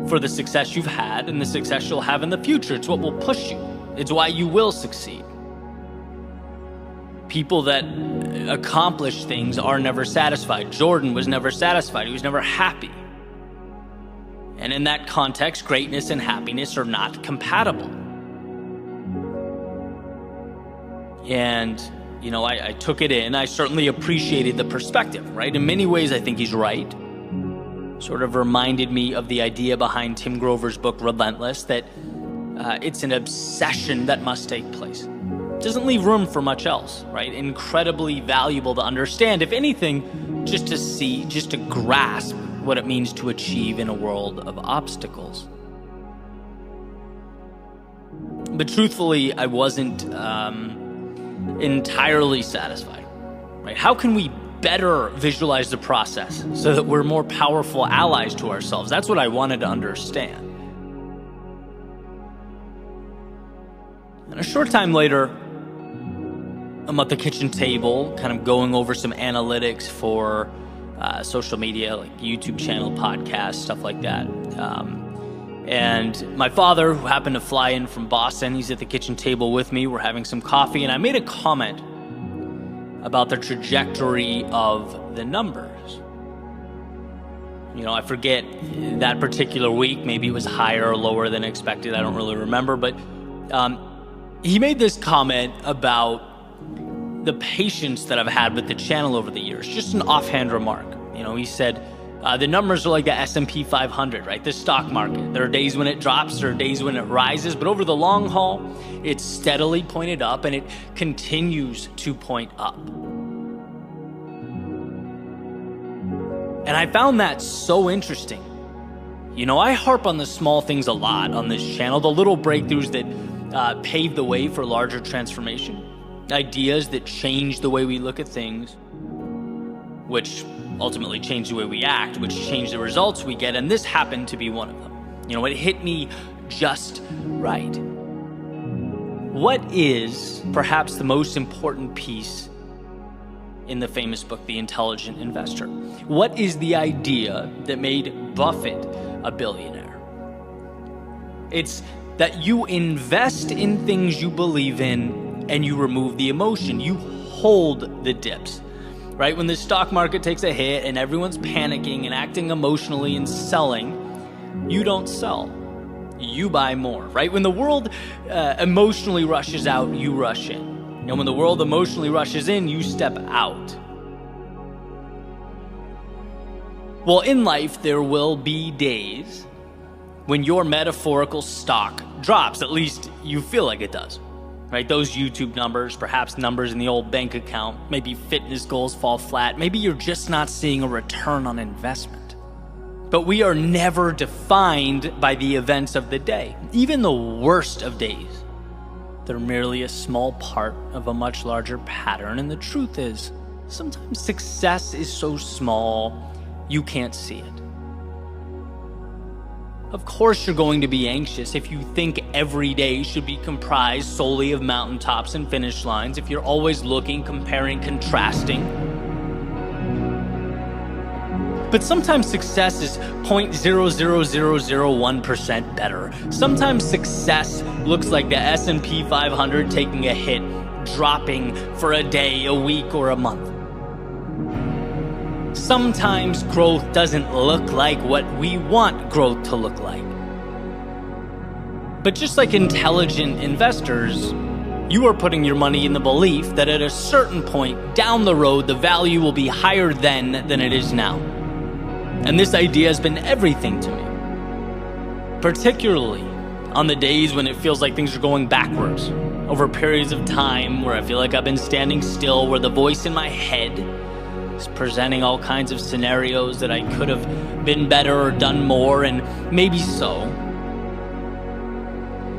for the success you've had and the success you'll have in the future. It's what will push you. It's why you will succeed. People that accomplish things are never satisfied. Jordan was never satisfied. He was never happy. And in that context, greatness and happiness are not compatible. And I took it in. I certainly appreciated the perspective, right? In many ways, I think he's right. Sort of reminded me of the idea behind Tim Grover's book, Relentless, that it's an obsession that must take place. It doesn't leave room for much else, right? Incredibly valuable to understand, if anything, just to see, just to grasp what it means to achieve in a world of obstacles. But truthfully, I wasn't entirely satisfied, right? How can we better visualize the process so that we're more powerful allies to ourselves? That's what I wanted to understand. And a short time later, I'm at the kitchen table, kind of going over some analytics for social media, like YouTube channel, podcasts, stuff like that. And my father, who happened to fly in from Boston, he's at the kitchen table with me. We're having some coffee, and I made a comment about the trajectory of the numbers. I forget that particular week. Maybe it was higher or lower than expected. I don't really remember. But he made this comment about the patience that I've had with the channel over the years. Just an offhand remark. He said, the numbers are like the S&P 500, right? The stock market. There are days when it drops, there are days when it rises, but over the long haul, it's steadily pointed up and it continues to point up. And I found that so interesting. I harp on the small things a lot on this channel, the little breakthroughs that pave the way for larger transformation, ideas that change the way we look at things, which ultimately change the way we act, which change the results we get, and this happened to be one of them. It hit me just right. What is perhaps the most important piece in the famous book, The Intelligent Investor? What is the idea that made Buffett a billionaire? It's that you invest in things you believe in and you remove the emotion. You hold the dips. Right? When the stock market takes a hit and everyone's panicking and acting emotionally and selling, you don't sell. You buy more, right? When the world emotionally rushes out, you rush in. And when the world emotionally rushes in, you step out. Well, in life, there will be days when your metaphorical stock drops. At least you feel like it does. Right? Those YouTube numbers, perhaps numbers in the old bank account, maybe fitness goals fall flat, maybe you're just not seeing a return on investment. But we are never defined by the events of the day, even the worst of days. They're merely a small part of a much larger pattern, and the truth is, sometimes success is so small, you can't see it. Of course you're going to be anxious if you think every day should be comprised solely of mountaintops and finish lines, if you're always looking, comparing, contrasting. But sometimes success is 0.00001% better. Sometimes success looks like the S&P 500 taking a hit, dropping for a day, a week, or a month. Sometimes growth doesn't look like what we want growth to look like. But just like intelligent investors, you are putting your money in the belief that at a certain point down the road, the value will be higher then than it is now. And this idea has been everything to me, particularly on the days when it feels like things are going backwards, over periods of time where I feel like I've been standing still, where the voice in my head is presenting all kinds of scenarios that I could have been better or done more, and maybe so.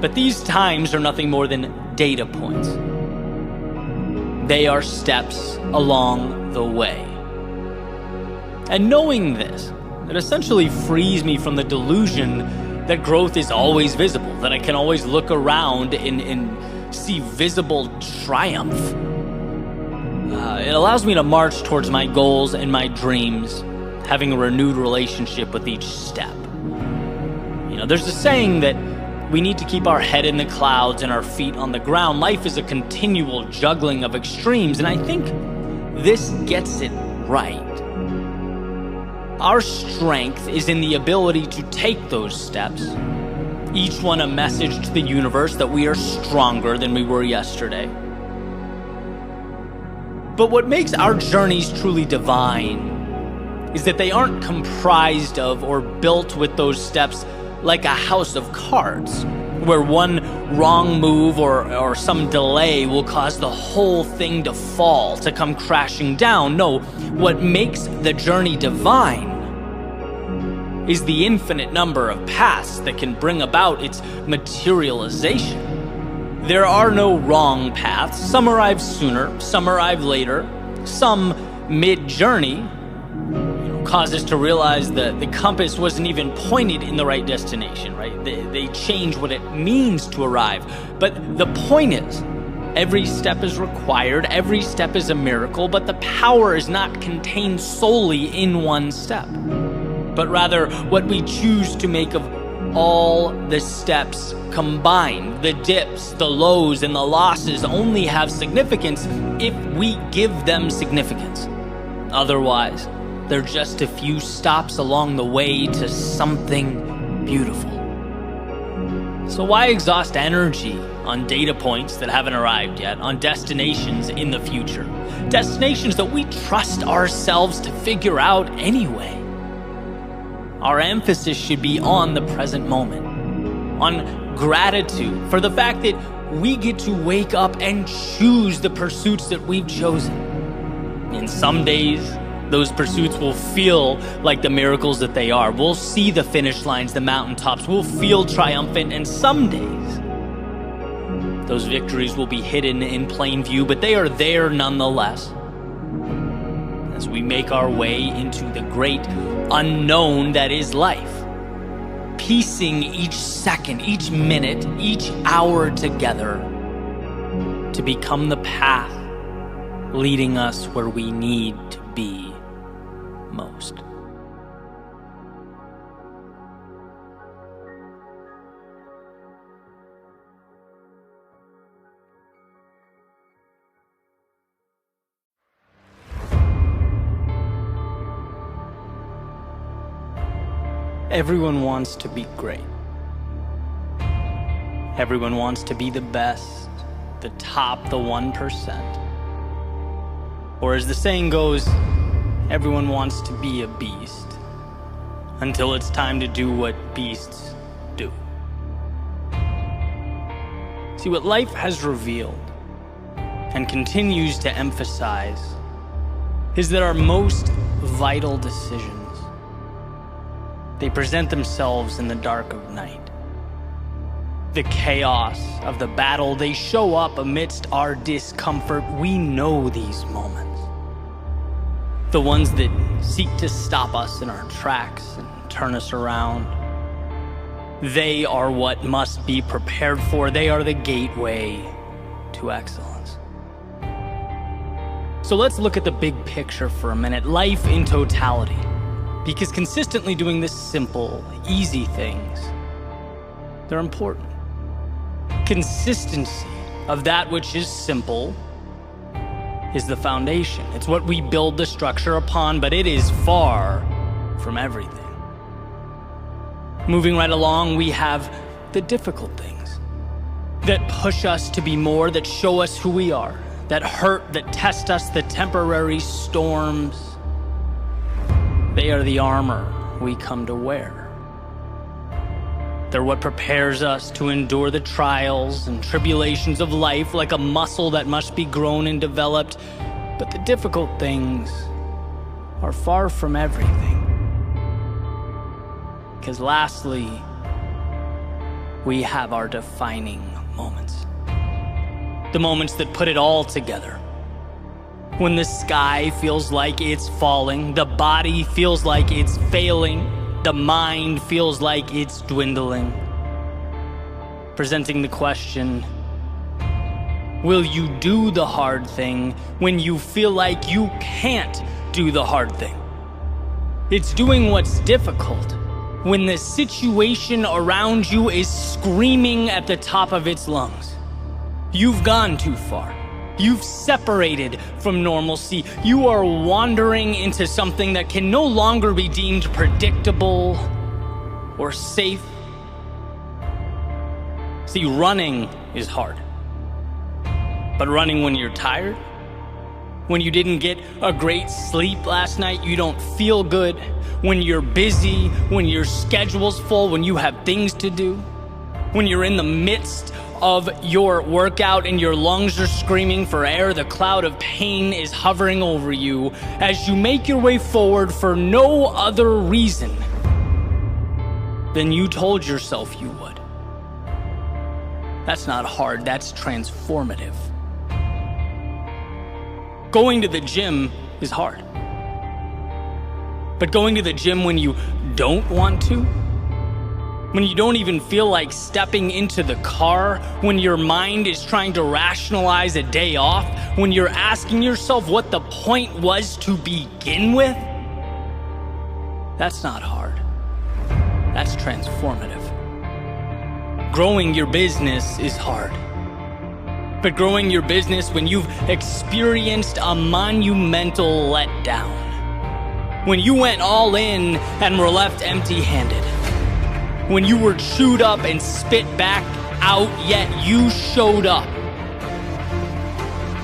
But these times are nothing more than data points. They are steps along the way. And knowing this, it essentially frees me from the delusion that growth is always visible, that I can always look around and see visible triumph. It allows me to march towards my goals and my dreams, having a renewed relationship with each step. There's a saying that we need to keep our head in the clouds and our feet on the ground. Life is a continual juggling of extremes, and I think this gets it right. Our strength is in the ability to take those steps, each one a message to the universe that we are stronger than we were yesterday. But what makes our journeys truly divine is that they aren't comprised of or built with those steps like a house of cards, where one wrong move or some delay will cause the whole thing to fall, to come crashing down. No, what makes the journey divine is the infinite number of paths that can bring about its materialization. There are no wrong paths. Some arrive sooner, some arrive later, some mid-journey cause us to realize that the compass wasn't even pointed in the right destination, right? They change what it means to arrive. But the point is, every step is required, every step is a miracle, but the power is not contained solely in one step, but rather what we choose to make of all the steps combined. The dips, the lows, and the losses only have significance if we give them significance. Otherwise, they're just a few stops along the way to something beautiful. So why exhaust energy on data points that haven't arrived yet, on destinations in the future? Destinations that we trust ourselves to figure out anyway. Our emphasis should be on the present moment, on gratitude for the fact that we get to wake up and choose the pursuits that we've chosen. In some days, those pursuits will feel like the miracles that they are. We'll see the finish lines, the mountaintops. We'll feel triumphant, and some days, those victories will be hidden in plain view, but they are there nonetheless. As we make our way into the great unknown that is life, piecing each second, each minute, each hour together to become the path leading us where we need to be most. Everyone wants to be great. Everyone wants to be the best, the top, the 1%. Or as the saying goes, everyone wants to be a beast until it's time to do what beasts do. See, what life has revealed and continues to emphasize is that our most vital decisions, they present themselves in the dark of night. The chaos of the battle, they show up amidst our discomfort. We know these moments. The ones that seek to stop us in our tracks and turn us around. They are what must be prepared for. They are the gateway to excellence. So let's look at the big picture for a minute. Life in totality. Because consistently doing the simple, easy things, they're important. Consistency of that which is simple is the foundation. It's what we build the structure upon, but it is far from everything. Moving right along, we have the difficult things that push us to be more, that show us who we are, that hurt, that test us, the temporary storms. They are the armor we come to wear. They're what prepares us to endure the trials and tribulations of life like a muscle that must be grown and developed. But the difficult things are far from everything. Because lastly, we have our defining moments. The moments that put it all together. When the sky feels like it's falling, the body feels like it's failing, the mind feels like it's dwindling. Presenting the question, will you do the hard thing when you feel like you can't do the hard thing? It's doing what's difficult when the situation around you is screaming at the top of its lungs. You've gone too far. You've separated from normalcy. You are wandering into something that can no longer be deemed predictable or safe. See, running is hard. But running when you're tired, when you didn't get a great sleep last night, you don't feel good, when you're busy, when your schedule's full, when you have things to do, when you're in the midst of your workout and your lungs are screaming for air, the cloud of pain is hovering over you as you make your way forward for no other reason than you told yourself you would. That's not hard, that's transformative. Going to the gym is hard. But going to the gym when you don't want to, when you don't even feel like stepping into the car, when your mind is trying to rationalize a day off, when you're asking yourself what the point was to begin with, that's not hard. That's transformative. Growing your business is hard. But growing your business when you've experienced a monumental letdown, when you went all in and were left empty-handed, when you were chewed up and spit back out, yet you showed up,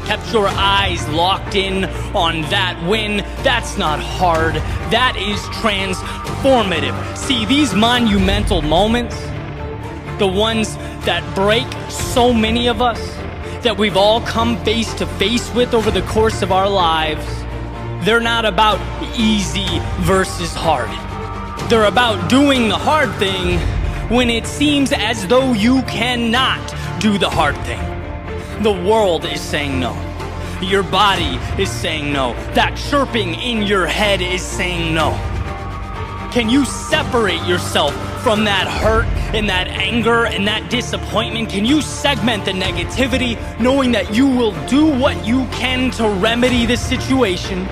kept your eyes locked in on that win, that's not hard, that is transformative. See, these monumental moments, the ones that break so many of us, that we've all come face to face with over the course of our lives, they're not about easy versus hard. They're about doing the hard thing when it seems as though you cannot do the hard thing. The world is saying no. Your body is saying no. That chirping in your head is saying no. Can you separate yourself from that hurt and that anger and that disappointment? Can you segment the negativity, knowing that you will do what you can to remedy the situation,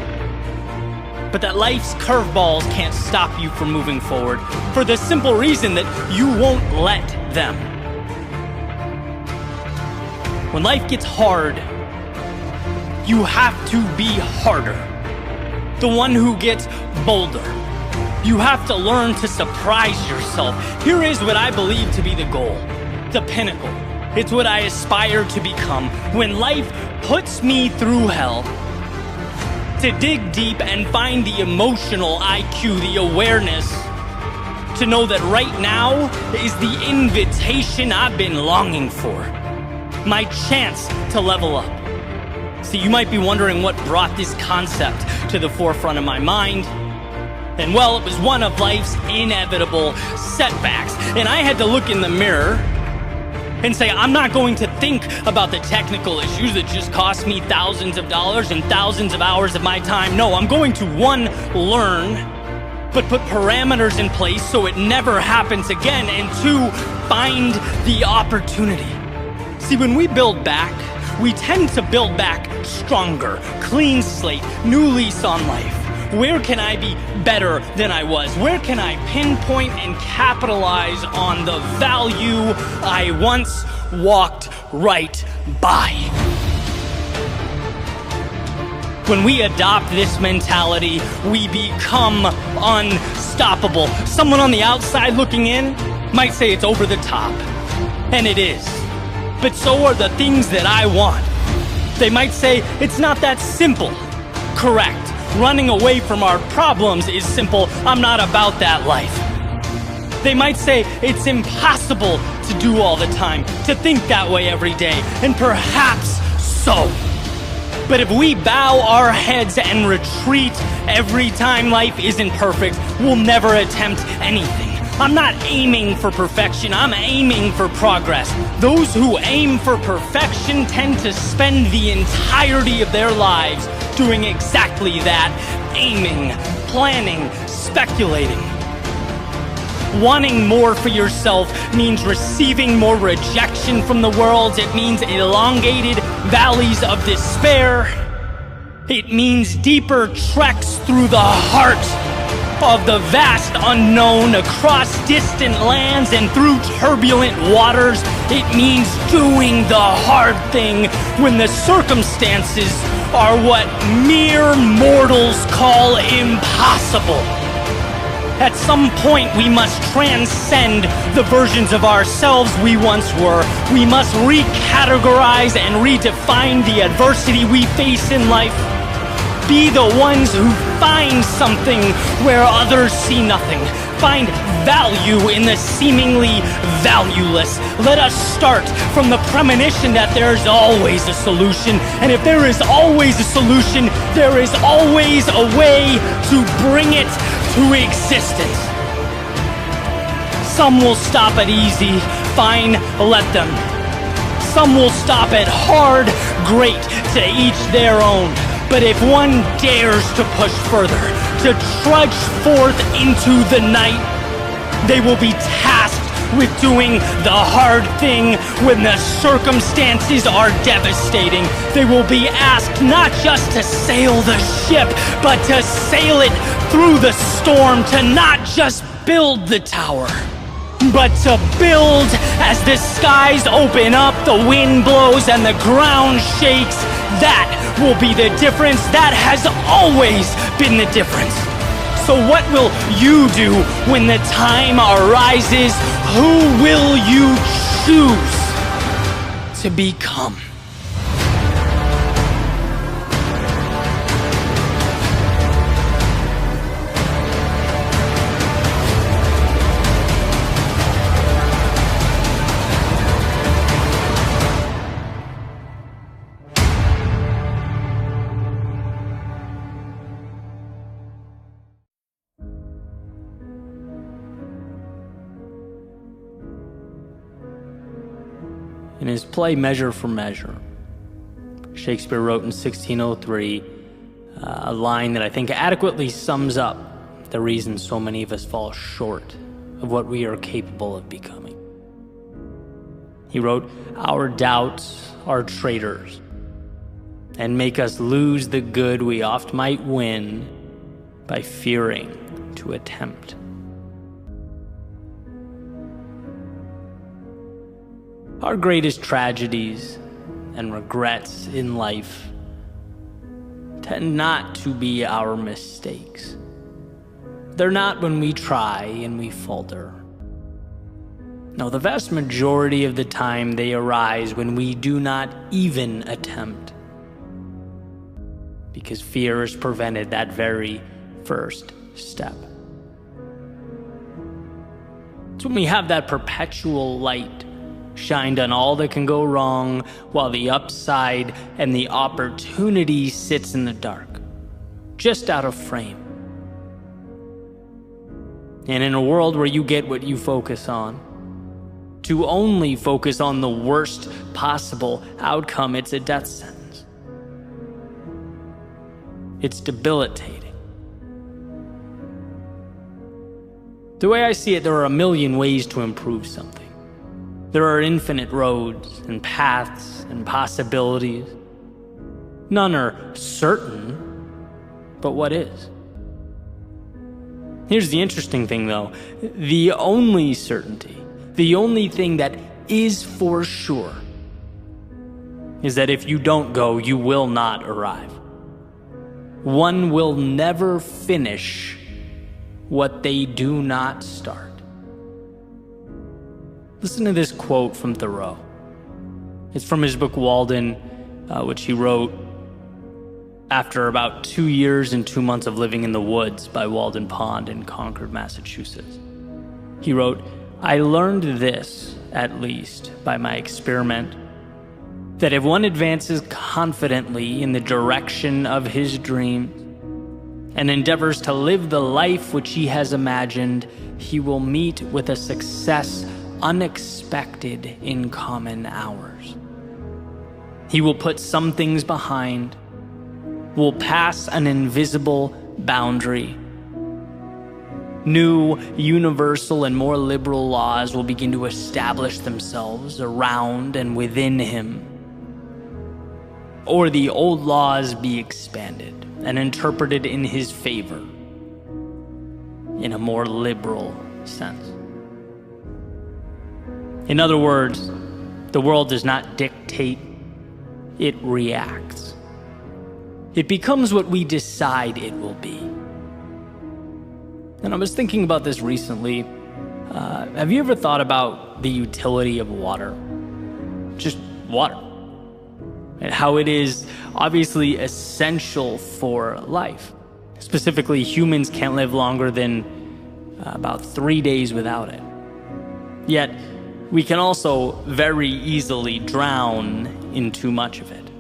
but that life's curveballs can't stop you from moving forward for the simple reason that you won't let them? When life gets hard, you have to be harder. The one who gets bolder. You have to learn to surprise yourself. Here is what I believe to be the goal, the pinnacle. It's what I aspire to become. When life puts me through hell, to dig deep and find the emotional IQ, the awareness, to know that right now is the invitation I've been longing for. My chance to level up. See, you might be wondering what brought this concept to the forefront of my mind. And well, it was one of life's inevitable setbacks. And I had to look in the mirror and say, I'm not going to think about the technical issues that just cost me thousands of dollars and thousands of hours of my time. No, I'm going to, one, learn, but put parameters in place so it never happens again, and two, find the opportunity. See, when we build back, we tend to build back stronger, clean slate, new lease on life. Where can I be better than I was? Where can I pinpoint and capitalize on the value I once walked right by? When we adopt this mentality, we become unstoppable. Someone on the outside looking in might say it's over the top, and it is. But so are the things that I want. They might say it's not that simple. Correct. Running away from our problems is simple. I'm not about that life. They might say it's impossible to do all the time, to think that way every day, and perhaps so. But if we bow our heads and retreat every time life isn't perfect, we'll never attempt anything. I'm not aiming for perfection, I'm aiming for progress. Those who aim for perfection tend to spend the entirety of their lives doing exactly that: aiming, planning, speculating. Wanting more for yourself means receiving more rejection from the world. It means elongated valleys of despair. It means deeper treks through the heart of the vast unknown, across distant lands and through turbulent waters. It means doing the hard thing when the circumstances are what mere mortals call impossible. At some point, we must transcend the versions of ourselves we once were. We must recategorize and redefine the adversity we face in life. Be the ones who find something where others see nothing. Find value in the seemingly valueless. Let us start from the premonition that there's always a solution. And if there is always a solution, there is always a way to bring it to existence. Some will stop at easy. Fine, let them. Some will stop at hard. Great, to each their own. But if one dares to push further, to trudge forth into the night, they will be tasked with doing the hard thing when the circumstances are devastating. They will be asked not just to sail the ship, but to sail it through the storm, to not just build the tower, but to build as the skies open up, the wind blows, and the ground shakes. That will be the difference. That has always been the difference. So what will you do when the time arises? Who will you choose to become? In his play Measure for Measure, Shakespeare wrote in 1603 a line that I think adequately sums up the reason so many of us fall short of what we are capable of becoming. He wrote, "Our doubts are traitors, and make us lose the good we oft might win by fearing to attempt." Our greatest tragedies and regrets in life tend not to be our mistakes. They're not when we try and we falter. No, the vast majority of the time they arise when we do not even attempt, because fear has prevented that very first step. It's when we have that perpetual light shined on all that can go wrong, while the upside and the opportunity sits in the dark, just out of frame. And in a world where you get what you focus on, to only focus on the worst possible outcome, it's a death sentence. It's debilitating. The way I see it, there are a million ways to improve something. There are infinite roads and paths and possibilities. None are certain, but what is? Here's the interesting thing, though. The only certainty, the only thing that is for sure, is that if you don't go, you will not arrive. One will never finish what they do not start. Listen to this quote from Thoreau. It's from his book Walden, which he wrote after about 2 years and 2 months of living in the woods by Walden Pond in Concord, Massachusetts. He wrote, "I learned this, at least, by my experiment. that if one advances confidently in the direction of his dreams and endeavors to live the life which he has imagined, he will meet with a success unexpected in common hours. He will put some things behind, will pass an invisible boundary. New, universal, and more liberal laws will begin to establish themselves around and within him. Or the old laws be expanded and interpreted in his favor in a more liberal sense. In other words, the world does not dictate, it reacts. It becomes what we decide it will be. And I was thinking about this recently. Have you ever thought about the utility of water? Just water. And how it is obviously essential for life. Specifically, humans can't live longer than about 3 days without it. Yet, we can also very easily drown in too much of it.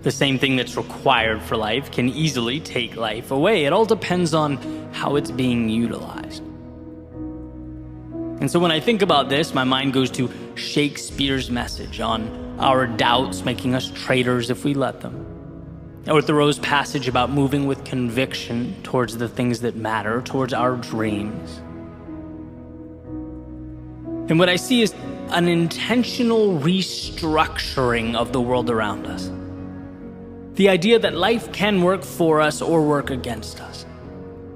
The same thing that's required for life can easily take life away. It all depends on how it's being utilized. And so when I think about this, my mind goes to Shakespeare's message on our doubts making us traitors if we let them. Or Thoreau's passage about moving with conviction towards the things that matter, towards our dreams. And what I see is an intentional restructuring of the world around us. The idea that life can work for us or work against us.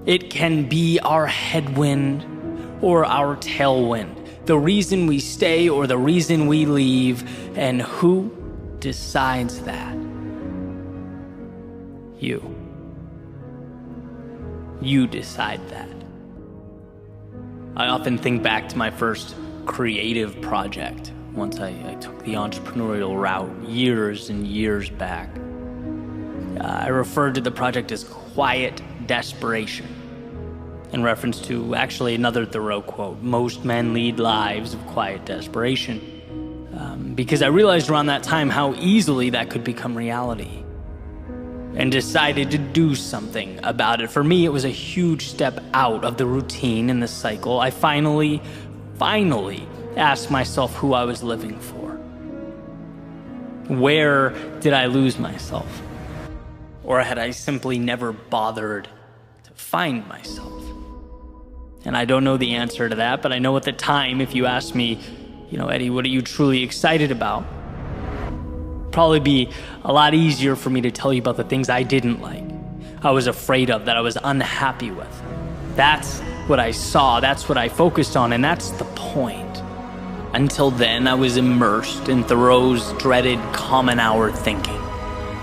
It can be our headwind or our tailwind, the reason we stay or the reason we leave, and who decides that? You. You decide that. I often think back to my first creative project once I took the entrepreneurial route years and years back. I referred to the project as quiet desperation, in reference to actually another Thoreau quote, "Most men lead lives of quiet desperation," because I realized around that time how easily that could become reality, and decided to do something about it. For me, it was a huge step out of the routine and the cycle. I finally asked myself who I was living for. Where did I lose myself? Or had I simply never bothered to find myself? And I don't know the answer to that, but I know at the time, if you asked me, Eddie, what are you truly excited about? Probably be a lot easier for me to tell you about the things I didn't like, I was afraid of, that I was unhappy with. That's what I saw, that's what I focused on, and that's the point. Until then, I was immersed in Thoreau's dreaded common hour thinking,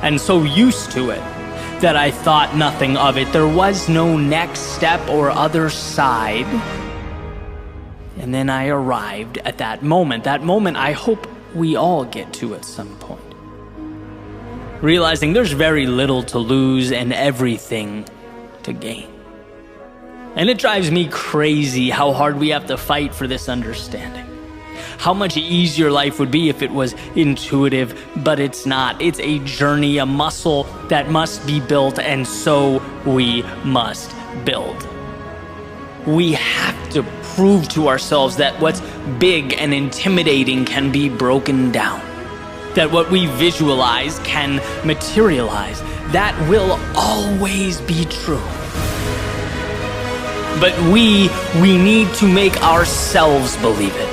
and so used to it that I thought nothing of it. There was no next step or other side. And then I arrived at that moment I hope we all get to at some point. Realizing there's very little to lose and everything to gain. And it drives me crazy how hard we have to fight for this understanding. How much easier life would be if it was intuitive, but it's not. It's a journey, a muscle that must be built, and so we must build. We have to prove to ourselves that what's big and intimidating can be broken down. That what we visualize can materialize. That will always be true. But we need to make ourselves believe it.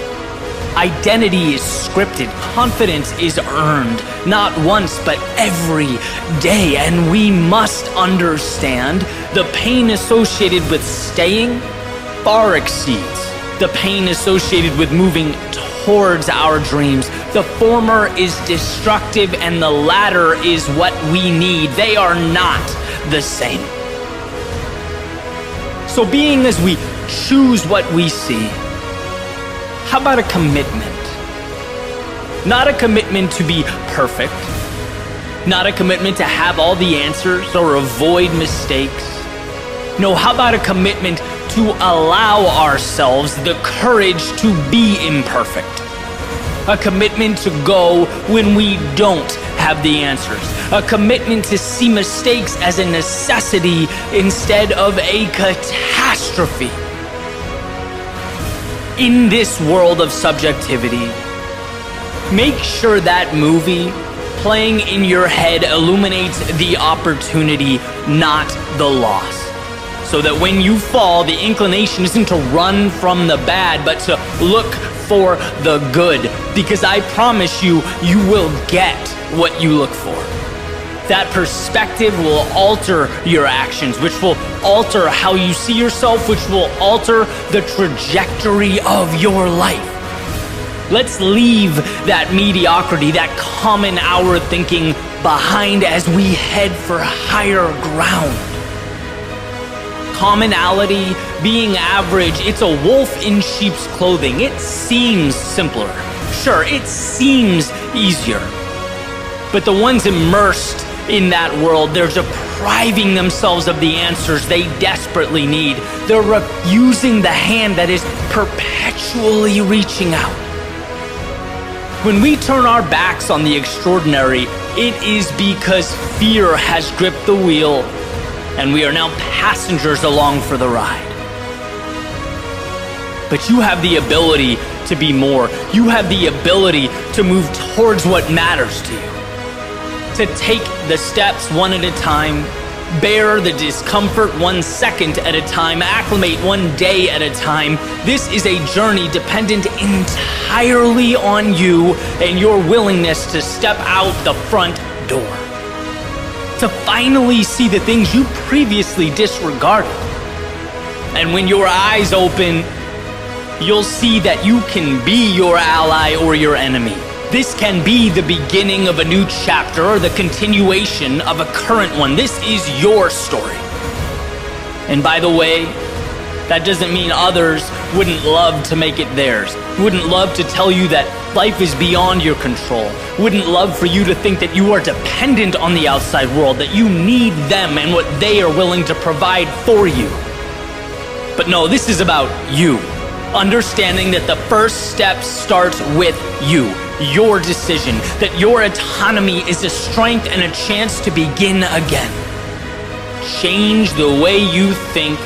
Identity is scripted, confidence is earned, not once, but every day. And we must understand the pain associated with staying far exceeds the pain associated with moving towards our dreams. The former is destructive and the latter is what we need. They are not the same. So being as we choose what we see, how about a commitment? Not a commitment to be perfect, not a commitment to have all the answers or avoid mistakes. No, how about a commitment to allow ourselves the courage to be imperfect? A commitment to go when we don't have the answers. A commitment to see mistakes as a necessity instead of a catastrophe. In this world of subjectivity, make sure that movie playing in your head illuminates the opportunity, not the loss. So that when you fall, the inclination isn't to run from the bad, but to look for the good. Because I promise you, you will get what you look for. That perspective will alter your actions, which will alter how you see yourself, which will alter the trajectory of your life. Let's leave that mediocrity, that common hour thinking behind as we head for higher ground. Commonality, being average, it's a wolf in sheep's clothing. It seems simpler. Sure, it seems easier. But the ones immersed in that world, they're depriving themselves of the answers they desperately need. They're refusing the hand that is perpetually reaching out. When we turn our backs on the extraordinary, it is because fear has gripped the wheel and we are now passengers along for the ride. But you have the ability to be more. You have the ability to move towards what matters to you. To take the steps one at a time, bear the discomfort 1 second at a time, acclimate 1 day at a time. This is a journey dependent entirely on you and your willingness to step out the front door. To finally see the things you previously disregarded. And when your eyes open, you'll see that you can be your ally or your enemy. This can be the beginning of a new chapter or the continuation of a current one. This is your story. And by the way, that doesn't mean others wouldn't love to make it theirs. Wouldn't love to tell you that life is beyond your control. Wouldn't love for you to think that you are dependent on the outside world, that you need them and what they are willing to provide for you. But no, this is about you. Understanding that the first step starts with you. Your decision, that your autonomy is a strength and a chance to begin again. Change the way you think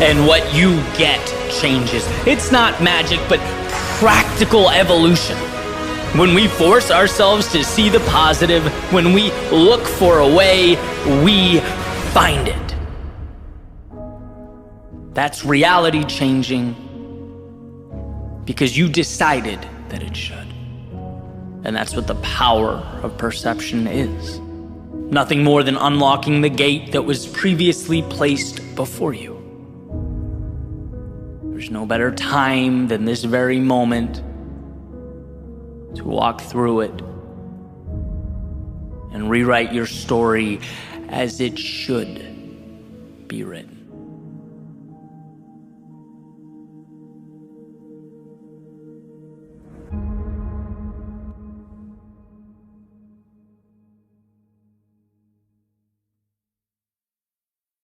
and what you get changes. It's not magic, but practical evolution. When we force ourselves to see the positive, when we look for a way, we find it. That's reality changing because you decided that it should. And that's what the power of perception is. Nothing more than unlocking the gate that was previously placed before you. There's no better time than this very moment to walk through it and rewrite your story as it should be written.